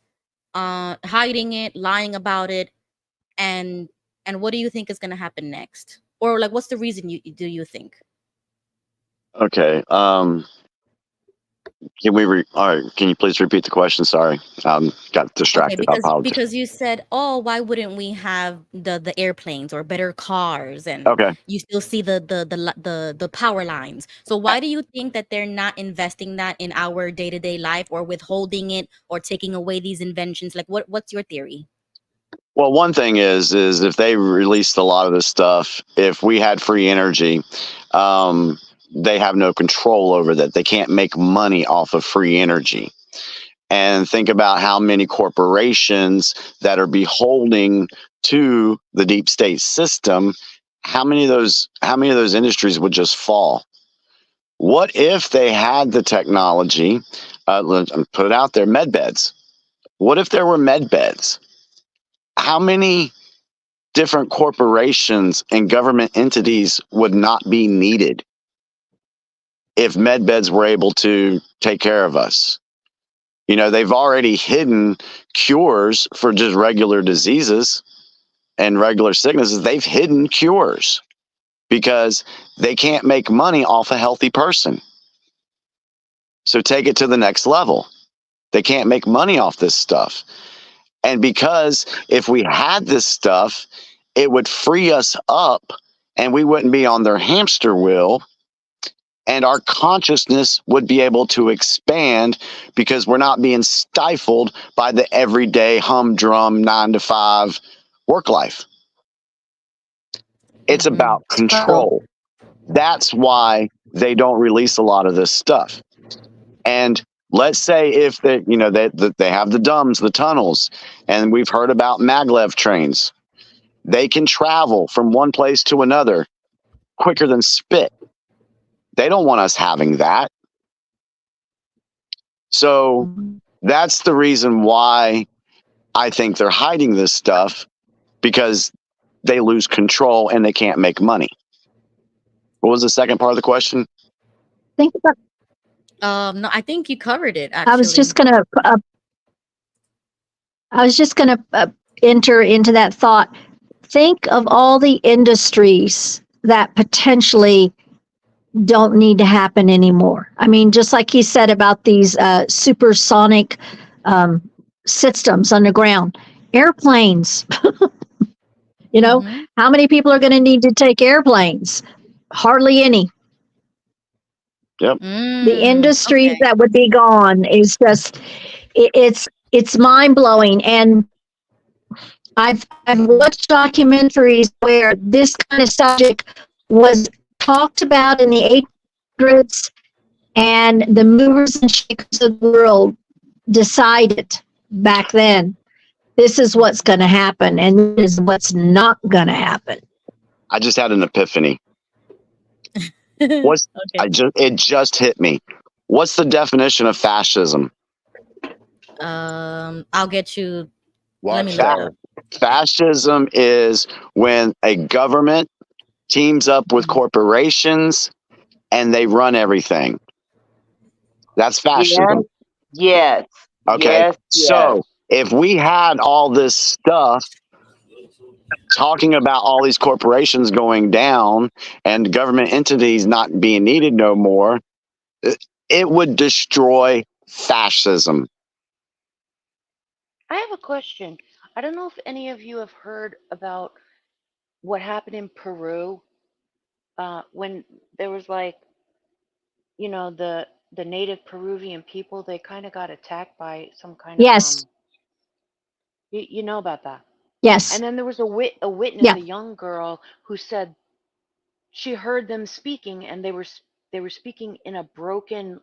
hiding it, lying about it, and what do you think is going to happen next? Or like, what's the reason do you think? Okay. All right, can you please repeat the question? Sorry. Got Okay, distracted. I apologize. because you said, oh, why wouldn't we have the airplanes or better cars, and Okay. you still see the power lines. So why do you think that they're not investing that in our day-to-day life, or withholding it, or taking away these inventions? Like, what's your theory? Well, one thing is if they released a lot of this stuff, if we had free energy, they have no control over that. They can't make money off of free energy. And think about how many corporations that are beholding to the deep state system. How many of those industries would just fall? What if they had the technology? Put it out there, med beds. What if there were med beds? How many different corporations and government entities would not be needed if med beds were able to take care of us? They've already hidden cures for just regular diseases and regular sicknesses. They've hidden cures because they can't make money off a healthy person. So take it to the next level. They can't make money off this stuff. And because if we had this stuff, it would free us up and we wouldn't be on their hamster wheel, and our consciousness would be able to expand because we're not being stifled by the everyday humdrum 9-to-5 work life. It's about control. That's why they don't release a lot of this stuff. And let's say if they have the DUMs, the tunnels, and we've heard about maglev trains. They can travel from one place to another quicker than spit. They don't want us having that. So That's the reason why I think they're hiding this stuff, because they lose control and they can't make money. What was the second part of the question? Think about. No, I think you covered it I was actually. just gonna. Enter into that thought. Think of all the industries that potentially don't need to happen anymore. I mean, just like he said about these supersonic systems underground, airplanes. You know, how many people are going to need to take airplanes? Hardly any. Yep. The industries that would be gone is just, it's mind blowing. And I've watched documentaries where this kind of subject was talked about in the 800s, and the movers and shakers of the world decided back then, this is what's going to happen and this is what's not going to happen. I just had an epiphany. It just hit me. What's the definition of fascism? I'll get you. Let me look it up. Fascism is when a government teams up with corporations and they run everything. That's fascism. Yes. Okay. Yes, So if we had all this stuff talking about all these corporations going down and government entities not being needed no more, it would destroy fascism. I have a question. I don't know if any of you have heard about what happened in Peru when there was like, you know, the native Peruvian people. They kind of got attacked by some kind Yes. of you know about that. Yes. And then there was a witness, Yeah. a young girl, who said she heard them speaking, and they were speaking in a broken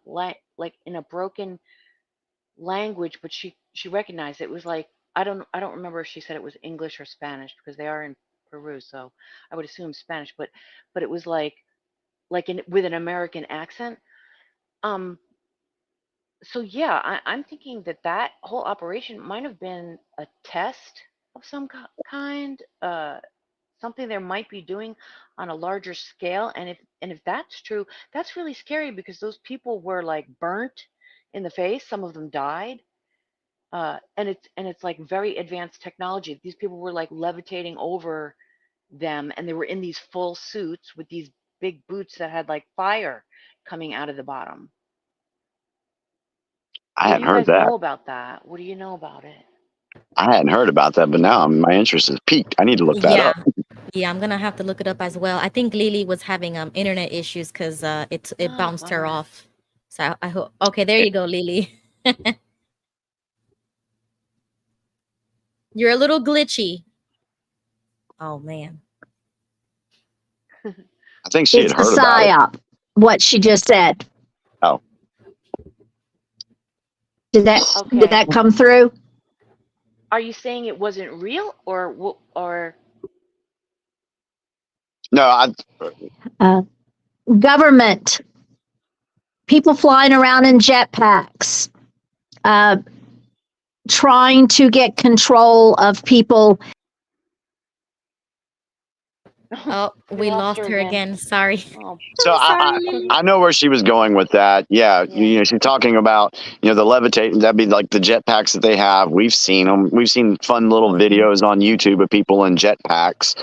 language, but she recognized it was like, I don't remember if she said it was English or Spanish, because they are in Peru, so I would assume Spanish, but it was like with an American accent. So yeah, I'm thinking that whole operation might have been a test of some kind, something they might be doing on a larger scale. And if that's true, that's really scary, because those people were like burnt in the face. Some of them died. And it's like very advanced technology. These people were like levitating over them, and they were in these full suits with these big boots that had like fire coming out of the bottom. I What do hadn't you heard guys that. know about that? What do you know about it? I hadn't heard about that, but now my interest is piqued. I need to look that up. Yeah, I'm gonna have to look it up as well. I think Lily was having internet issues because it bounced her off. So I hope. Okay, there you go, Lily. You're a little glitchy. Oh man. I think she It's had a heard about it. psyop, what she just said. Oh. Did that come through? Are you saying it wasn't real, or No, Government, people flying around in jetpacks, trying to get control of people. Oh, we lost her again. Sorry. So I know where she was going with that. Yeah, you know, she's talking about, you know, the levitating. That'd be like the jetpacks that they have. We've seen them. We've seen fun little videos on YouTube of people in jetpacks.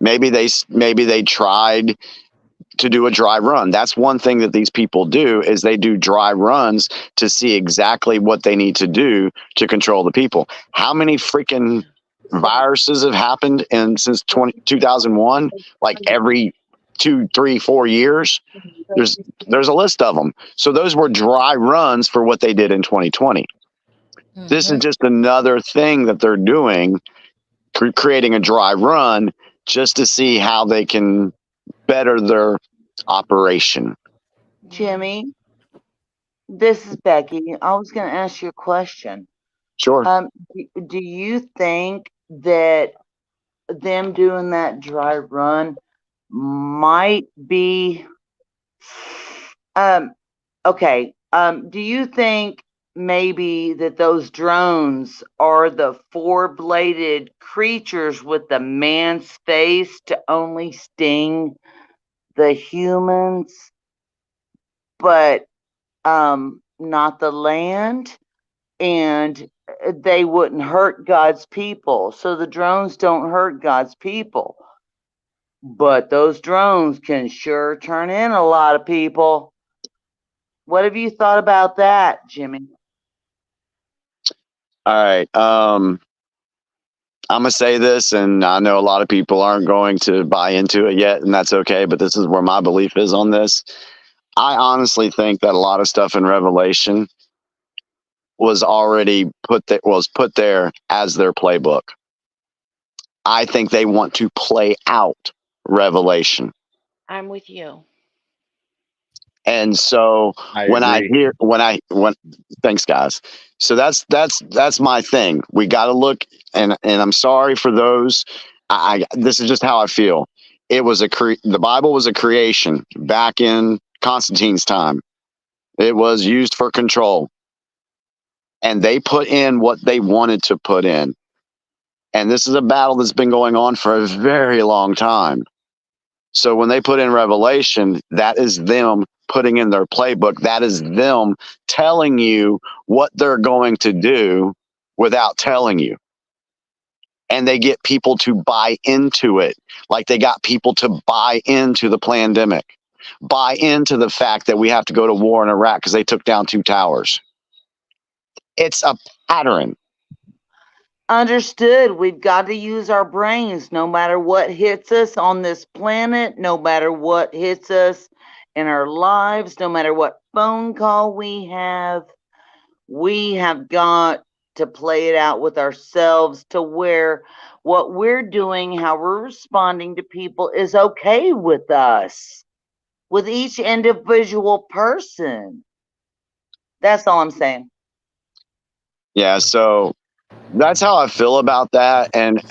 Maybe they tried to do a dry run. That's one thing that these people do, is they do dry runs to see exactly what they need to do to control the people. How many freaking viruses have happened since 2001? Like every 2, 3, 4 years, there's a list of them. So those were dry runs for what they did in 2020. This is just another thing that they're doing, creating a dry run just to see how they can better their operation. Jimmy, this is Becky. I was going to ask you a question. Sure. Do you think that them doing that dry run might be okay? Do you think maybe that those drones are the four-bladed creatures with the man's face to only sting the humans, but not the land, and they wouldn't hurt God's people. So the drones don't hurt God's people, but those drones can sure turn in a lot of people. What have you thought about that, Jimmy? All right. I'm gonna say this, and I know a lot of people aren't going to buy into it yet, and that's okay. But this is where my belief is on this. I honestly think that a lot of stuff in Revelation was already put there as their playbook. I think they want to play out Revelation. I'm with you. And so when thanks guys. So that's my thing. We got to look, and I'm sorry for those. This is just how I feel. It was the Bible was a creation back in Constantine's time. It was used for control, and they put in what they wanted to put in. And this is a battle that's been going on for a very long time. So when they put in Revelation, that is them putting in their playbook. That is them telling you what they're going to do without telling you. And they get people to buy into it. Like they got people to buy into the pandemic, buy into the fact that we have to go to war in Iraq because they took down 2 towers. It's a pattern. Understood. We've got to use our brains no matter what hits us on this planet, no matter what hits us in our lives, no matter what phone call we have got to play it out with ourselves to where what we're doing, how we're responding to people is okay with us, with each individual person. That's all I'm saying. Yeah, so that's how I feel about that. And,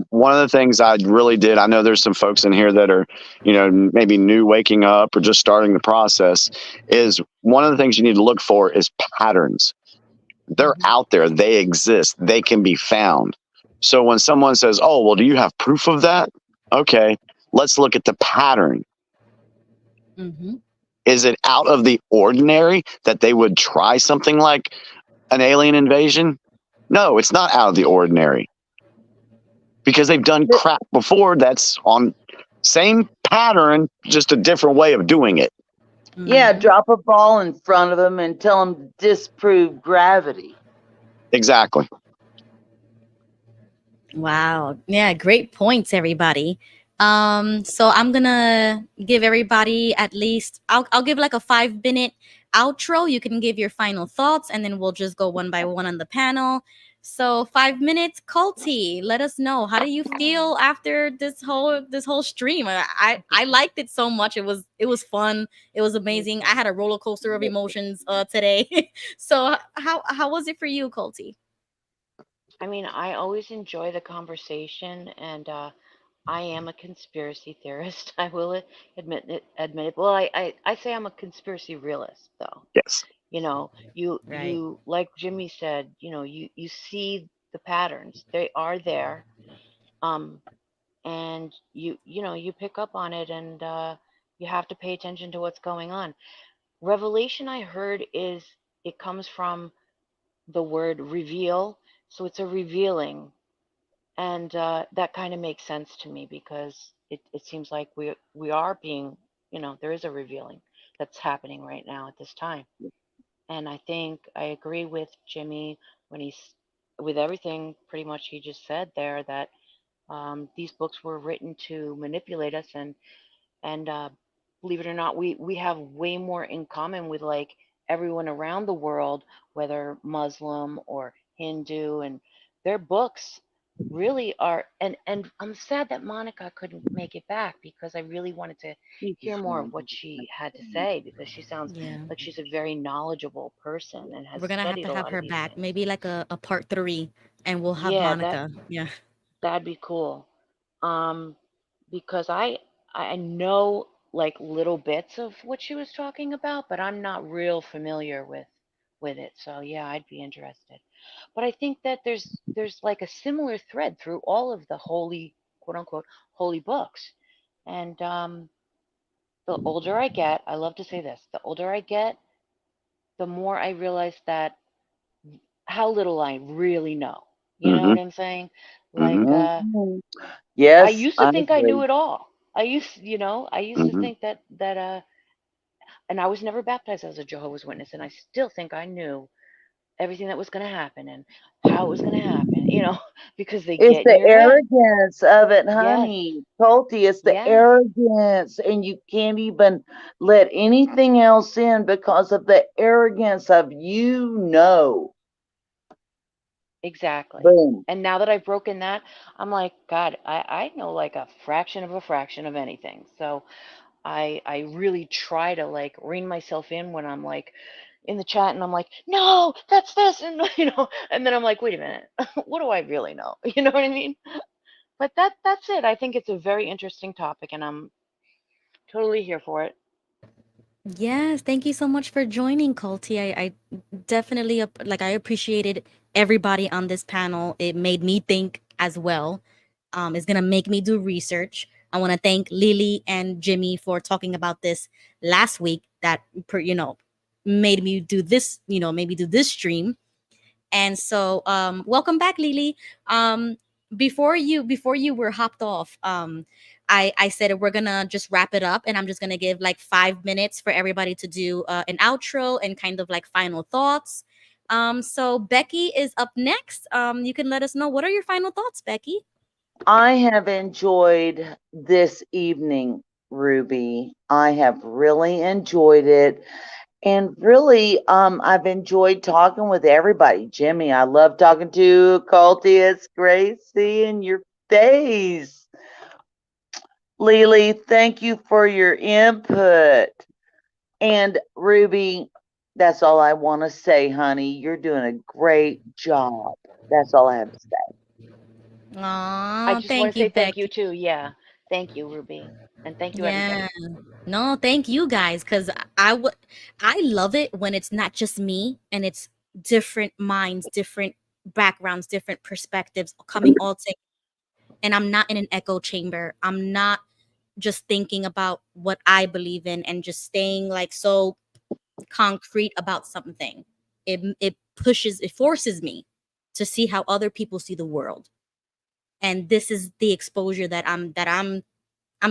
one of the things I really did, I know there's some folks in here that are, maybe new waking up or just starting the process, is one of the things you need to look for is patterns. They're out there. They exist. They can be found. So when someone says, oh, well, do you have proof of that? Okay, let's look at the pattern. Mm-hmm. Is it out of the ordinary that they would try something like an alien invasion? No, it's not out of the ordinary because they've done crap before that's on same pattern, just a different way of doing it. Yeah, drop a ball in front of them and tell them to disprove gravity. Exactly. Wow. Yeah, great points, everybody. So I'm gonna give everybody at least I'll give like a 5-minute outro. You can give your final thoughts and then we'll just go one by one on the panel. So 5 minutes, Culty, let us know, how do you feel after this whole stream? I liked it so much. It was fun. It was amazing. I had a roller coaster of emotions today. So how was it for you, Culty? I mean, I always enjoy the conversation, and I am a conspiracy theorist. I will admit it. Well, I say I'm a conspiracy realist, though. Yes. You like Jimmy said, you see the patterns. They are there, and you pick up on it, and you have to pay attention to what's going on. Revelation, I heard, it comes from the word reveal, so it's a revealing. And that kind of makes sense to me because it seems like we are being, there is a revealing that's happening right now at this time. And I think I agree with Jimmy with everything pretty much he just said there, that these books were written to manipulate us, and believe it or not, we have way more in common with like everyone around the world, whether Muslim or Hindu, and their books really are. And I'm sad that Monica couldn't make it back because I really wanted to hear more of what she had to say, because she sounds like she's a very knowledgeable person and has We're gonna have studied to a have lot of her these back, things. maybe like a part 3, and we'll have Yeah, Monica. Yeah. that'd be cool. Because I know like little bits of what she was talking about, but I'm not real familiar with with it. So yeah, I'd be interested. But I think that there's like a similar thread through all of the holy, quote unquote, holy books. And the older I get, I love to say this, the older I get, the more I realize that how little I really know. You know Mm-hmm. what I'm saying? Like I Yes, used to I think I knew agree. it all. I used to Mm-hmm. think that and I was never baptized as a Jehovah's Witness, and I still think I knew everything that was going to happen and how it was going to happen, because they It's get in the your head. arrogance of it, Yes. honey. Culty, it's the Yes. arrogance, and you can't even let anything else in because of the arrogance of Exactly. Boom. And now that I've broken that, I'm like, God, I know like a fraction of anything. So I really try to like rein myself in when I'm like in the chat and I'm like, no, that's this, and and then I'm like, wait a minute, what do I really know? You know what I mean? But that's it. I think it's a very interesting topic, and I'm totally here for it. Yes, thank you so much for joining, Culty. I definitely like I appreciated everybody on this panel. It made me think as well. It's gonna make me do research. I want to thank Lily and Jimmy for talking about this last week. That made me do this. Maybe do this stream. And so, welcome back, Lily. Before you were hopped off, I said we're gonna just wrap it up, and I'm just gonna give like 5 minutes for everybody to do an outro and kind of like final thoughts. So Becky is up next. You can let us know, what are your final thoughts, Becky? I have enjoyed this evening, Ruby. I have really enjoyed it. And really, I've enjoyed talking with everybody. Jimmy, I love talking to you. Culty, it's great seeing your face. Lily, thank you for your input. And Ruby, that's all I want to say, honey. You're doing a great job. That's all I have to say. I Aw, just want thank to you, say thank you Becky. too. Yeah. Thank you, Ruby. And thank you, Yeah. everybody. No, thank you guys, because I love it when it's not just me and it's different minds, different backgrounds, different perspectives coming all together. And I'm not in an echo chamber. I'm not just thinking about what I believe in and just staying like so concrete about something. It forces me to see how other people see the world. And this is the exposure that I'm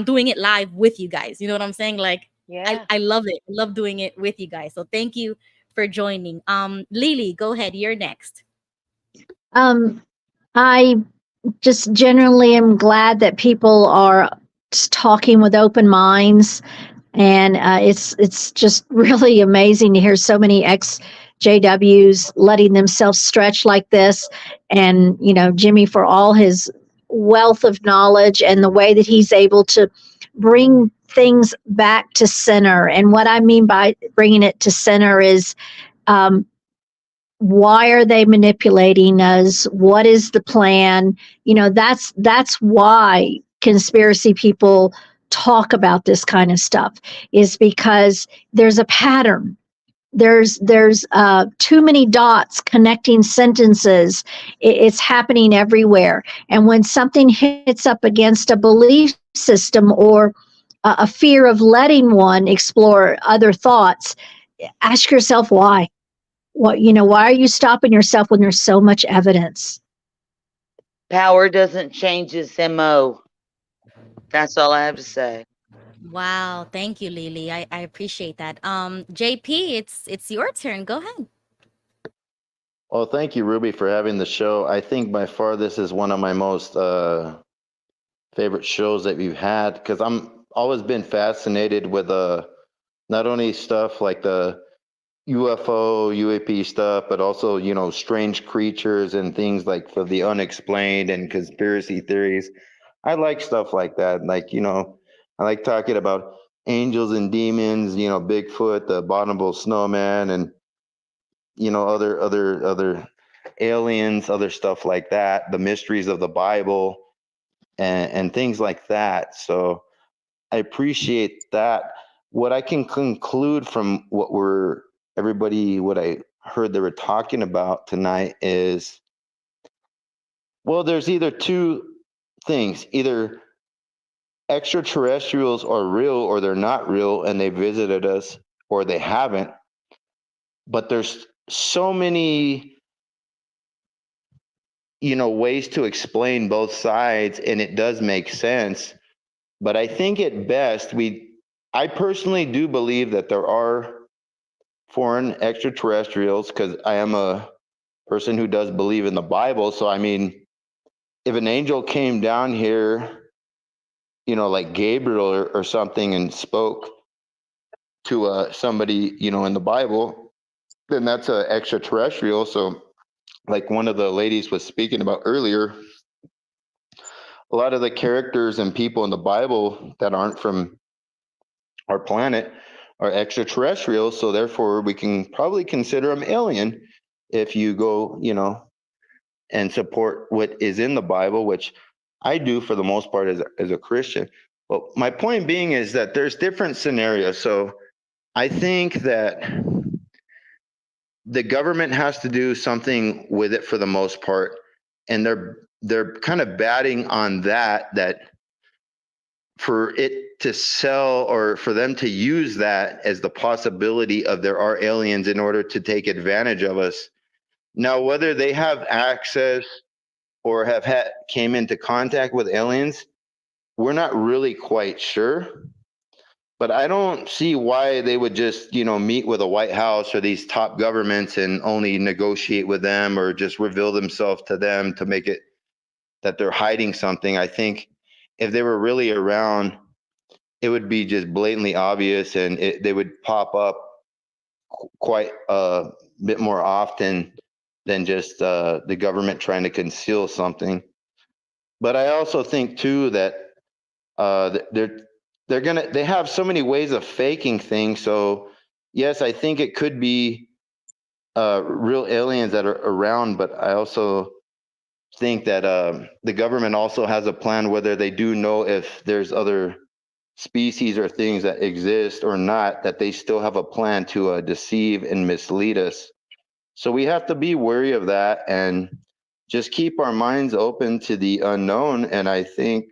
doing it live with you guys. You know what I'm saying? Like Yeah. I love it. I love doing it with you guys. So thank you for joining. Lily, go ahead. You're next. I just generally am glad that people are talking with open minds, and it's just really amazing to hear so many ex-JWs letting themselves stretch like this, and Jimmy for all his wealth of knowledge and the way that he's able to bring things back to center. And what I mean by bringing it to center is, um, why are they manipulating us? What is the plan? That's why conspiracy people talk about this kind of stuff, is because there's a pattern. There's too many dots connecting sentences. It's happening everywhere. And when something hits up against a belief system or a fear of letting one explore other thoughts, ask yourself why. Why are you stopping yourself when there's so much evidence? Power doesn't change its MO. That's all I have to say. Wow, thank you, Lily. I appreciate that. JP, it's your turn. Go ahead. Well, thank you, Ruby, for having the show. I think by far this is one of my most favorite shows that we've had, because I'm always been fascinated with not only stuff like the UFO, UAP stuff, but also, strange creatures and things like for the unexplained and conspiracy theories. I like stuff like that. Like, I like talking about angels and demons, Bigfoot, the abominable snowman, and, other aliens, other stuff like that, the mysteries of the Bible and things like that. So I appreciate that. What I can conclude from what I heard they were talking about tonight is, well, there's either two things. Either extraterrestrials are real or they're not real and they visited us, or they haven't. But there's so many, ways to explain both sides, and it does make sense. But I think at best, I personally do believe that there are foreign extraterrestrials, because I am a person who does believe in the Bible. So, I mean, if an angel came down here, like Gabriel or something, and spoke to somebody, in the Bible, then that's an extraterrestrial. So, like one of the ladies was speaking about earlier, a lot of the characters and people in the Bible that aren't from our planet are extraterrestrials. So therefore, we can probably consider them alien if you go, and support what is in the Bible, which I do for the most part as a Christian. But my point being is that there's different scenarios. So I think that the government has to do something with it for the most part, and they're kind of batting on that for it to sell, or for them to use that as the possibility of there are aliens in order to take advantage of us. Now, whether they have access or came into contact with aliens, we're not really quite sure. But I don't see why they would just, meet with the White House or these top governments and only negotiate with them, or just reveal themselves to them to make it that they're hiding something. I think if they were really around, it would be just blatantly obvious, and they would pop up quite a bit more often than just the government trying to conceal something. But I also think too that they have so many ways of faking things. So yes, I think it could be real aliens that are around, but I also think that the government also has a plan, whether they do know if there's other species or things that exist or not, that they still have a plan to deceive and mislead us. So we have to be wary of that and just keep our minds open to the unknown. And I think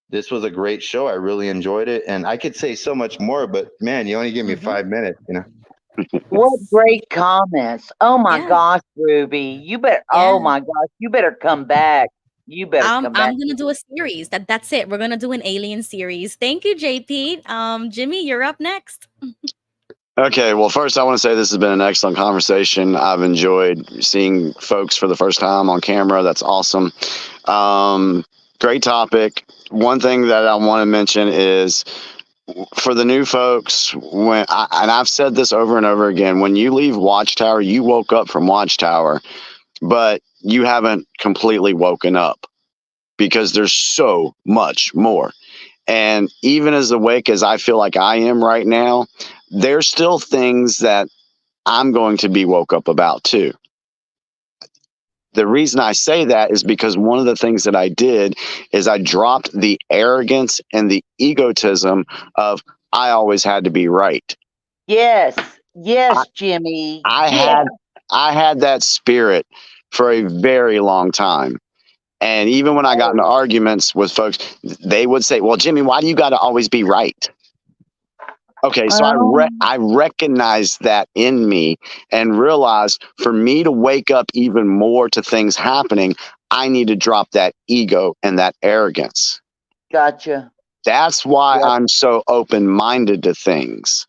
this was a great show. I really enjoyed it. And I could say so much more, but man, you only give me 5 minutes, What great comments. Oh my Yeah. gosh, Ruby. You better oh my gosh, you better come back. You better come back. I'm gonna do a series. That's it. We're gonna do an alien series. Thank you, JP. Jimmy, you're up next. Okay, well, first I want to say this has been an excellent conversation. I've enjoyed seeing folks for the first time on camera. That's awesome. Great topic. One thing that I want to mention is for the new folks, and I've said this over and over again, when you leave Watchtower, you woke up from Watchtower, but you haven't completely woken up, because there's so much more. And even as awake as I feel like I am right now, there's still things that I'm going to be woke up about too. The reason I say that is because one of the things that I did is I dropped the arrogance and the egotism of I always had to be right. Yes, Jimmy. I had that spirit for a very long time. And even when I got into arguments with folks, they would say, well, Jimmy, why do you got to always be right? Okay, so I recognized that in me and realized for me to wake up even more to things happening, I need to drop that ego and that arrogance. Gotcha. That's why I'm so open-minded to things.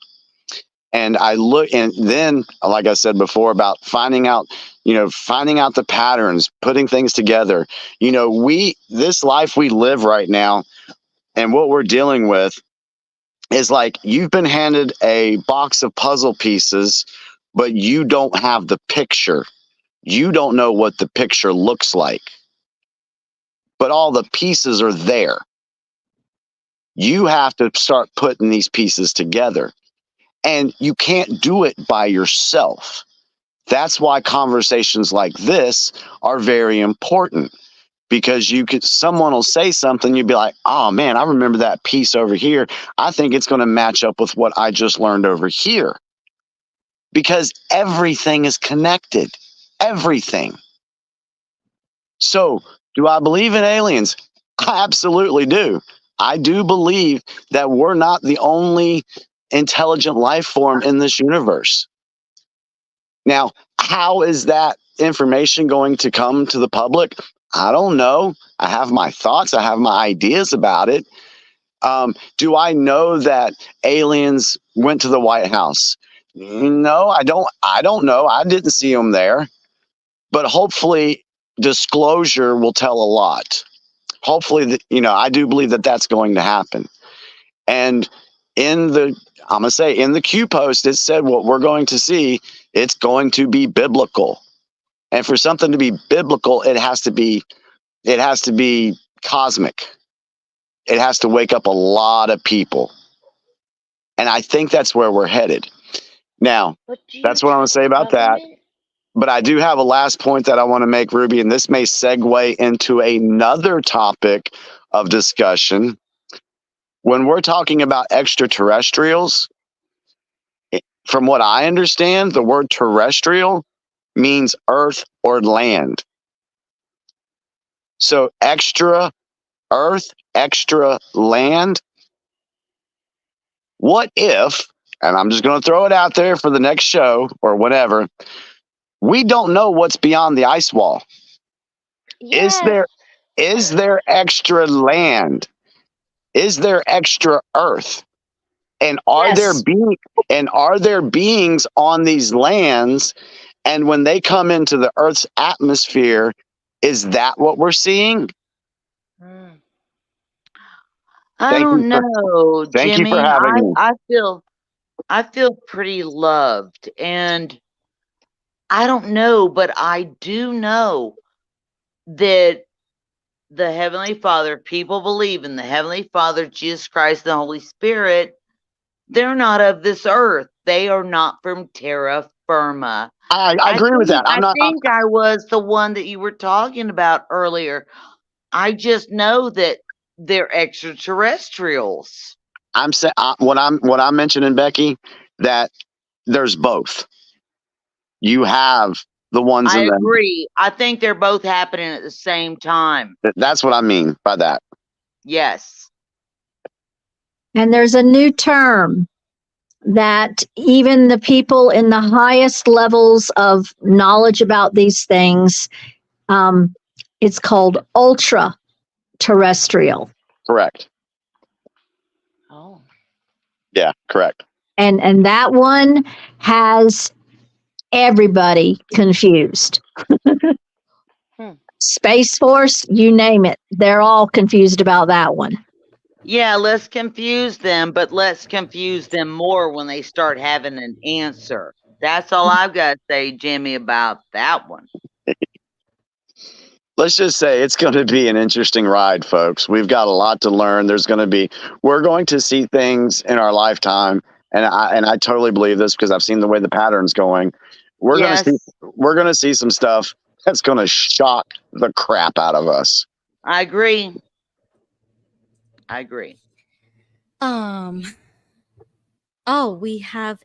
And I look, and then, like I said before, about finding out the patterns, putting things together. This life we live right now and what we're dealing with is like you've been handed a box of puzzle pieces, but you don't have the picture. You don't know what the picture looks like, but all the pieces are there. You have to start putting these pieces together, and you can't do it by yourself. That's why conversations like this are very important, because someone will say something, you'd be like, oh man, I remember that piece over here. I think it's going to match up with what I just learned over here. because everything is connected. Everything. So, do I believe in aliens? I absolutely do. I do believe that we're not the only intelligent life form in this universe. Now, how is that information going to come to the public? I don't know. I have my thoughts, I have my ideas about it. Do I know that aliens went to the White House? No, I don't. I don't know. I didn't see them there. But hopefully, disclosure will tell a lot. Hopefully, I do believe that that's going to happen. And I'm going to say in the Q post, it said what we're going to see, it's going to be biblical. And for something to be biblical, it has to be cosmic. It has to wake up a lot of people. And I think that's where we're headed. Now, that's what I'm going to say about that. But I do have a last point that I want to make, Ruby, and this may segue into another topic of discussion. When we're talking about extraterrestrials, from what I understand, the word terrestrial means earth or land. So extra earth, extra land. What if, and I'm just going to throw it out there for the next show or whatever, we don't know what's beyond the ice wall. Yes. Is there extra land? Is there extra earth? And are there beings on these lands? And when they come into the Earth's atmosphere, is that what we're seeing? I don't know, Thank you Jimmy. for having me. I feel pretty loved, and I don't know, but I do know that the Heavenly Father, people believe in the Heavenly Father, Jesus Christ, the Holy Spirit. They're not of this earth. They are not from terra firma. I agree with that. I think I was the one that you were talking about earlier. I just know that they're extraterrestrials. I'm saying what I'm mentioning, Becky, that there's both. You have the ones I in them. agree. I think they're both happening at the same time. That's what I mean by that. Yes. And there's a new term that even the people in the highest levels of knowledge about these things, it's called ultra terrestrial. Correct. Oh. Yeah, correct. And that one has everybody confused. Space Force, you name it. They're all confused about that one. Yeah, let's confuse them, but let's confuse them more when they start having an answer. That's all I've got to say, Jimmy, about that one. Let's just say it's going to be an interesting ride, folks. We've got a lot to learn. We're going to see things in our lifetime, and I totally believe this because I've seen the way the pattern's going. We're going to see some stuff that's going to shock the crap out of us. I agree. Oh, we have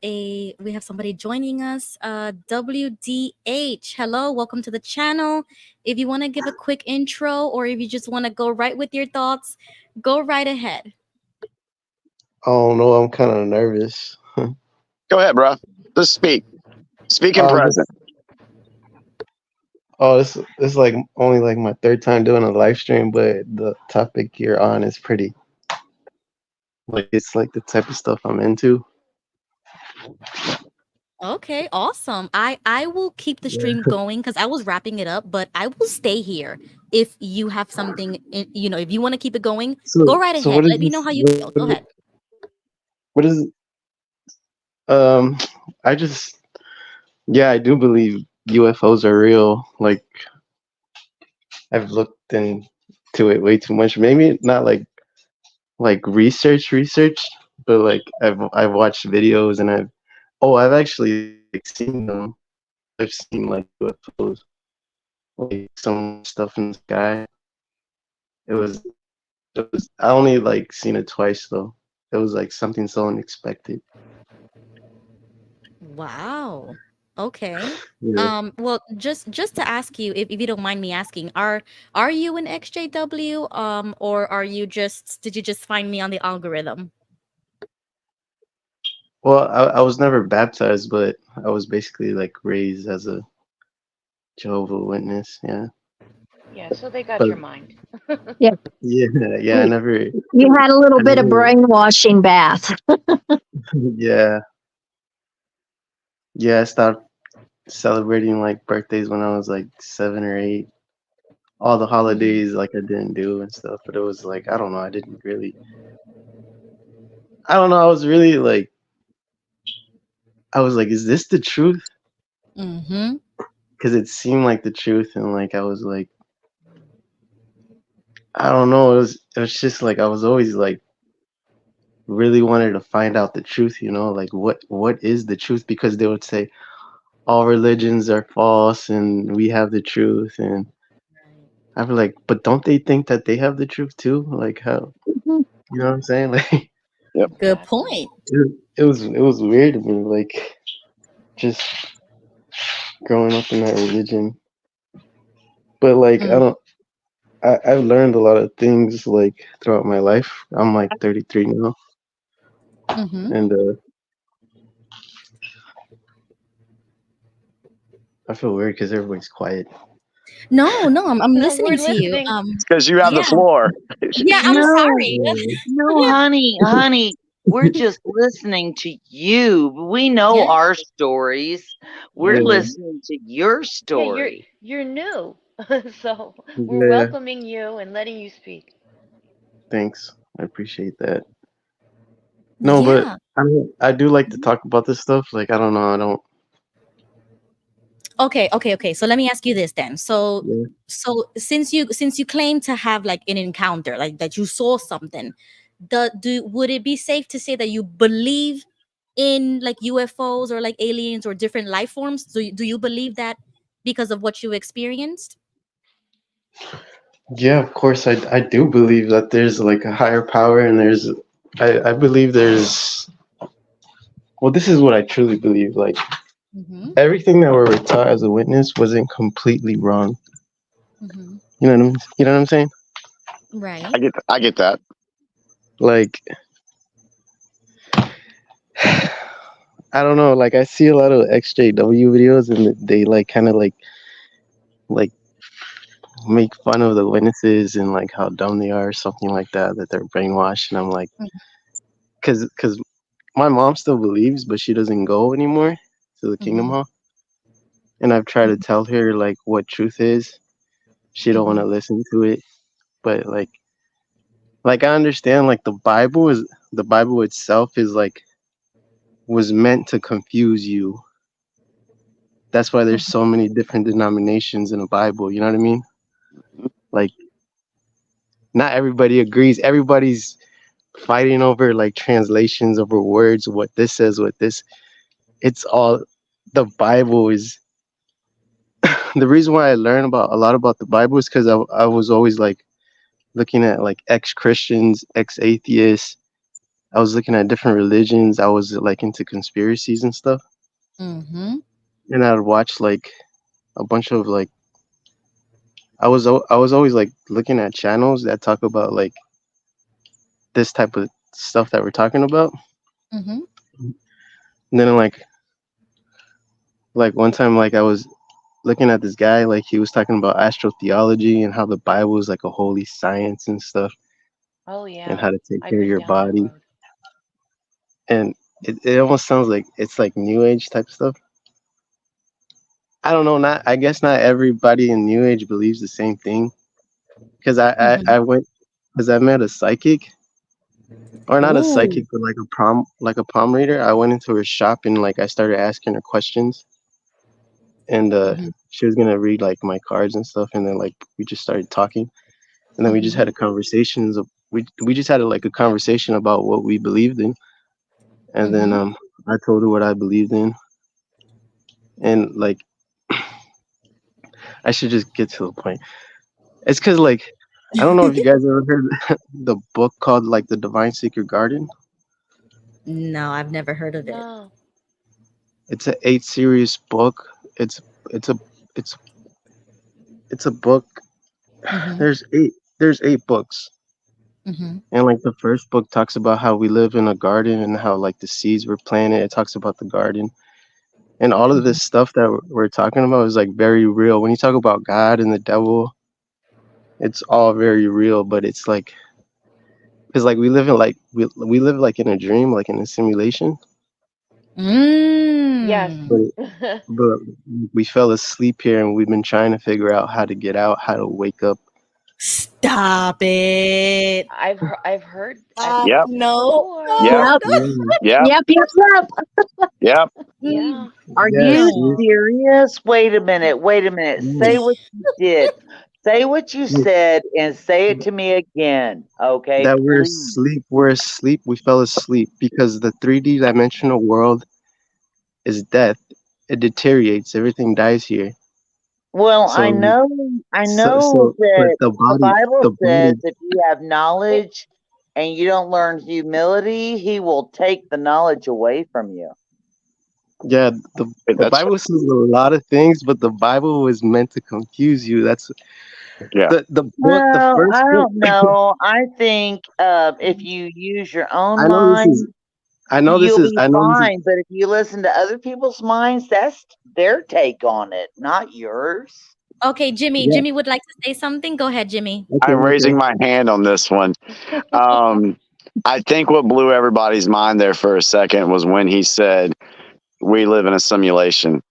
somebody joining us. WDH. Hello, welcome to the channel. If you want to give a quick intro, or if you just want to go right with your thoughts, go right ahead. Oh no, I'm kind of nervous. Go ahead, bro. Just speak. Speak in present. This is like only like my third time doing a live stream, but the topic you're on is pretty, like, it's like the type of stuff I'm into. Okay, awesome. I will keep the stream going because I was wrapping it up, but I will stay here if you have something. If you want to keep it going, go right ahead. Let me know how you feel. Go ahead. What is? I do believe UFOs are real. Like, I've looked into it way too much. Maybe not like research, but like I've watched videos and I've actually seen them. I've seen like UFOs, like some stuff in the sky. It was I only like seen it twice though. It was like something so unexpected. Wow. Okay. Yeah. Well, just to ask you, if you don't mind me asking, are you an XJW? Or did you just find me on the algorithm? Well, I was never baptized, but I was basically like raised as a Jehovah Witness. Yeah. Yeah, so they got But your mind. Yeah. yeah, I never, You had a little I bit of never, brainwashing bath. yeah, yeah. I stopped celebrating like birthdays when I was like 7 or 8. All the holidays like I didn't do and stuff, but it was like I don't know. I don't know. I was really like, I was like, is this the truth? Mm-hmm. Because it seemed like the truth, and like I was like, I don't know. It was just like I was always like really wanted to find out the truth. Like what is the truth? Because they would say all religions are false and we have the truth, and I'd be like, but don't they think that they have the truth too? Like how, you know what I'm saying? Like Yep. Good point. it was weird to me, like just growing up in that religion. But like I've learned a lot of things like throughout my life. I'm like 33 now, Mm-hmm. and I feel weird because everybody's quiet. No, I'm No, we're listening to you. listening. It's because you have the Yeah. floor. Yeah, I'm No, sorry. no, honey, we're just listening to you. We know Yeah. our stories. We're Yeah, listening to your Yeah, story. you're new. So we're yeah. welcoming you and letting you speak. Thanks. I appreciate that. No, but Yeah. I do like to talk about this stuff. Like I don't know. I don't. Okay. So let me ask you this then. So Yeah. since you claim to have like an encounter, like that you saw something, would it be safe to say that you believe in like UFOs or like aliens or different life forms? Do you believe that because of what you experienced? Yeah, of course. I do believe that there's like a higher power, and I believe there's. Well, this is what I truly believe. Like Mm-hmm. everything that we were taught as a witness wasn't completely wrong. Mm-hmm. You know what I'm saying? Right. I get that. Like I don't know. Like I see a lot of XJW videos, and they like kind of like make fun of the witnesses and like how dumb they are, or something like that. That they're brainwashed, and I'm like, because my mom still believes, but she doesn't go anymore to the Kingdom Mm-hmm. Hall. And I've tried to tell her like what truth is. She don't want to Mm-hmm. listen to it. But like I understand like the Bible itself is like was meant to confuse you. That's why there's so many different denominations in the Bible, you know what I mean? Like not everybody agrees. Everybody's fighting over like translations over words, what this says, what this. It's all the Bible is the reason why I learned about a lot about the Bible is because I was always like looking at like ex-Christians, ex-atheists. I was looking at different religions. I was like into conspiracies and stuff. Mm-hmm. And I'd watch like a bunch of like I was always like looking at channels that talk about like this type of stuff that we're talking about. Mm-hmm. And then like one time like I was looking at this guy, like he was talking about astrotheology and how the Bible is like a holy science and stuff, Oh and yeah, how to take I've care of been your down that body. road. And it almost sounds like it's like new age type stuff. I don't know, not I guess not everybody in new age believes the same thing. Because I went because I met a psychic, or not a Ooh. psychic, but like a palm reader. I went into her shop and like I started asking her questions, and Mm-hmm. she was gonna read like my cards and stuff, and then like we just started talking, and then we just Mm-hmm. had a conversations of we just had like a conversation about what we believed in, and then Mm-hmm. I told her what I believed in, and like I should just get to the point. It's because like I don't know if you guys ever heard the book called like The Divine Secret Garden. No, I've never heard of it. No. It's an 8 series book. It's it's a it's it's a book. Mm-hmm. There's 8 books. Mm-hmm. And like the first book talks about how we live in a garden and how like the seeds were planted. It talks about the garden. And all of this stuff that we're talking about is like very real. When you talk about God and the devil, it's all very real, but it's like because like we live in like we live like in a dream, like in a simulation. Yes. But we fell asleep here and we've been trying to figure out how to get out, how to wake up. Stop it. I've heard Yep. No. Yep. Yep. Yep. Yeah. Are Yes, you serious? Wait a minute. Wait a minute. Say what you did. Say what you said and say it to me again. Okay, that we're please. asleep. We're asleep. We fell asleep because the 3D dimensional world is death. It deteriorates. Everything dies here. Well, So I know but that the the Bible says body. if you have knowledge and you don't learn humility, he will take the knowledge away from you. Yeah, the Bible says a lot of things, but the Bible was meant to confuse you. That's the book. The Well, first I book. don't know. I think if you use your own I know this mind, is. I know this you'll is. be I know this is. fine. But if you listen to other people's minds, that's their take on it, not yours. Okay, Jimmy. Yeah. Jimmy would like to say something. Go ahead, Jimmy. I'm raising my hand on this one. I think what blew everybody's mind there for a second was when he said, "We live in a simulation."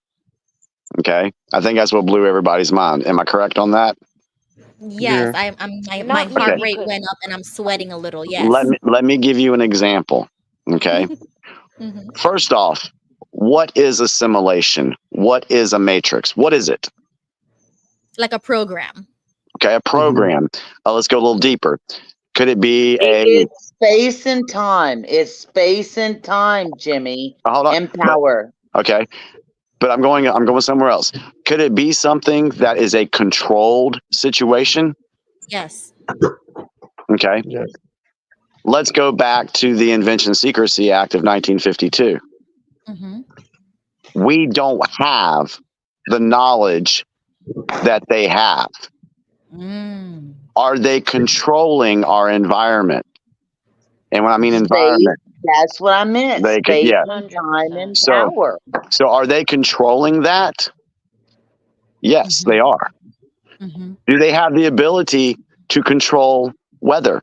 Okay, I think that's what blew everybody's mind. Am I correct on that? Yes, my Not heart me, rate because went up and I'm sweating a little. Yes. Let me give you an example. Okay. Mm-hmm. First off, what is a simulation? What is a matrix? What is it? Like a program. Okay, a program. Let's go a little deeper. Could it be It's space and time. It's space and time, Jimmy. Hold on. And power. Okay. But I'm going somewhere else. Could it be something that is a controlled situation? Yes. Okay. Yes. Let's go back to the Invention Secrecy Act of 1952. Mm-hmm. We don't have the knowledge that they have. Are they controlling our environment? And when I mean environment, that's what I meant. they could, Space yeah. and time and So, power. so are they controlling that? Yes, they are. Do they have the ability to control weather?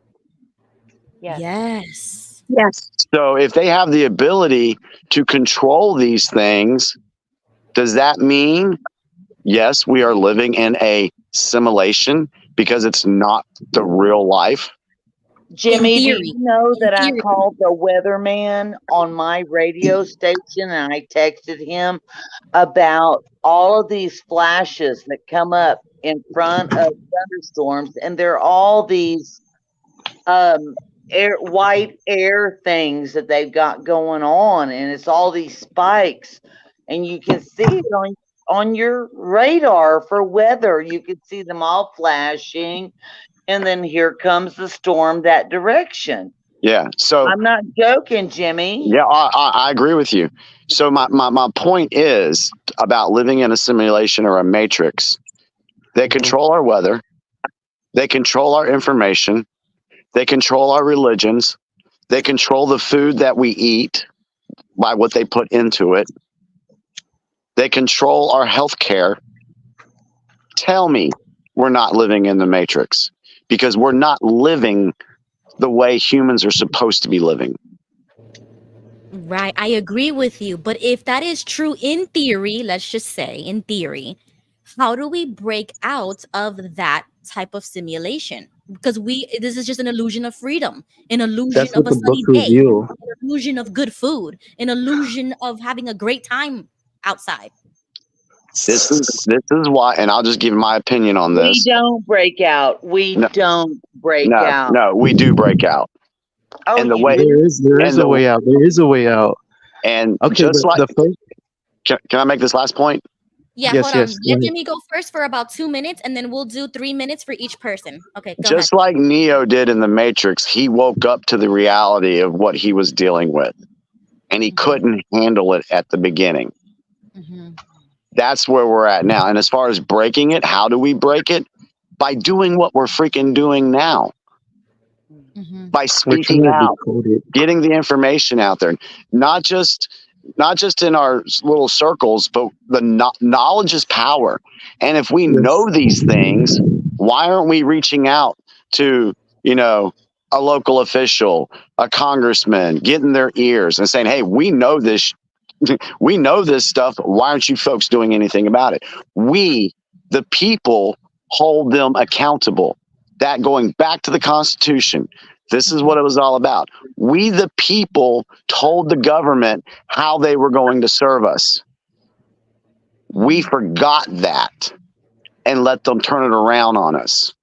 Yes. Yes. So if they have the ability to control these things, does that mean, yes, we are living in a simulation because it's not the real life? Jimmy, do you know that I called the weatherman on my radio station and I texted him about all of these flashes that come up in front of thunderstorms, and they're all these white air things that they've got going on, and it's all these spikes, and you can see it on your radar for weather. You can see them all flashing, and then here comes the storm that direction. Yeah. So I'm not joking, Jimmy. Yeah, I agree with you. So my point is about living in a simulation or a matrix. They control our weather. They control our information. They control our religions. They control the food that we eat by what they put into it. They control our health care. Tell me we're not living in the matrix, because we're not living the way humans are supposed to be living. Right. I agree with you. But if that is true in theory, let's just say in theory, how do we break out of that type of simulation? Because this is just an illusion of freedom, an illusion That's of what a the book sunny day, reveal. an illusion of good food, an illusion of having a great time outside. This is why, and I'll just give my opinion on this. We don't break out. We don't break out. No, we do break out. Oh, And the you way do? There is a way out. There is a way out. And okay, just like the first. Can I make this last point? Yeah, Yes, hold on. yes, go Let ahead. Jimmy go first for about 2 minutes, and then we'll do 3 minutes for each person. Okay, go Just ahead. like Neo did in the Matrix, he woke up to the reality of what he was dealing with, and he couldn't handle it at the beginning. That's where we're at now. And as far as breaking it, how do we break it? By doing what we're freaking doing now. By We're speaking trying to out, decode it. getting the information out there, not just in our little circles, but the knowledge is power. And if we know these things, why aren't we reaching out to, a local official, a congressman, getting their ears and saying, hey, we know this. We know this stuff. Why aren't you folks doing anything about it? We, the people, hold them accountable. That going back to the Constitution, this is what it was all about. We, the people, told the government how they were going to serve us. We forgot that and let them turn it around on us.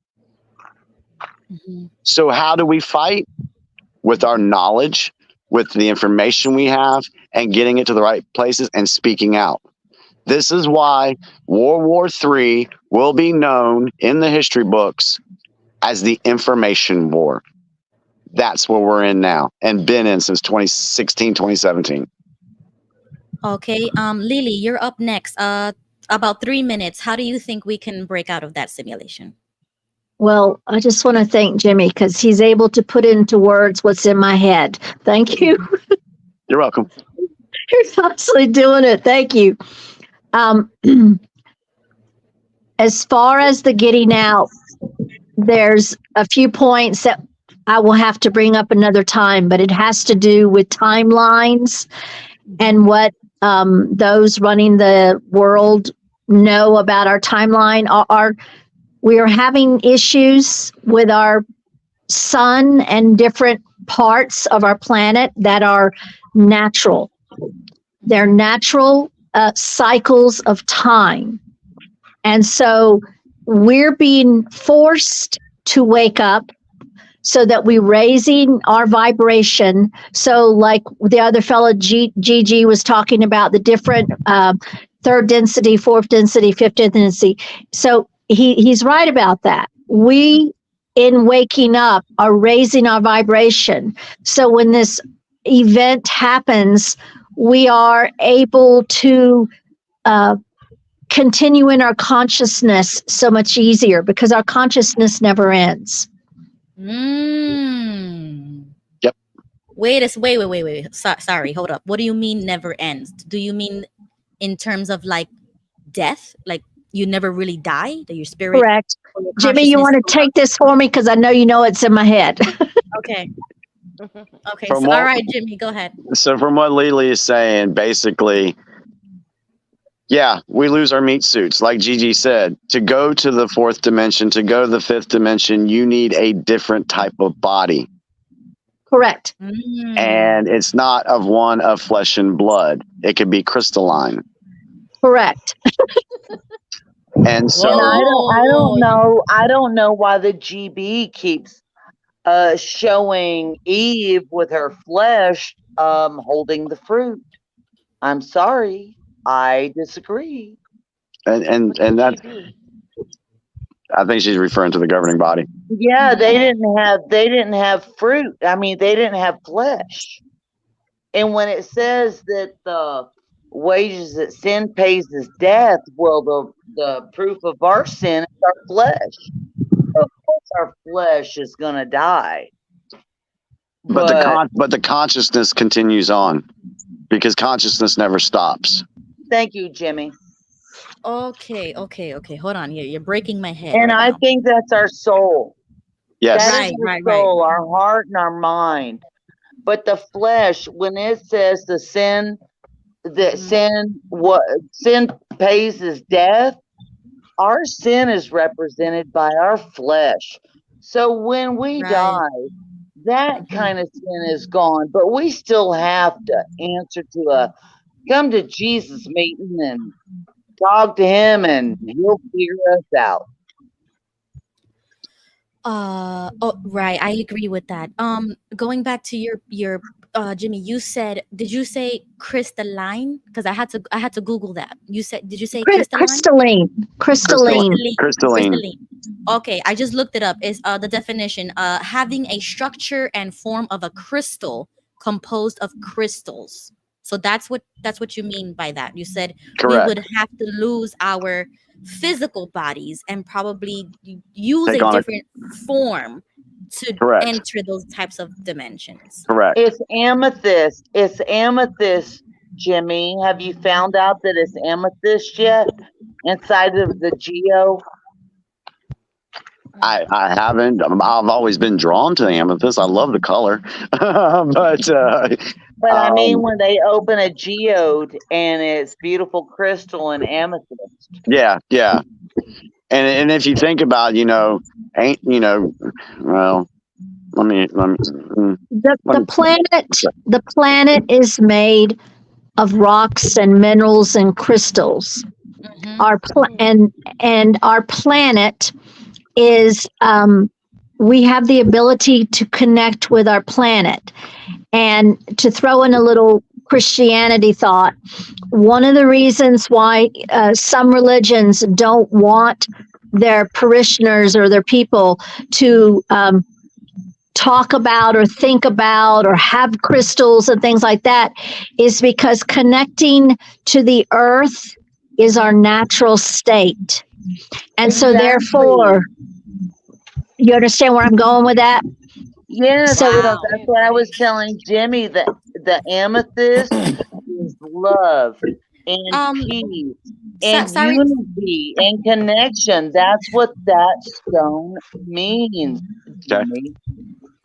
So how do we fight? With our knowledge, with the information we have, and getting it to the right places and speaking out. This is why World War III will be known in the history books as the information war. That's where we're in now and been in since 2016, 2017. Okay, Lily, you're up next. About 3 minutes. How do you think we can break out of that simulation? Well, I just want to thank Jimmy because he's able to put into words what's in my head. Thank you. You're welcome. You're constantly doing it. Thank you. As far as the getting out, there's a few points that I will have to bring up another time, but it has to do with timelines and what those running the world know about our timeline. We are having issues with our sun and different parts of our planet that are natural. They're natural cycles of time. And so we're being forced to wake up so that we're raising our vibration. So like the other fellow, Gigi, was talking about the different third density, fourth density, fifth density. So he's right about that. We, in waking up, are raising our vibration. So when this event happens, we are able to continue in our consciousness so much easier because our consciousness never ends. Yep. Wait. Sorry, hold up. What do you mean never ends? Do you mean in terms of like death? Like you never really die? That your spirit? Correct. Or your Jimmy, you want to take this for me? Because I know you know it's in my head. Okay. Okay. From So, what- all right, Jimmy, go ahead. So from what Lily is saying, basically, yeah, we lose our meat suits. Like Gigi said, to go to the fourth dimension, to go to the fifth dimension, you need a different type of body. Correct. And it's not one of flesh and blood. It could be crystalline. Correct. And so And I don't know why the GB keeps showing Eve with her flesh holding the fruit. I'm sorry, I disagree. and that I think she's referring to the governing body. Yeah, they didn't have fruit. I mean, they didn't have flesh. And when it says that the wages that sin pays is death, well, the proof of our sin is our flesh. Of course, our flesh is gonna die. But the consciousness continues on because consciousness never stops. Thank you, Jimmy. Okay. Hold on. You're breaking my head. And right I now. think that's our soul. Yes. That is our soul, our heart and our mind. But the flesh, when it says the sin, that sin pays is death, our sin is represented by our flesh. So when we die, that kind of sin is gone. But we still have to answer to come to Jesus meeting and talk to him, and he'll figure us out. Right. I agree with that. Going back to your Jimmy, did you say crystalline? Because I had to Google that. Did you say crystalline? Crystalline. Okay, I just looked it up. Is the definition having a structure and form of a crystal composed of crystals So that's what you mean by that. You said Correct. we would have to lose our physical bodies and probably use Take a on a different form to correct. enter those types of dimensions. Correct. It's amethyst. It's amethyst, Jimmy. Have you found out that it's amethyst yet inside of the geo? I haven't. I've always been drawn to amethyst. I love the color, but But I mean, when they open a geode and it's beautiful crystal and amethyst. yeah. And if you think about, well, let me The planet is made of rocks and minerals and crystals. And our planet is we have the ability to connect with our planet. And to throw in a little Christianity thought, one of the reasons why some religions don't want their parishioners or their people to talk about or think about or have crystals and things like that is because connecting to the earth is our natural state. And so therefore, you understand where I'm going with that? Yes, So that's what I was telling Jimmy, that the amethyst is love and peace and sorry. unity and connection. That's what that stone means, Jimmy.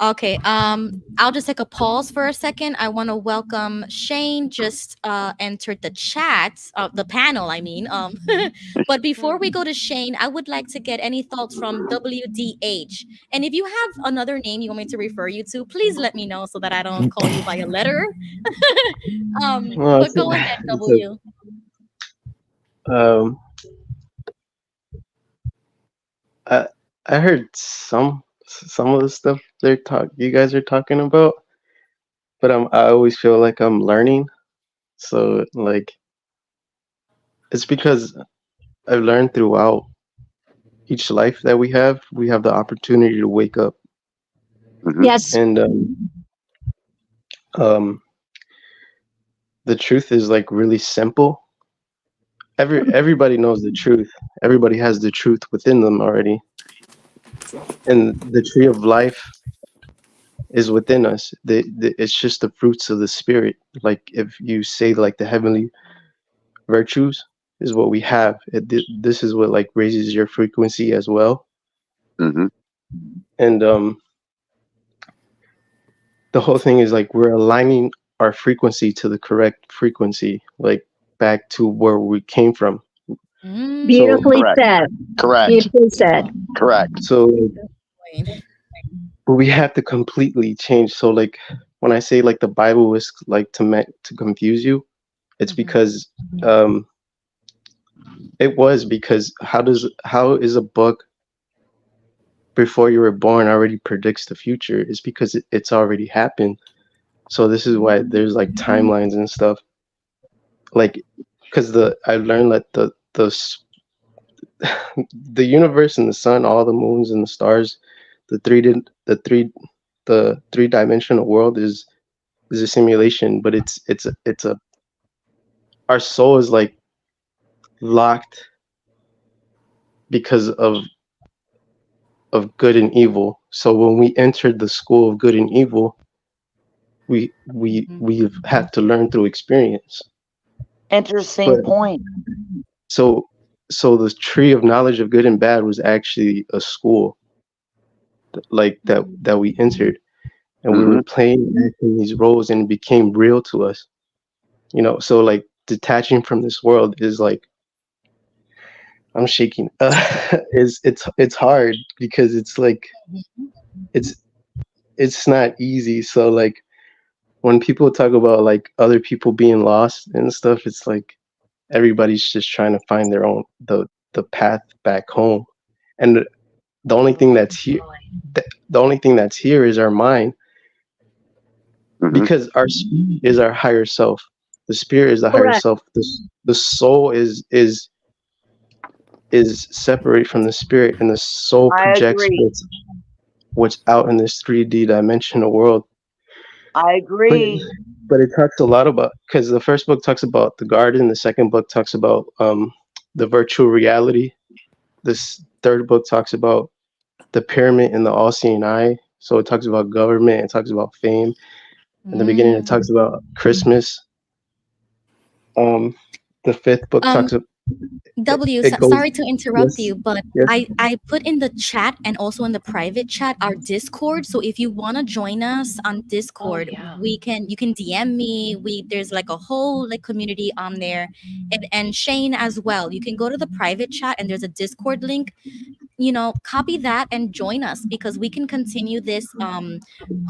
Okay, I'll just take a pause for a second. I want to welcome Shane, just entered the chat, the panel, I mean. But before we go to Shane, I would like to get any thoughts from WDH. And if you have another name you want me to refer you to, please let me know so that I don't call you by a letter. But go ahead, W. I heard some of the stuff you guys are talking about, but I always feel like I'm learning. So like, it's because I've learned throughout each life that we have the opportunity to wake up. Yes. And the truth is like really simple. Everybody knows the truth. Everybody has the truth within them already. And the tree of life is within us. It's just the fruits of the spirit. Like if you say like the heavenly virtues is what we have. This is what like raises your frequency as well. And the whole thing is like we're aligning our frequency to the correct frequency, like back to where we came from. Beautifully Correct. said. Correct. Beautifully said. Correct. So we have to completely change. So like when I say like the Bible was like to confuse you, it's because it was because how is a book before you were born already predicts the future? It's because it's already happened. So this is why there's like timelines and stuff. Like, because I learned that the universe and the sun, all the moons and the stars, the three-dimensional world is a simulation, but it's a our soul is like locked because of good and evil. So when we entered the school of good and evil, we've had to learn through experience. Interesting point. So the tree of knowledge of good and bad was actually a school, like that we entered, and we were playing these roles, and it became real to us. So like detaching from this world is like, I'm shaking. It's hard because it's like it's not easy. So like when people talk about like other people being lost and stuff, it's like everybody's just trying to find their own the path back home, and the only thing that's here is our mind, because our spirit is our higher self. The spirit is the higher self. The soul is separate from the spirit, and the soul projects what's out in this 3D dimensional world. I agree. but it talks a lot about, because the first book talks about the garden, the second book talks about the virtual reality. This third book talks about the pyramid and the all-seeing eye. So it talks about government, it talks about fame. In the beginning, it talks about Christmas. The fifth book talks about it goes. Sorry to interrupt Yes, you, but yes. I put in the chat and also in the private chat our Discord. So if you want to join us on Discord, you can DM me. There's like a whole like community on there, and Shane as well. You can go to the private chat and there's a Discord link. Copy that and join us because we can continue this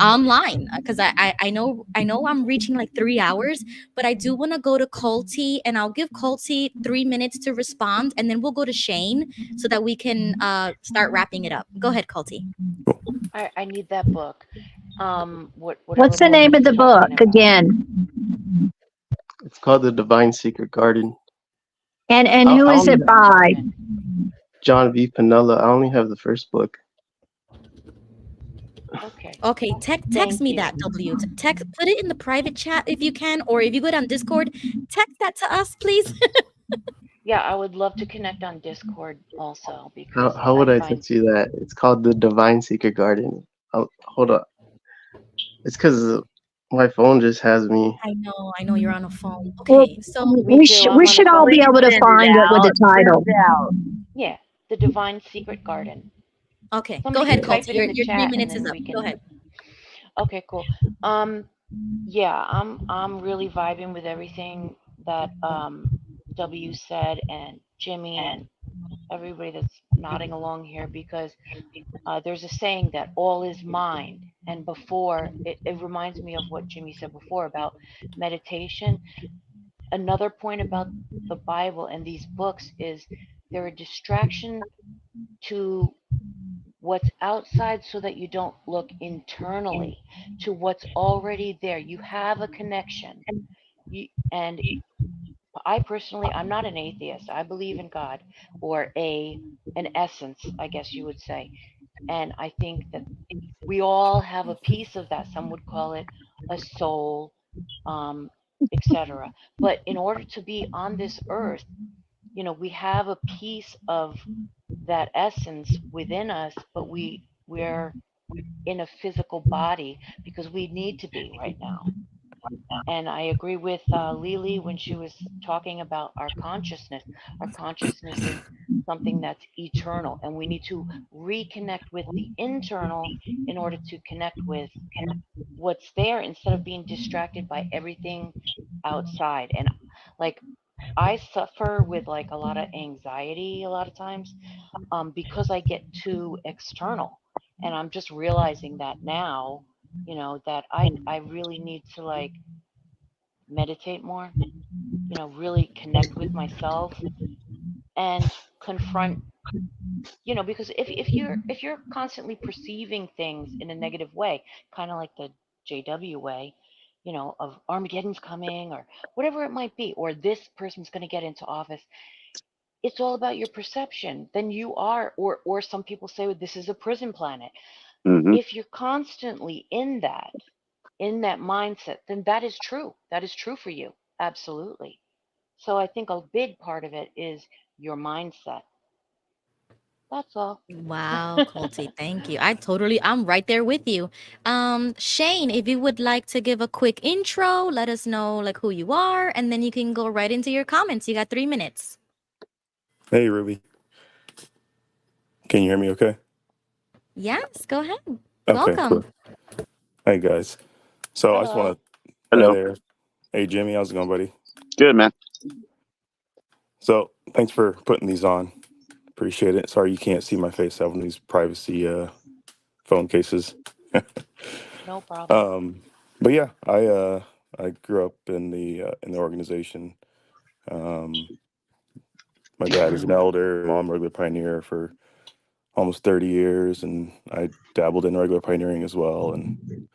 online, because I know I'm reaching like 3 hours, but I do want to go to Colty, and I'll give Colty 3 minutes to respond, and then we'll go to Shane so that we can start wrapping it up. Go ahead, Colty. I need that book. What's the name of the book again? It's called The Divine Secret Garden. And who is it by? John V. Panella. I only have the first book. Okay, text me that, W. Put it in the private chat if you can, or if you go on Discord, text that to us, please. Yeah, I would love to connect on Discord also, because How would I text you that? It's called The Divine Secret Garden. Hold up. It's because my phone just has me. I know you're on a phone. Okay, so we should all be able to find it with the title. Yeah, The Divine Secret Garden. Okay, Somebody go ahead, can type Colty. it in the Your 3 chat, minutes and is then up. we can. Go ahead. Okay, cool. Yeah, I'm really vibing with everything that W said, and Jimmy, and everybody that's nodding along here, because there's a saying that all is mind. And before, it reminds me of what Jimmy said before about meditation. Another point about the Bible and these books is they're a distraction to what's outside so that you don't look internally to what's already there. You have a connection. And I personally, I'm not an atheist. I believe in God, or an essence, I guess you would say. And I think that we all have a piece of that. Some would call it a soul, etc. But in order to be on this earth, we have a piece of that essence within us, but we're in a physical body because we need to be right now. And I agree with Lily when she was talking about our consciousness. Our consciousness is something that's eternal, and we need to reconnect with the internal in order to connect with what's there instead of being distracted by everything outside. And like, I suffer with like a lot of anxiety a lot of times because I get too external. And I'm just realizing that now, that I really need to like meditate more, really connect with myself and confront, because if you're constantly perceiving things in a negative way, kind of like the JW way, of Armageddon's coming or whatever it might be, or this person's going to get into office, it's all about your perception. Then you are, or some people say, well, this is a prison planet. If you're constantly in that mindset, then that is true. That is true for you. Absolutely. So I think a big part of it is your mindset. That's all. Wow, Colty, thank you. I'm right there with you. Shane, if you would like to give a quick intro, let us know like who you are, and then you can go right into your comments. You got 3 minutes. Hey, Ruby. Can you hear me okay? Yes, go ahead. Okay, Welcome. cool. Hey, guys. So I just want to... Hello. Hey there. Hey, Jimmy. How's it going, buddy? Good, man. So thanks for putting these on. Appreciate it. Sorry you can't see my face. I have one of these privacy phone cases. No problem. But yeah, I grew up in the organization. My dad is an elder. Mom, regular pioneer for almost 30 years, and I dabbled in regular pioneering as well. And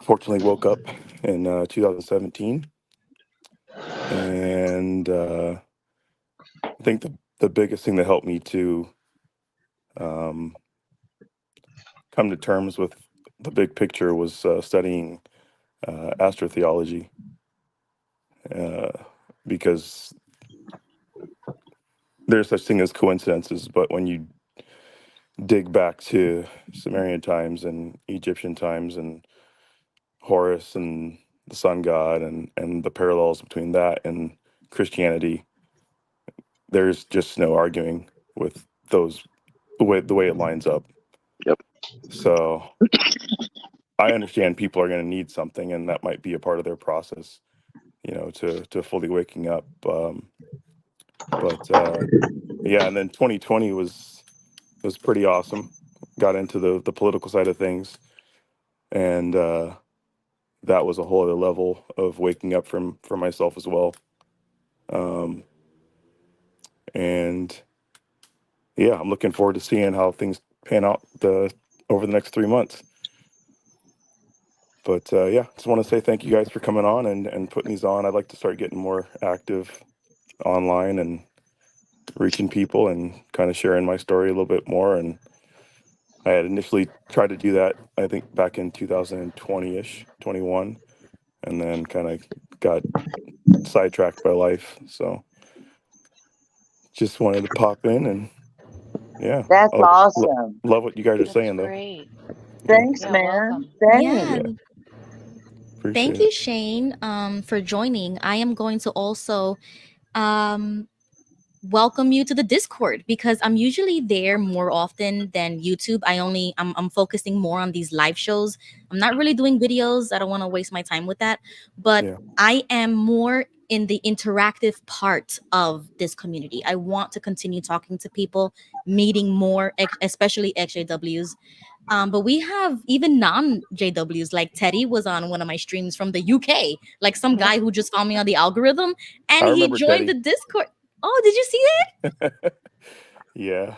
fortunately woke up in 2017. And I think the biggest thing that helped me to come to terms with the big picture was studying astrotheology, because there's such thing as coincidences, but when you dig back to Sumerian times and Egyptian times and Horus and the sun god and the parallels between that and Christianity, there's just no arguing with those, the way it lines up. Yep. So I understand people are going to need something, and that might be a part of their process, to fully waking up. But yeah, and then 2020 was pretty awesome. Got into the political side of things, and that was a whole other level of waking up for myself as well. And yeah, I'm looking forward to seeing how things pan out over the next 3 months. But yeah, just want to say thank you guys for coming on and putting these on. I'd like to start getting more active online and reaching people and kind of sharing my story a little bit more. And I had initially tried to do that, I think, back in 2020-ish, 21, and then kind of got sidetracked by life. So just wanted to pop in, and yeah. That's awesome. Love what you guys are That's saying, though. great. Thanks, Yeah, man. welcome. Thanks. Yeah. Appreciate Thank it. you, Shane, for joining. I am going to also welcome you to the Discord, because I'm usually there more often than YouTube. I'm focusing more on these live shows. I'm not really doing videos. I don't want to waste my time with that. But Yeah. I am more in the interactive part of this community. I want to continue talking to people, meeting more, especially XJWs. But we have even non-JWs, like Teddy was on one of my streams from the UK, like some guy who just found me on the algorithm, and I he remember joined Teddy. the Discord. Oh, did you see that? Yeah.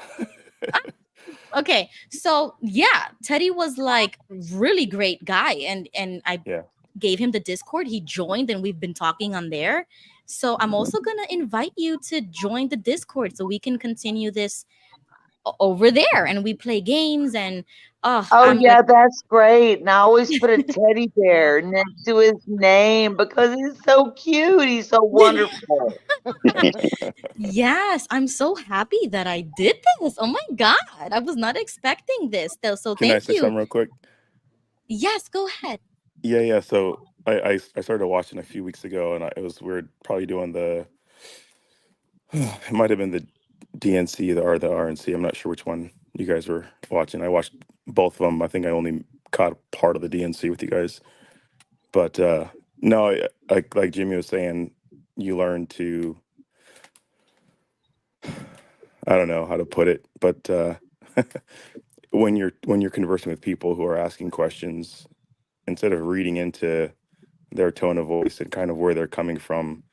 Okay, so yeah, Teddy was like really great guy, and I Yeah. gave him the Discord. He joined, and we've been talking on there. So I'm also gonna invite you to join the Discord so we can continue this over there, and we play games. And Oh I'm yeah, like, that's great. And I always put a teddy bear next to his name because he's so cute. He's so wonderful. yes, I'm so happy that I did this. Oh my God, I was not expecting this. So Can I thank say something you. real quick? Yes, go ahead. Yeah. So I started watching a few weeks ago, and we were probably doing it might have been the DNC or the RNC. I'm not sure which one you guys were watching. I watched both of them. I think I only caught part of the DNC with you guys. But no, like Jimmy was saying, you learn to, I don't know how to put it, but when you're conversing with people who are asking questions, instead of reading into their tone of voice and kind of where they're coming from,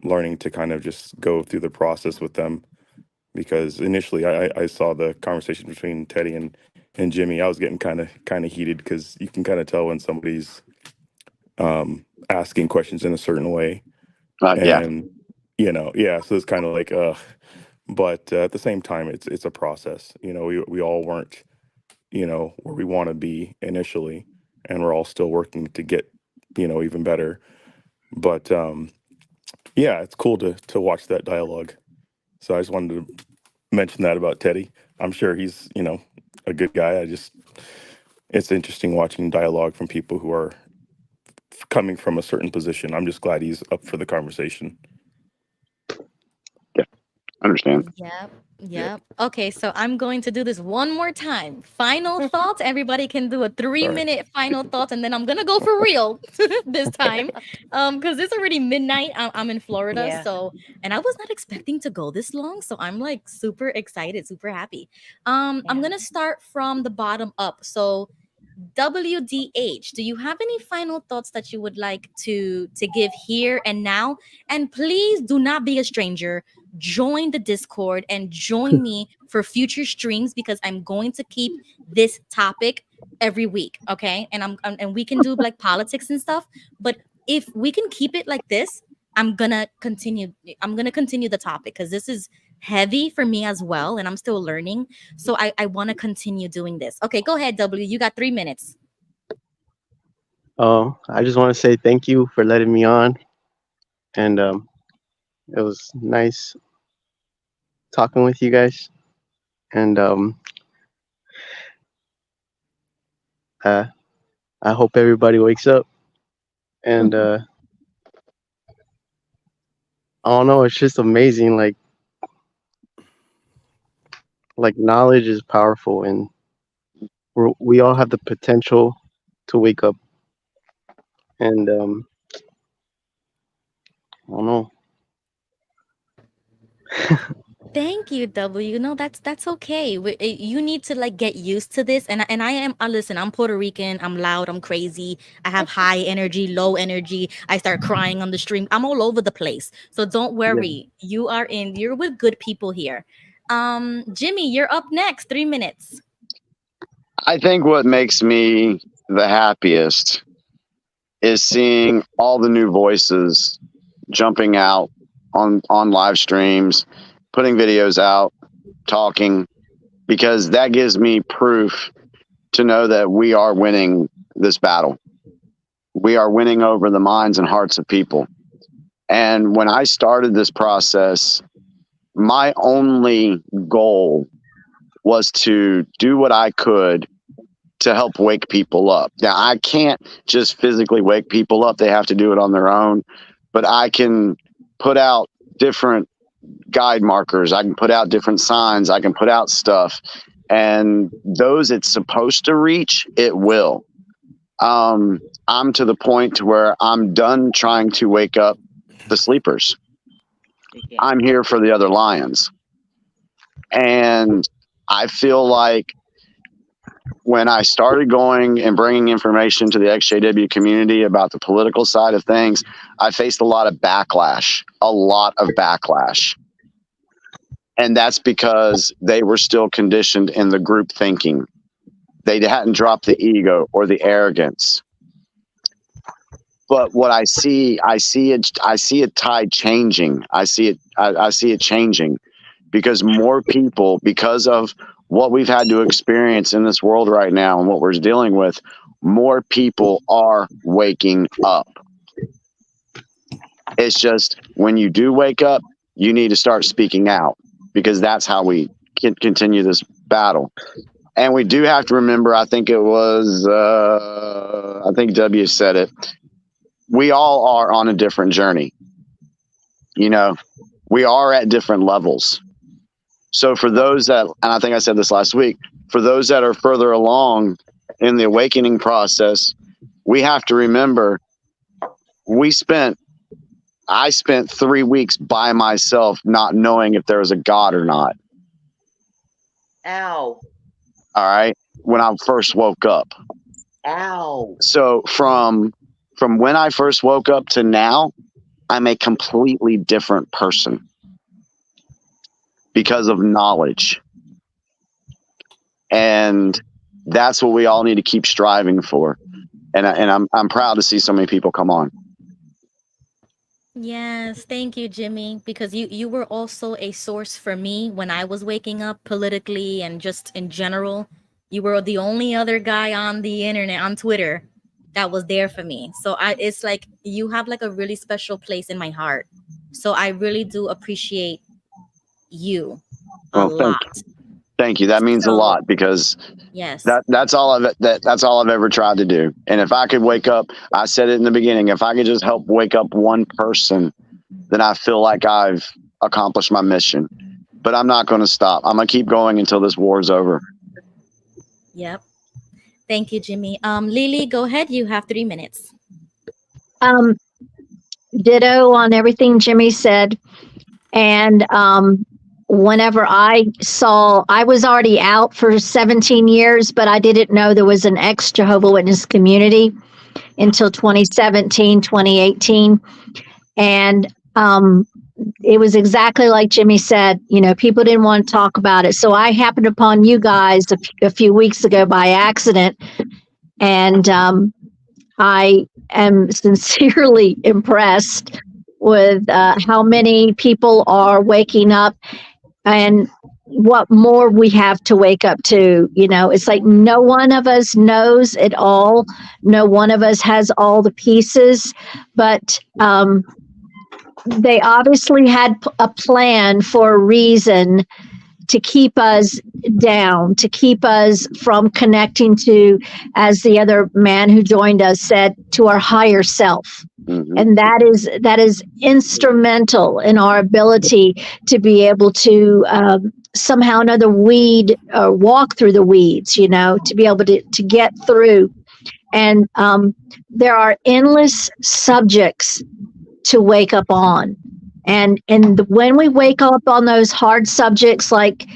learning to kind of just go through the process with them. Because initially I saw the conversation between Teddy and Jimmy. I was getting kind of heated, because you can kind of tell when somebody's asking questions in a certain way. Yeah. And so it's kind of like but at the same time, it's a process. We all weren't where we want to be initially, and we're all still working to get even better. But yeah, it's cool to watch that dialogue. So I just wanted to mention that about Teddy. I'm sure he's a good guy. It's interesting watching dialogue from people who are coming from a certain position. I'm just glad he's up for the conversation. Yeah, I understand. Yep. Okay, so I'm going to do this one more time. Final thoughts. Everybody can do a 3-minute final thoughts, and then I'm gonna go for real this time, because it's already midnight. I'm in Florida, Yeah. so, and I was not expecting to go this long, so I'm like super excited, super happy. I'm gonna start from the bottom up. So, WDH, do you have any final thoughts that you would like to give here and now? And please do not be a stranger. Join the Discord and join me for future streams, because I'm going to keep this topic every week, okay? And we can do like politics and stuff, but if we can keep it like this, I'm gonna continue the topic, because this is heavy for me as well, and I'm still learning. So I want to continue doing this. Okay, go ahead, W. You got 3 minutes. Oh, I just want to say thank you for letting me on, and it was nice talking with you guys. And I hope everybody wakes up. And I don't know, it's just amazing. Like knowledge is powerful, and we all have the potential to wake up. And I don't know. Thank you, W. No, that's okay. You need to like get used to this. And I am. Listen, I'm Puerto Rican. I'm loud. I'm crazy. I have high energy, low energy. I start crying on the stream. I'm all over the place. So don't worry. You're with good people here. Jimmy, you're up next. 3 minutes. I think what makes me the happiest is seeing all the new voices jumping out on live streams, putting videos out, talking, because that gives me proof to know that we are winning this battle. We are winning over the minds and hearts of people. And when I started this process, my only goal was to do what I could to help wake people up. Now, I can't just physically wake people up. They have to do it on their own. But I can put out different guide markers. I can put out different signs. I can put out stuff. And those it's supposed to reach, it will. I'm to the point to where I'm done trying to wake up the sleepers. I'm here for the other lions. And I feel like when I started going and bringing information to the XJW community about the political side of things, I faced a lot of backlash. And that's because they were still conditioned in the group thinking. They hadn't dropped the ego or the arrogance. But what I see a tide changing. I see it changing because more people, because of what we've had to experience in this world right now and what we're dealing with, more people are waking up. It's just when you do wake up, you need to start speaking out, because that's how we can continue this battle. And we do have to remember, I think it was, I think W said it, we all are on a different journey. You know, we are at different levels. So for those that, and I think I said this last week, for those that are further along in the awakening process, we have to remember I spent 3 weeks by myself not knowing if there was a God or not. Ow. All right. When I first woke up. Ow. So from when I first woke up to now, I'm a completely different person because of knowledge. And that's what we all need to keep striving for. And I'm proud to see so many people come on. Yes, thank you, Jimmy, because you were also a source for me when I was waking up politically and just in general. You were the only other guy on the internet, on Twitter, that was there for me. So it's like you have like a really special place in my heart. So I really do appreciate you a lot. Thank you. That means a lot, because yes, that's all I've ever tried to do. And if I could wake up, I said it in the beginning, if I could just help wake up one person, then I feel like I've accomplished my mission. But I'm not going to stop. I'm going to keep going until this war is over. Yep. Thank you, Jimmy. Lily, go ahead. You have 3 minutes. Ditto on everything Jimmy said. And whenever I was already out for 17 years, but I didn't know there was an ex-Jehovah's Witness community until 2017, 2018. And it was exactly like Jimmy said, you know, people didn't want to talk about it. So I happened upon you guys a few weeks ago by accident. And I am sincerely impressed with how many people are waking up. And what more we have to wake up to. You know, it's like no one of us knows it all. No one of us has all the pieces, but they obviously had a plan for a reason to keep us down, to keep us from connecting to, as the other man who joined us said, to our higher self. And that is instrumental in our ability to be able to somehow or another weed or walk through the weeds, you know, to be able to get through. And there are endless subjects to wake up on. And when we wake up on those hard subjects, like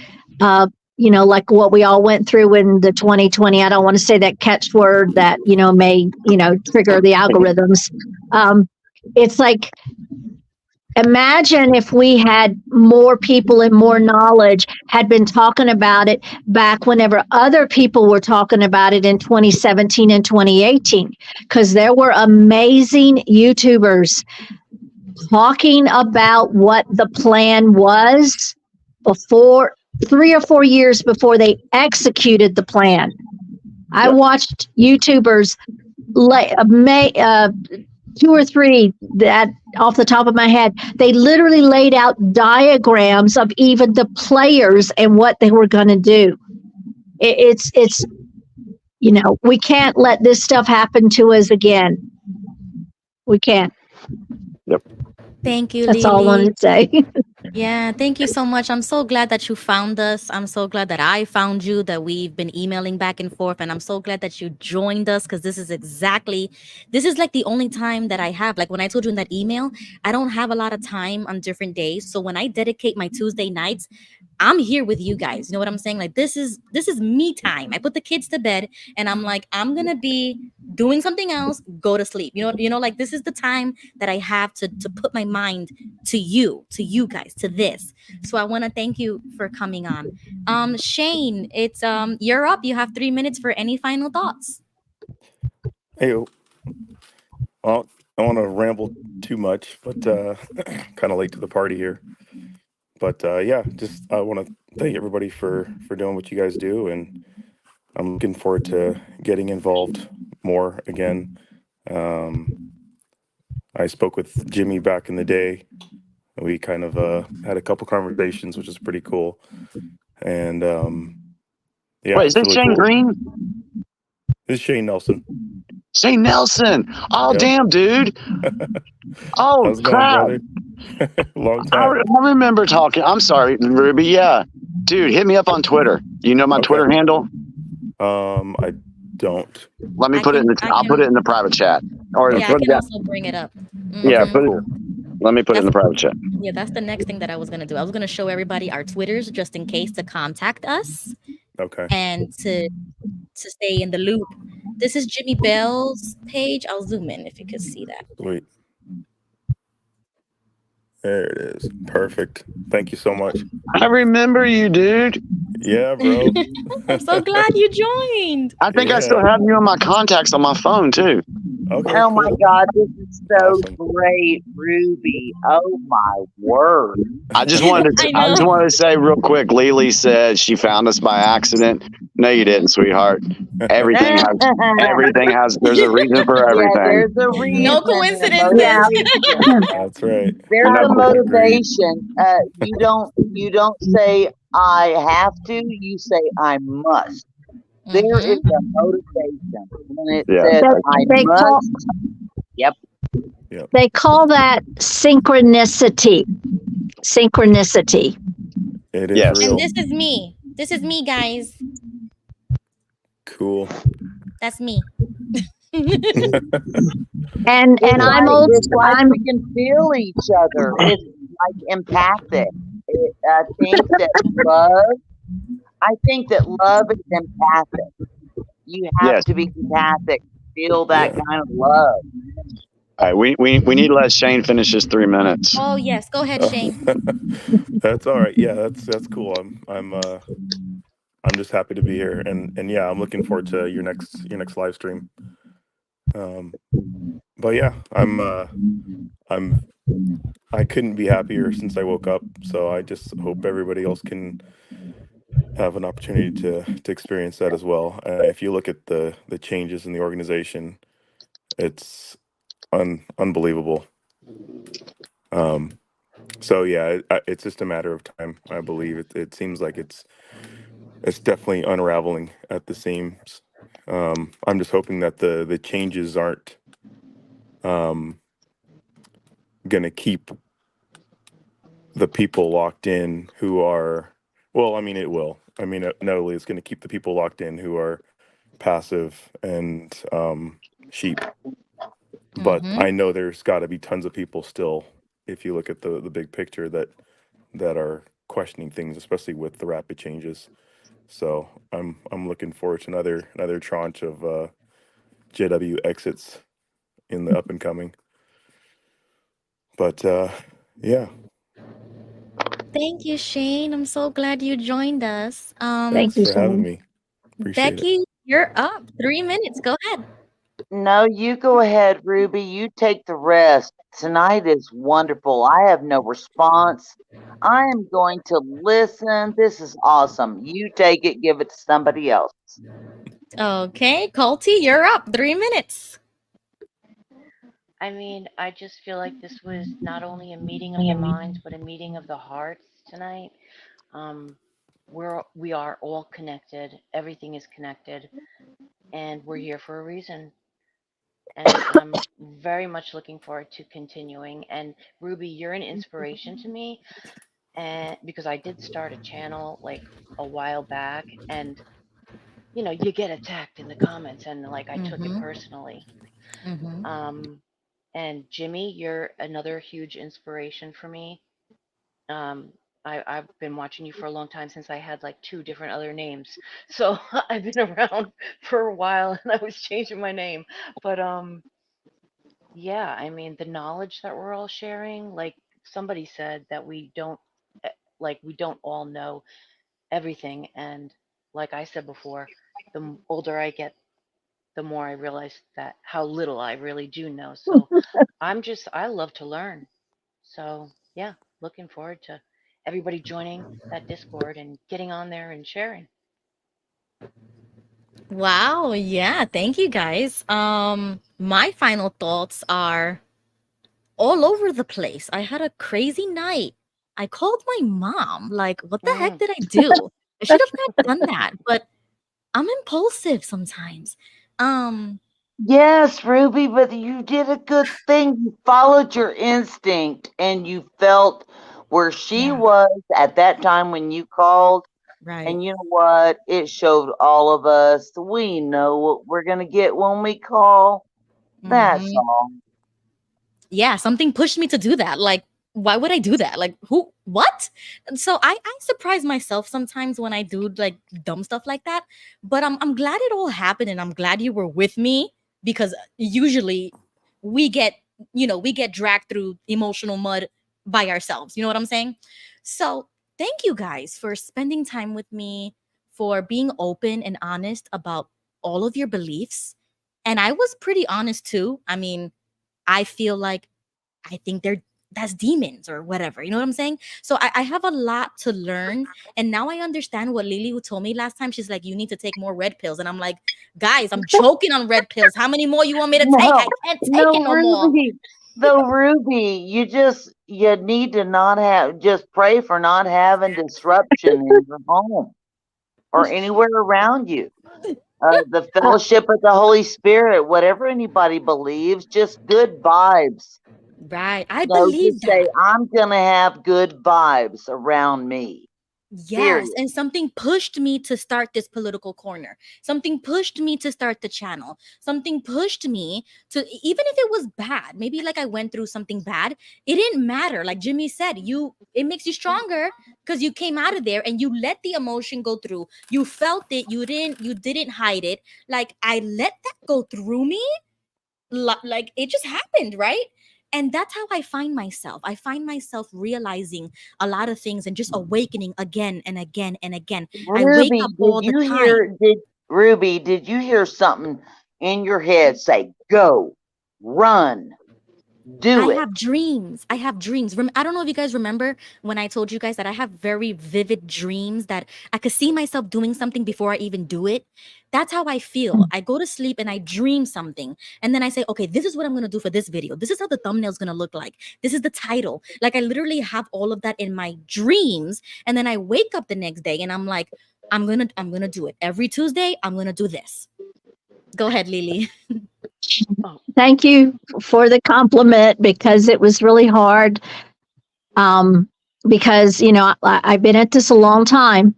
you know, like what we all went through in the 2020, I don't want to say that catchword that, you know, may, you know, trigger the algorithms. It's like, imagine if we had more people and more knowledge had been talking about it back whenever other people were talking about it in 2017 and 2018, because there were amazing YouTubers talking about what the plan was before 3 or 4 years before they executed the plan. I watched YouTubers 2 or 3 that off the top of my head, they literally laid out diagrams of even the players and what they were going to do. It's you know, we can't let this stuff happen to us again. We can't. Yep. Thank you, That's all I wanted to say. Yeah, thank you so much. I'm so glad that you found us. I'm so glad that I found you, that we've been emailing back and forth. And I'm so glad that you joined us, because this is like the only time that I have. Like when I told you in that email, I don't have a lot of time on different days. So when I dedicate my Tuesday nights, I'm here with you guys. You know what I'm saying? Like this is me time. I put the kids to bed and I'm like, I'm gonna be doing something else, go to sleep. You know, like this is the time that I have to put my mind to you guys, to this. So I want to thank you for coming on. Shane, it's you're up. You have 3 minutes for any final thoughts. Hey, well, I don't want to ramble too much, but kind of late to the party here. But yeah, just I want to thank everybody for doing what you guys do, and I'm looking forward to getting involved more again. I spoke with Jimmy back in the day. We kind of had a couple conversations, which is pretty cool. And yeah, Wait, is that really Shane cool. Green? This is Shane Nelson. Shane Nelson. Oh, Yep. damn, dude. Oh, How's it going, crap. brother? Long I time. remember talking. I'm sorry, Ruby. Yeah. Dude, hit me up on Twitter. You know my Okay. Twitter handle? I don't. Let me put it in the. I'll put it in the private chat. Or Yeah, I put it can down. also bring it up. Yeah, Mhm. put it. Let me put it in the private chat. Yeah, that's the next thing that I was gonna do. I was gonna show everybody our Twitters just in case to contact us. Okay. And to stay in the loop. This is Jimmy Bell's page. I'll zoom in if you could see that. Sweet. There it is. Perfect. Thank you so much. I remember you, dude. Yeah, bro. I'm so glad you joined. I think I still have you on my contacts on my phone too. Okay, Oh my cool. God, this is so Awesome. great, Ruby. Oh my word. I just wanted to say real quick. Lily said she found us by accident. No, you didn't, sweetheart. Everything has. There's a reason for everything. Yeah, there's a reason. No coincidences. That's right. There's No a coincidence. motivation. You don't say I have to. You say I must. There is a motivation when it says I must. Yep. They call that synchronicity. Synchronicity. It is real. And this is me. This is me, guys. Cool. That's me. And I'm old. It's like we can feel each other. It's like empathic. I think that love is empathic. You have to be empathic, feel that kind of love. All right, we need to let Shane finish his 3 minutes. Oh yes, go ahead, Shane. That's all right. Yeah, that's cool. I'm just happy to be here, and yeah, I'm looking forward to your next live stream. but yeah, I couldn't be happier since I woke up. So I just hope everybody else can have an opportunity to experience that as well. If you look at the changes in the organization, it's unbelievable. So yeah, it's just a matter of time. I believe it seems like it's definitely unraveling at the seams. I'm just hoping that the changes aren't gonna keep the people locked in who are, well, I mean, it will. I mean, not only it's going to keep the people locked in who are passive and sheep, but Mm-hmm. I know there's got to be tons of people still, if you look at the big picture, that are questioning things, especially with the rapid changes. So I'm looking forward to another tranche of JW exits in the up and coming. But yeah. Thank you, Shane. I'm so glad you joined us. Thanks for having me. Appreciate it. Becky, you're up. 3 minutes. Go ahead. No, you go ahead, Ruby. You take the rest. Tonight is wonderful. I have no response. I am going to listen. This is awesome. You take it, give it to somebody else. Okay, Colty, you're up. 3 minutes. I mean, I just feel like this was not only a meeting of the minds, but a meeting of the hearts tonight. We are all connected. Everything is connected, and we're here for a reason. And I'm very much looking forward to continuing. And Ruby, you're an inspiration to me, and because I did start a channel like a while back, and you get attacked in the comments, and like I took it personally. And Jimmy, you're another huge inspiration for me. I've been watching you for a long time, since I had like 2 different other names. So I've been around for a while, and I was changing my name. But yeah, I mean, the knowledge that we're all sharing, like somebody said, that we don't all know everything. And like I said before, the older I get, the more I realize that how little I really do know. So I love to learn. So yeah, looking forward to everybody joining that Discord and getting on there and sharing. Wow, yeah, thank you guys. My final thoughts are all over the place. I had a crazy night. I called my mom. Like, what the heck did I do? I should have not done that, but I'm impulsive sometimes. Yes, Ruby, but you did a good thing. You followed your instinct and you felt where she was at that time when you called. Right. And you know what? It showed all of us we know what we're going to get when we call. That's all. Yeah, something pushed me to do that. Like, why would I do that? Like, what? And so I surprise myself sometimes when I do like dumb stuff like that. But I'm glad it all happened, and I'm glad you were with me, because usually we get dragged through emotional mud by ourselves. You know what I'm saying? So thank you guys for spending time with me, for being open and honest about all of your beliefs. And I was pretty honest too. I mean, I feel like I think that's demons or whatever. You know what I'm saying? So I have a lot to learn. And now I understand what Lily, who told me last time, she's like, you need to take more red pills. And I'm like, guys, I'm choking on red pills. How many more you want me to take? I can't take it no more. Though, Ruby, you need to just pray for not having disruption in your home or anywhere around you. The fellowship of the Holy Spirit, whatever anybody believes, just good vibes. Right. I believe just say, I'm going to have good vibes around me. Yes. Period. And something pushed me to start this political corner. Something pushed me to start the channel. Something pushed me to, even if it was bad, maybe like I went through something bad, it didn't matter. Like Jimmy said, it makes you stronger because you came out of there and you let the emotion go through. You felt it. You didn't hide it. Like I let that go through me. Like it just happened, right? And that's how I find myself. I find myself realizing a lot of things and just awakening again and again and again. Ruby, I wake up all the time. Ruby, did you hear something in your head say, go? Run. Do I it. have dreams. I have dreams. I don't know if you guys remember when I told you guys that I have very vivid dreams that I could see myself doing something before I even do it. That's how I feel. I go to sleep and I dream something. And then I say, okay, this is what I'm going to do for this video. This is how the thumbnail is going to look like. This is the title. Like I literally have all of that in my dreams. And then I wake up the next day and I'm like, I'm going to do it. Every Tuesday, I'm going to do this. Go ahead, Lily. Thank you for the compliment, because it was really hard. Because, you know, I've been at this a long time,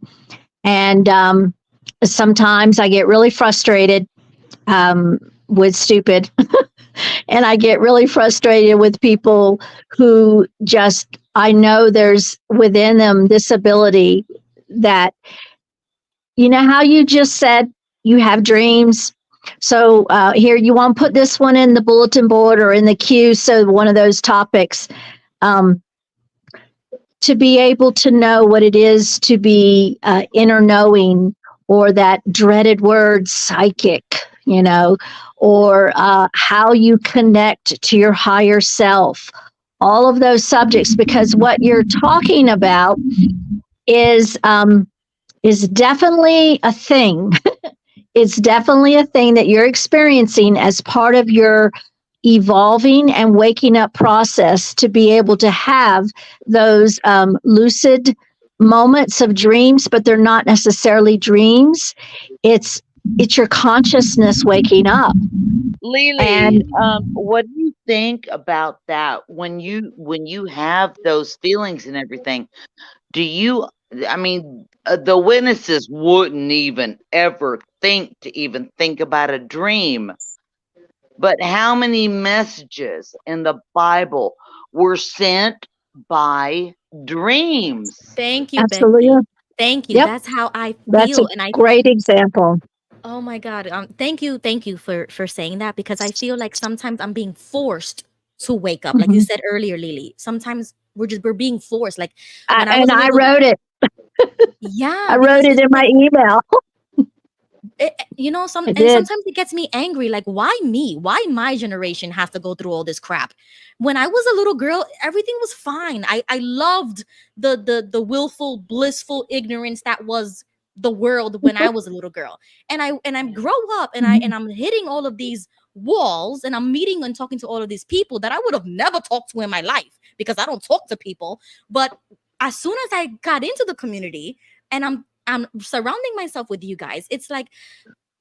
and sometimes I get really frustrated with stupid, and I get really frustrated with people who just, I know there's within them this ability that, you know, how you just said you have dreams. So here, you want to put this one in the bulletin board or in the queue. So one of those topics, to be able to know what it is to be inner knowing, or that dreaded word psychic, you know, or how you connect to your higher self, all of those subjects, because what you're talking about is definitely a thing. It's definitely a thing that you're experiencing as part of your evolving and waking up process, to be able to have those lucid moments of dreams, but they're not necessarily dreams. It's your consciousness waking up. Lily, And what do you think about that when you have those feelings and everything? Do you, I mean, the witnesses wouldn't even ever think to even think about a dream. But how many messages in the Bible were sent by dreams? Thank you, absolutely. Becky. Thank you. Yep. That's how I That's feel. a And I great example. Oh my God. Thank you for saying that, because I feel like sometimes I'm being forced to wake up. Like you Mhm. said earlier, Lily. Sometimes we're being forced. Like when I was And a I little, wrote it. yeah, I because wrote it it's in my like email. you know, I did. sometimes it gets me angry. Like, why me? Why my generation has to go through all this crap? When I was a little girl, everything was fine. I loved the willful, blissful ignorance that was the world when I was a little girl. And I grow up and I'm hitting all of these walls, and I'm meeting and talking to all of these people that I would have never talked to in my life, because I don't talk to people. But as soon as I got into the community and I'm surrounding myself with you guys, it's like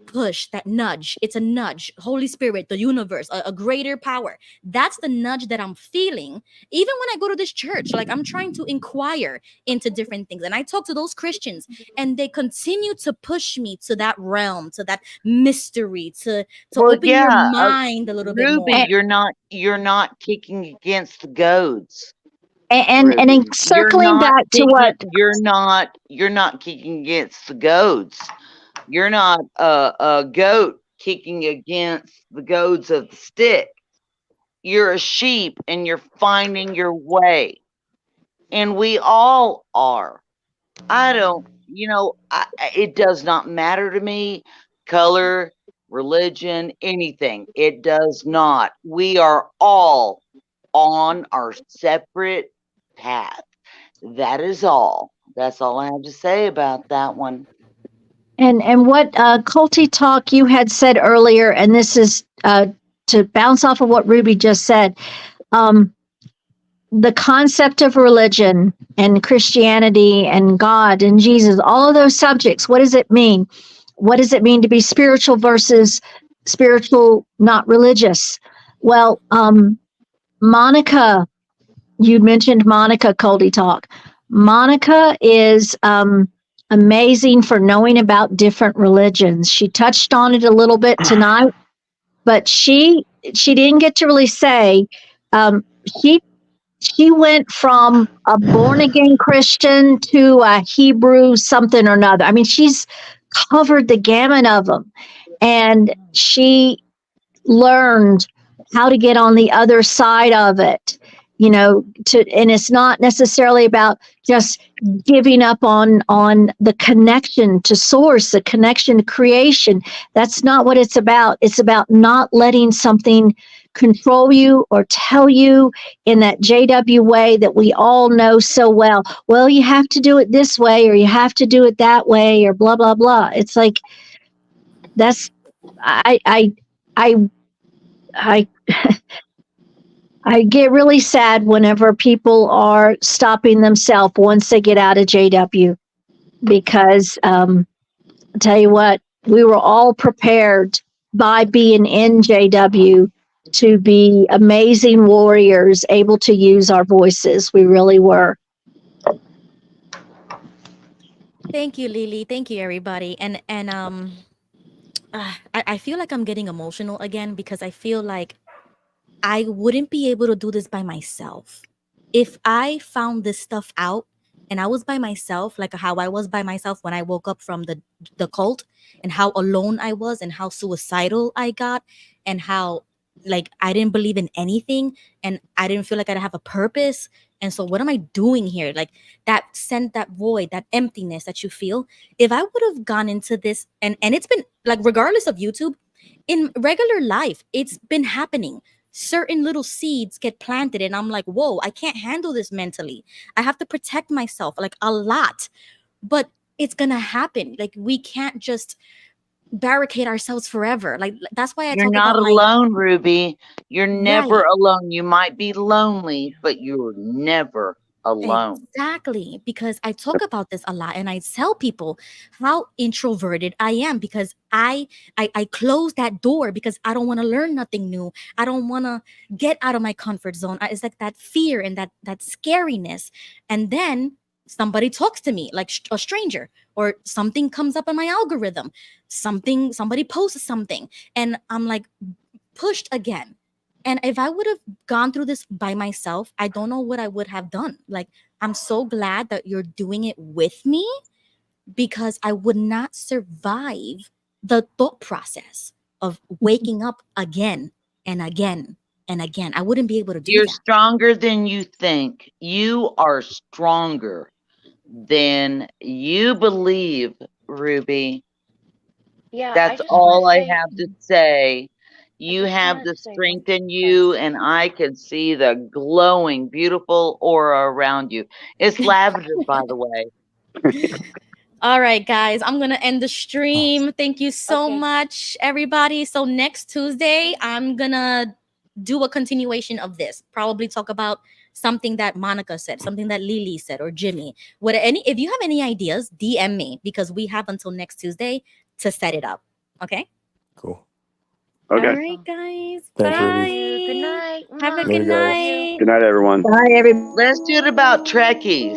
push, that nudge. It's a nudge. Holy Spirit, the universe, a greater power. That's the nudge that I'm feeling. Even when I go to this church, like I'm trying to inquire into different things. And I talk to those Christians, and they continue to push me to that realm, to that mystery, to Well, open your yeah, mind a little bit Ruby, more. you're not kicking against the goads. And Ruby, in circling back to what you're not kicking against the goads. You're not a goat kicking against the goads of the stick. You're a sheep and you're finding your way. And we all are. I don't, it does not matter to me, color, religion, anything. It does not. We are all on our separate path. That is all. That's all I have to say about that one. and what Culty Talk you had said earlier, and this is to bounce off of what Ruby just said. The concept of religion and Christianity and God and Jesus, all of those subjects, what does it mean? What does it mean to be spiritual versus spiritual, not religious? Well, Monica, you mentioned Monica Culty Talk. Monica is amazing for knowing about different religions. She touched on it a little bit tonight, but she didn't get to really say. She went from a born again Christian to a Hebrew something or another. I mean, she's covered the gamut of them, and she learned how to get on the other side of it. And it's not necessarily about just giving up on the connection to source, the connection to creation. That's not what it's about. It's about not letting something control you or tell you in that JW way that we all know so well. Well, you have to do it this way, or you have to do it that way, or blah blah blah. It's like that's I I get really sad whenever people are stopping themselves once they get out of JW, because I tell you what, we were all prepared by being in JW to be amazing warriors, able to use our voices. We really were. Thank you, Lily. Thank you, everybody. I feel like I'm getting emotional again because I feel like I wouldn't be able to do this by myself. If I found this stuff out and I was by myself, like how I was by myself when I woke up from the cult, and how alone I was, and how suicidal I got, and how like I didn't believe in anything, and I didn't feel like I'd have a purpose. And so what am I doing here? Like that sent that void, that emptiness that you feel. If I would have gone into this, and it's been like, regardless of YouTube, in regular life, it's been happening. Certain little seeds get planted and I'm like, whoa, I can't handle this mentally. I have to protect myself like a lot. But it's gonna happen. Like we can't just barricade ourselves forever. Like that's why I You're talk not about my alone, Ruby. You're never right. alone. You might be lonely, but you're never alone. Exactly, because I talk about this a lot and I tell people how introverted I am, because I close that door because I don't want to learn nothing new. I don't want to get out of my comfort zone. It's like that fear and that scariness. And then somebody talks to me like a stranger, or something comes up in my algorithm. Somebody posts something and I'm like pushed again. And if I would have gone through this by myself, I don't know what I would have done. Like, I'm so glad that you're doing it with me, because I would not survive the thought process of waking up again and again and again. I wouldn't be able to do You're that. stronger than you think. You are stronger than you believe, Ruby. Yeah, I That's just want all to I say, have to say. I You just have want the to say one strength in thing. you, and I can see the glowing, beautiful aura around you. It's lavender, by the way. All right, guys, I'm going to end the stream. Thank you so much, everybody. So next Tuesday, I'm going to do a continuation of this. Probably talk about something that Monica said, something that Lily said, or Jimmy. If you have any ideas, DM me, because we have until next Tuesday to set it up. Okay? Cool. Okay. All right, guys. Thanks, Bye. Ruby. Good night. Have a Later, good guys. night. Good night, everyone. Bye, everybody. Let's do it about Trekkies.